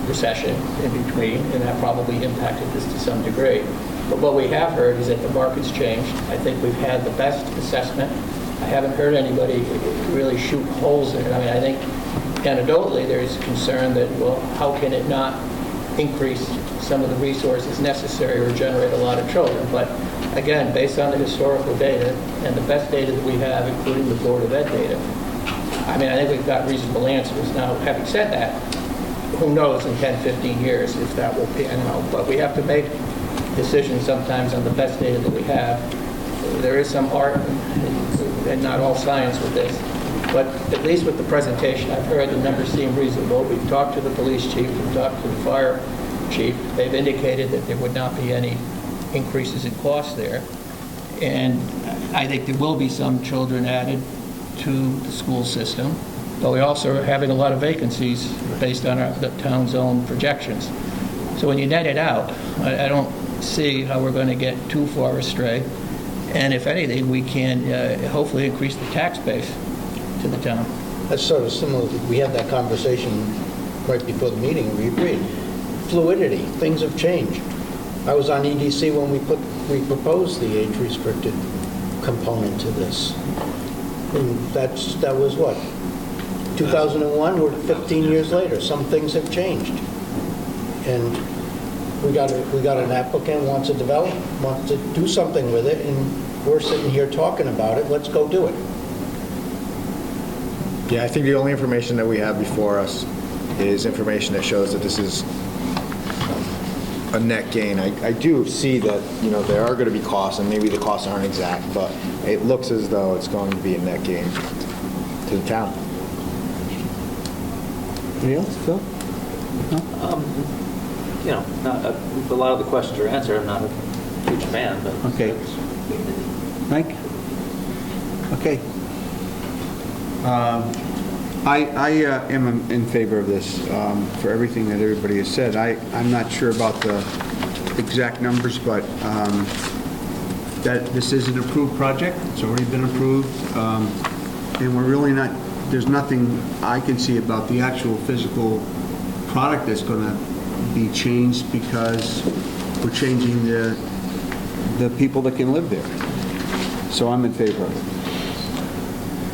recession in between, and that probably impacted this to some degree. But what we have heard is that the market's changed. I think we've had the best assessment. I haven't heard anybody really shoot holes in it. I mean, I think anecdotally there's concern that, well, how can it not increase some of the resources necessary or generate a lot of children? But again, based on the historical data and the best data that we have, including the Board of Ed data, I mean, I think we've got reasonable answers. Now, having said that, who knows in 10, 15 years if that will pan out. But we have to make decisions sometimes on the best data that we have. There is some art and not all science with this. But at least with the presentation, I've heard the numbers seem reasonable. We've talked to the police chief, we've talked to the fire chief. They've indicated that there would not be any increases in costs there. And I think there will be some children added to the school system. But we also are having a lot of vacancies based on the town's own projections. So when you net it out, I don't see how we're going to get too far astray. And if anything, we can hopefully increase the tax base to the town. That's sort of similar. We had that conversation right before the meeting, and we agreed. Fluidity, things have changed. I was on EDC when we proposed the age-restricted component to this. And that was what? 2001, we're 15 years later. Some things have changed. And we got an applicant wants to do something with it, and we're sitting here talking about it. Let's go do it. Yeah, I think the only information that we have before us is information that shows that this is a net gain. I do see that, there are going to be costs, and maybe the costs aren't exact, but it looks as though it's going to be a net gain to the town. Anything else, Phil? A lot of the questions are answered. I'm not a huge fan, but... Okay. Mike? Okay. I am in favor of this, for everything that everybody has said. I'm not sure about the exact numbers, but that this is an approved project. It's already been approved. And we're really not, there's nothing I can see about the actual physical product that's going to be changed because we're changing the people that can live there. So I'm in favor of it.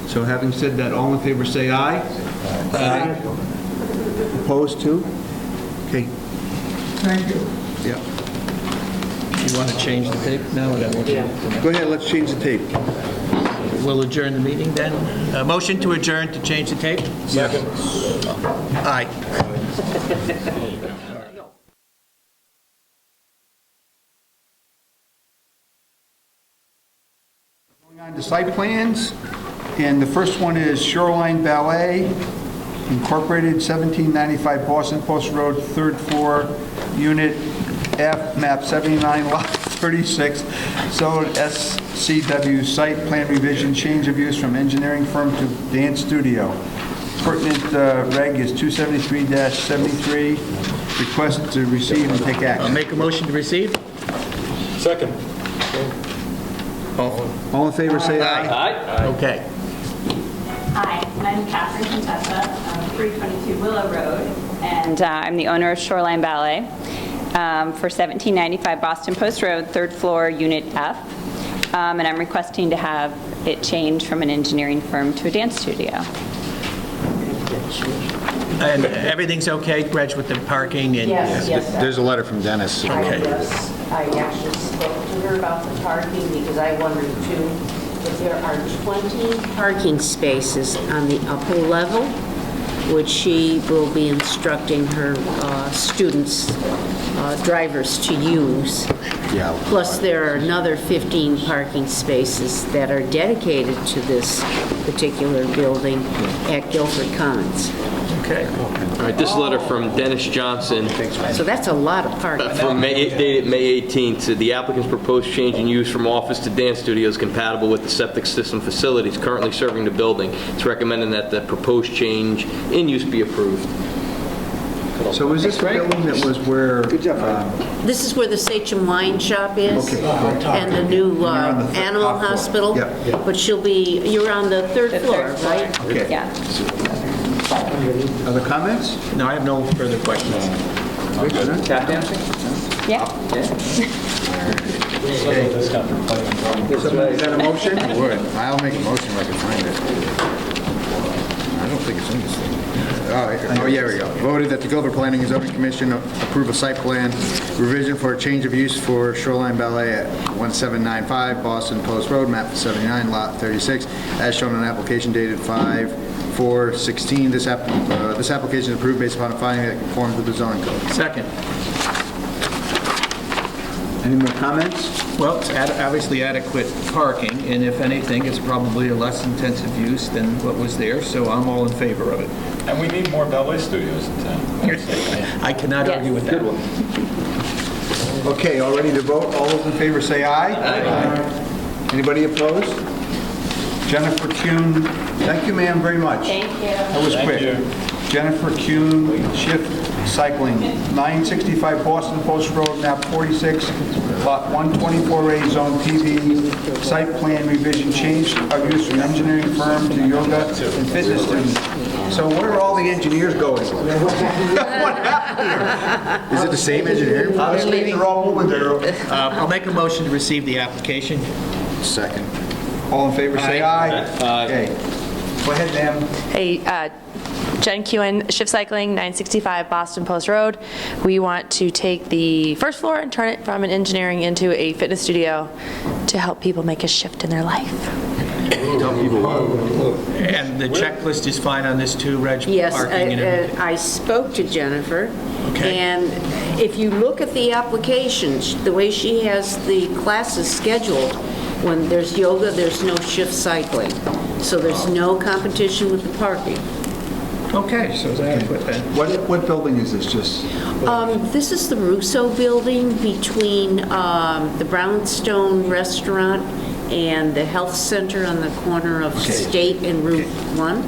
So having said that, all in favor say aye. Aye. Opposed to? Okay. Thank you. Yeah. You want to change the tape now? Go ahead, let's change the tape. We'll adjourn the meeting then. Motion to adjourn to change the tape? Second. Aye. Going on to site plans, and the first one is Shoreline Ballet Incorporated, 1795 Boston Post Road, 3rd floor, Unit F, map 79, lot 36, zone SCW, site plan revision, change of use from engineering firm to dance studio. Pertinent reg is 273-73, request to receive and take action. I'll make a motion to receive. Second. All in favor, say aye. Aye. Okay. Hi, I'm Catherine Contessa, 322 Willow Road, and I'm the owner of Shoreline Ballet for 1795 Boston Post Road, 3rd floor, Unit F, and I'm requesting to have it changed from an engineering firm to a dance studio. And everything's okay, Reg, with the parking? And Yes. There's a letter from Dennis. Okay. I actually spoke to her about the parking because I wondered too, if there are 20 parking spaces on the upper level, which she will be instructing her students, drivers to use. Yeah. Plus, there are another 15 parking spaces that are dedicated to this particular building at Guilford Commons. Okay. All right, this letter from Dennis Johnson. So that's a lot of parking. Dated May 18th, the applicant's proposed change in use from office to dance studio is compatible with the septic system facilities currently serving the building. It's recommended that the proposed change in use be approved. So is this the building that was where... Good job, This is where the Sachem Wine Shop is. Okay. And the new animal hospital. Yeah. But you're on the third floor, right? Okay. Yeah. Other comments? No, I have no further questions. Tap dancing? Yeah. Is that a motion? I would. I'll make a motion if I can find it. I don't think it's in this thing. Oh, yeah, we go. Voted that the Guilford Planning and Zoning Commission approve a site plan revision for a change of use for Shoreline Ballet at 1795 Boston Post Road, map 79, lot 36, as shown on application dated 5/4/16. This application is approved based upon a finding that conforms with the zoning code. Second. Any more comments? Well, it's obviously adequate parking, and if anything, it's probably a less intensive use than what was there, so I'm all in favor of it. And we need more ballet studios in town. I cannot argue with that. Okay, all ready to vote? All those in favor say aye. Aye. Anybody opposed? Jennifer Kuhn, thank you, ma'am, very much. Thank you. That was quick. Jennifer Kuhn, Shift Cycling, 965 Boston Post Road, map 46, lot 124A, zone TV, site plan revision, change of use from engineering firm to yoga and fitness student. So where are all the engineers going? What happened here? Is it the same engineer? Obviously, they're all moving there. I'll make a motion to receive the application. Second. All in favor, say aye. Okay. Go ahead, ma'am. Hey, Jen Kewen, Shift Cycling, 965 Boston Post Road. We want to take the first floor and turn it from an engineering into a fitness studio to help people make a shift in their life. And the checklist is fine on this too, Reg? Yes, Parking and everything? I spoke to Jennifer, Okay. and if you look at the applications, the way she has the classes scheduled, when there's yoga, there's no shift cycling. So there's no competition with the parking. Okay, so it's adequate then. What building is this, just? This is the Russo building between the Brownstone Restaurant and the health center on the corner of State and Route 1?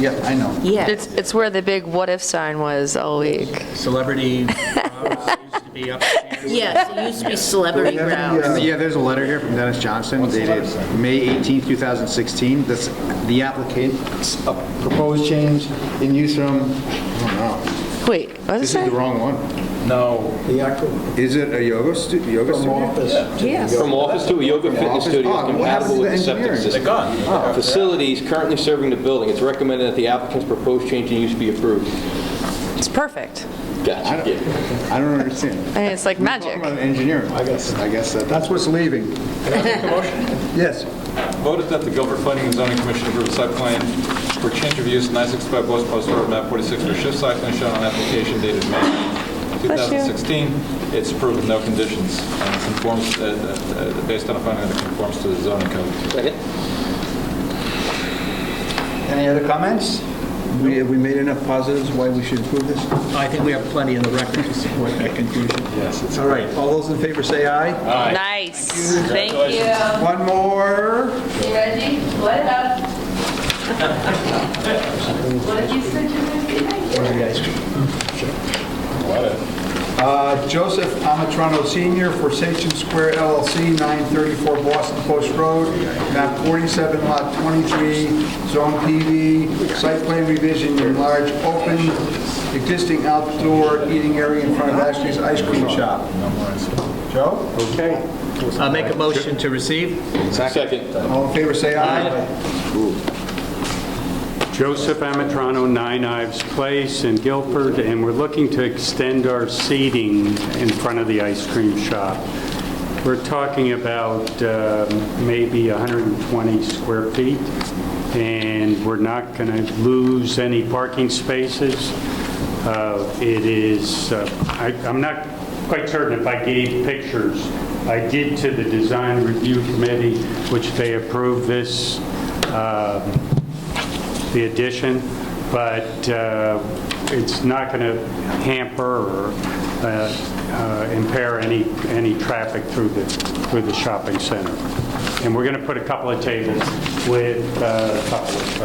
Yeah, I know. Yeah. It's where the big what if sign was all week. Celebrity used to be upstairs. Yes, it used to be Celebrity Grounds. Yeah, there's a letter here from Dennis Johnson dated May 18, 2016. That's the applicant's proposed change in use from, I don't know. Wait, what does it This is say? the wrong one. No. The actual. Is it a yoga studio? From office. Yes. From office to a yoga fitness studio Oh, is what happened compatible to with the septic engineering? system. They're gone. Facilities currently serving the building. It's recommended that the applicant's proposed change in use be approved. It's perfect. Gotcha. I don't understand. I mean, it's like magic. Talking about engineering. I guess That's what's leaving. Yes. Voted that the Guilford Planning and Zoning Commission approve a site plan for change of use 965 West Post Road, map 46 for shift cycling shown on application dated May 2016. It's approved with no conditions and it conforms, based on a finding that it conforms to the zoning code. Second. Any other comments? Have we made enough positives why we should approve this? I think we have plenty in the record to support that conclusion. Yes, it's All right, all those in favor say aye. Nice. Thank you. One more. You ready? Split it up. What did you say? Where's the ice cream? Joseph Amatrano Sr. for Sachem Square LLC, 934 Boston Post Road, map 47, lot 23, zone PV, site plan revision, enlarge open existing outdoor eating area in front of Ashley's Ice Cream Shop. Joe? Okay. I'll make a motion to receive. Second. All in favor, say aye. Joseph Amatrano, 9 Ives Place in Guilford, and we're looking to extend our seating in front of the ice cream shop. We're talking about maybe 120 square feet, and we're not going to lose any parking spaces. It is, I'm not quite certain if I gave pictures. I did to the design review committee, which they approved this, the addition, but it's not going to hamper or impair any traffic through the shopping center. And we're going to put a couple of tables with a couple of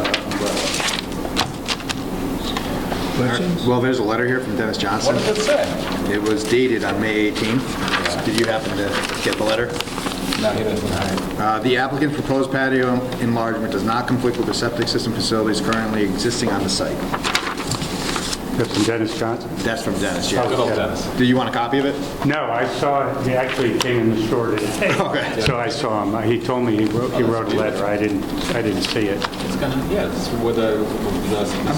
umbrellas. Well, there's a letter here from Dennis Johnson. What does it say? It was dated on May 18th. Did you happen to get the letter? No, he doesn't. The applicant's proposed patio enlargement does not conflict with the septic system facilities currently existing on the site. That's from Dennis Johnson? That's from Dennis, yeah. Good old Dennis. Do you want a copy of it? No, I saw it. He actually came in the store today. Okay. So I saw him. He told me he wrote a letter. I didn't see it. It's gonna, yeah, it's with the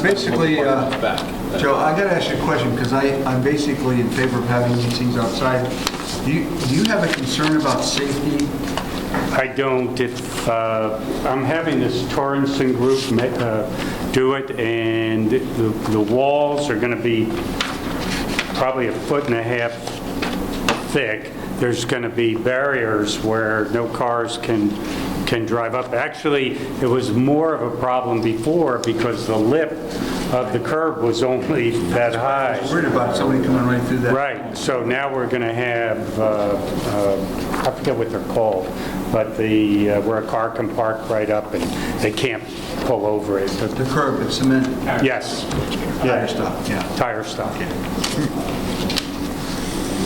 Basically, back. Joe, I got to ask you a question, because I'm basically in favor of having these things outside. Do you have a concern about safety? I don't. If I'm having this Torrenson group do it, and the walls are going to be probably 1.5 feet thick. There's going to be barriers where no cars can drive up. Actually, it was more of a problem before because the lip of the curb was only that high. I was worried about somebody coming right through that. Right, so now we're going to have, I forget what they're called, but where a car can park right up and they can't pull over it. The curb, the cement. Yes. Tire stuff, yeah. Tire stuff.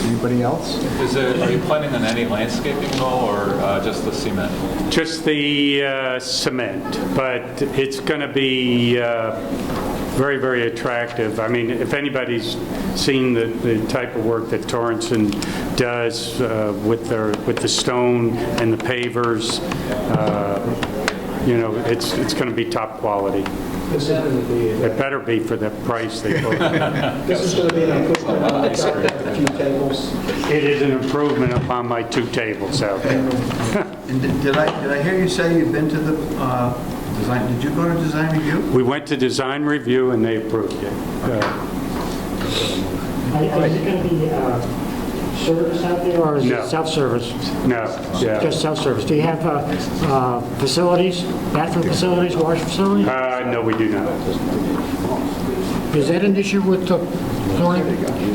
Anybody else? Are you planning on any landscaping at all, or just the cement? Just the cement, but it's going to be very, very attractive. I mean, if anybody's seen the type of work that Torrenson does with the stone and the pavers, it's going to be top quality. This is going to be... It better be for the price they put. This is going to be an improvement on the few tables. It is an improvement upon my 2 tables out there. And did I hear you say you've been to the design? Did you go to design review? We went to design review and they approved it. Is it going to be service out there, or is No. it self-service? No, yeah. Just self-service. Do you have facilities, bathroom facilities, wash facilities? No, we do not. Is that an issue with the zoning,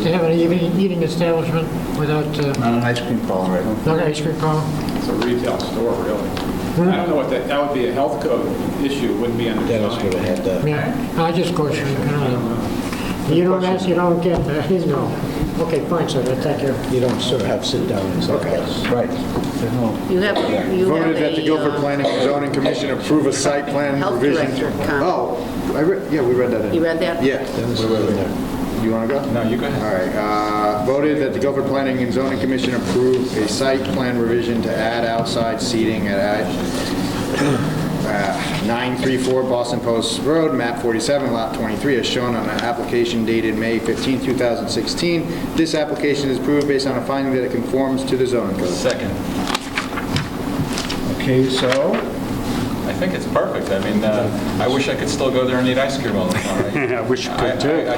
to have an eating establishment without... Not an ice cream parlor, right? Not an ice cream parlor? It's a retail store, really. I don't know what that would be a health code issue, wouldn't be under Dennis would have had that. Yeah, I just go through, you don't ask, you don't get, no. Okay, fine, sir, thank you. You don't sort of have sit down and say, Okay, right. You have Voted that the Guilford Planning and Zoning Commission approve a site plan health revision. director comment. Oh, yeah, we read that in. You read that? Yeah. we read it. You want to go? No, you go ahead. All right. Voted that the Guilford Planning and Zoning Commission approve a site plan revision to add outside seating at 934 Boston Post Road, map 47, lot 23, as shown on an application dated May 15, 2016. This application is approved based on a finding that it conforms to the zoning code. Second. Okay, so I think it's perfect. I mean, I wish I could still go there and eat ice cream all the time. I wish you could too. I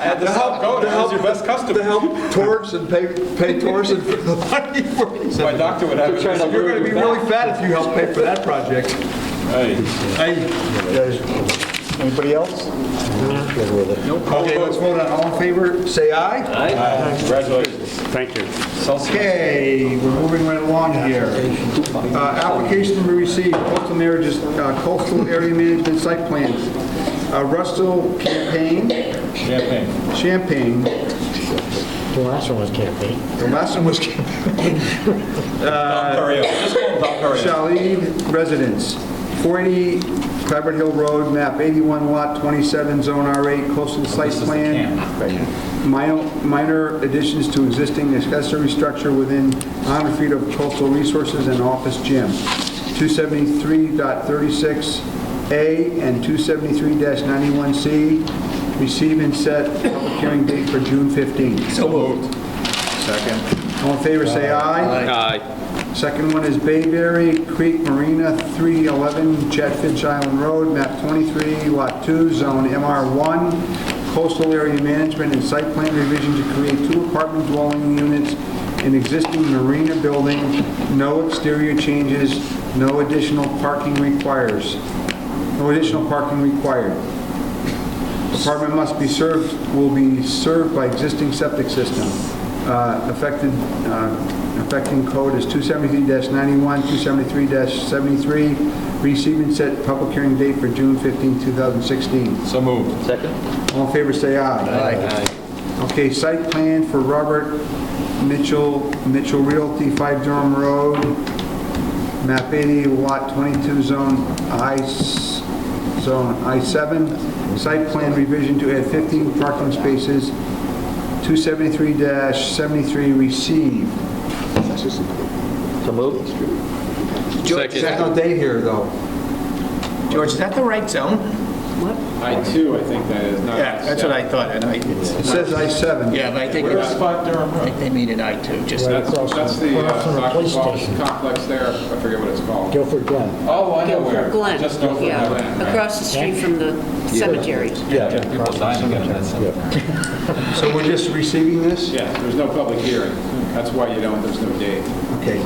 had to stop going. I was your best customer. to help towards and pay towards and money for My doctor would have it. You're going to be really fat if you help pay for that project. Hey. Anybody else? good with it. Okay, let's vote on all in favor. Say aye. Aye. Congratulations. Thank you. Okay, we're moving right along here. Application to receive coastal area management site plans. Russell Champagne. The last one was campaign. The last one was Champagne. Just call him Don Perrier. Shalid Residence, 480 Clever Hill Road, map 81, lot 27, zone R8, coastal site plan. Minor additions to existing accessory structure within 100 feet of coastal resources and office gym. 273.36A and 273-91C. Receive and set public hearing date for June 15th. So moved. Second. All in favor, say aye. Aye. Second one is Bayberry Creek Marina, 311 Chatfish Island Road, map 23, lot 2, zone MR1, coastal area management and site plan revision to create 2 apartment dwelling units in existing marina building, no exterior changes, no additional parking required. Apartment will be served by existing septic system. Affecting code is 273-91, 273-73. Receive and set public hearing date for June 15, 2016. So moved. Second? All in favor, say aye. Aye. Okay, site plan for Robert Mitchell Realty, 5 Durham Road, map 80, lot 22, zone I7. Site plan revision to add 15 parking spaces. 273-73 receive. So moved. George, there's no date here, though. George, is that the right zone? I-2, I think that is, not Yeah, that's what I thought. And It says I-7. Yeah, but I think Where's 5 Durham Road? they mean it I-2, just. That's the across from the police Dr. station. complex there. I forget what it's called. Guilford Glen. Oh, I know where. Guilford Glen. Just north of Yeah, Glen. across the street from the cemetery. People dying to get in that cemetery. So we're just receiving this? Yeah, there's no public hearing. That's why there's no date. Okay.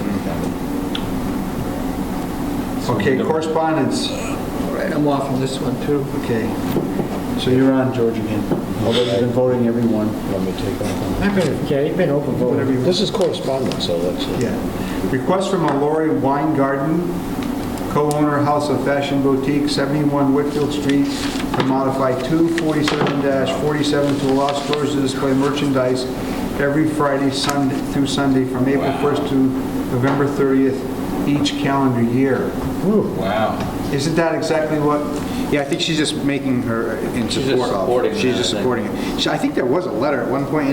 Okay, correspondence. All right, I'm off on this one, too. Okay. So you're on, George, again. Although you've been voting everyone. Want me to take off on You've been open voting. This is correspondence, so that's. Yeah. Request from Lori Wine Garden, co-owner House of Fashion Boutique, 71 Whitfield Street, to modify 247-47 to allow stores to display merchandise every Friday through Sunday from April 1st to November 30th each calendar year. Wow. Isn't that exactly what? Yeah, I think she's just making her in She's support just of. supporting She's that, just I think. supporting it. I think there was a letter at one point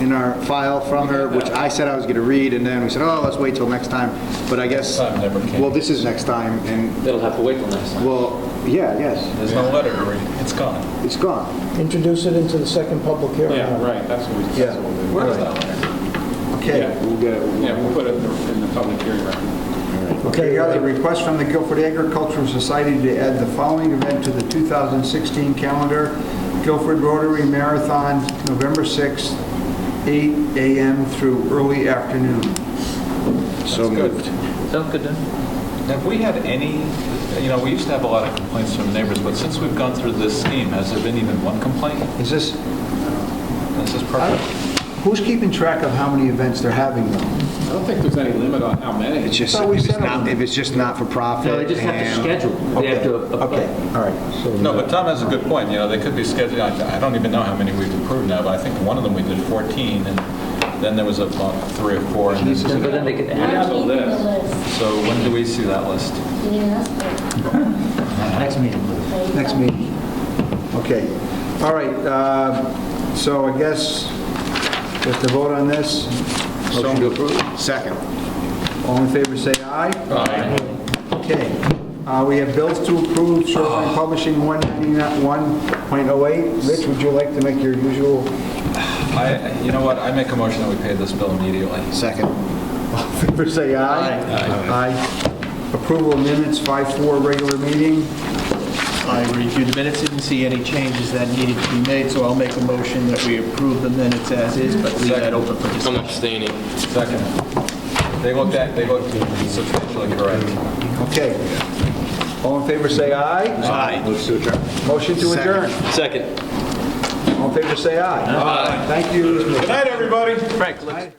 in our file from her, which I said I was going to read, and then we said, oh, let's wait till next time. But I guess, Next time never came. well, this is next time, and, They'll have to wait till next time. well, yeah, yes. There's no letter to read. It's gone. It's gone. Introduce it into the second public hearing. Yeah, right, that's what we Yeah. Where is that letter? Okay. Yeah. We'll get it. Yeah, we'll put it in the public hearing record. Okay, we got a request from the Guilford Agricultural Society to add the following event to the 2016 calendar. Guilford Rotary Marathon, November 6th, 8 a.m. through early afternoon. So moved. Sounds good, then. Have we had any, we used to have a lot of complaints from neighbors, but since we've gone through this scheme, has there been even one complaint? Is this, This is perfect. Who's keeping track of how many events they're having, though? I don't think there's any limit on how many. It's just, thought we if it's said a not, limit. if it's just not for profit. No, they just have to and- schedule. They have to Okay, all right. So, No, but Tom has a good point, you know, they could be scheduling, I don't even know how many we've approved now, but I think one of them we did 14, and then there was about 3 or 4. and this is- But then they could We have a list. list. So when do we see that list? You didn't ask for it. next meeting. Next meeting. Okay. All right, so I guess we have to vote on this. Motion to approve. Second. All in favor, say aye. Aye. Okay. We have bills to approve, Shoreline Publishing 191.08. Rich, would you like to make your usual? You know what, I make a motion that we pay this bill immediately. Second. All in favor, say aye. Aye. Approval of minutes, 5-4 regular meeting. I reviewed the minutes, didn't see any changes that needed to be made, so I'll make a motion that we approve the minutes as is, but leave that open for I'm discussion. abstaining. Second. They look substantially correct. Okay. All in favor, say aye. Aye. Motion to adjourn. Second. All in favor, say aye. Thank you. Good night, everybody. Frank, let's-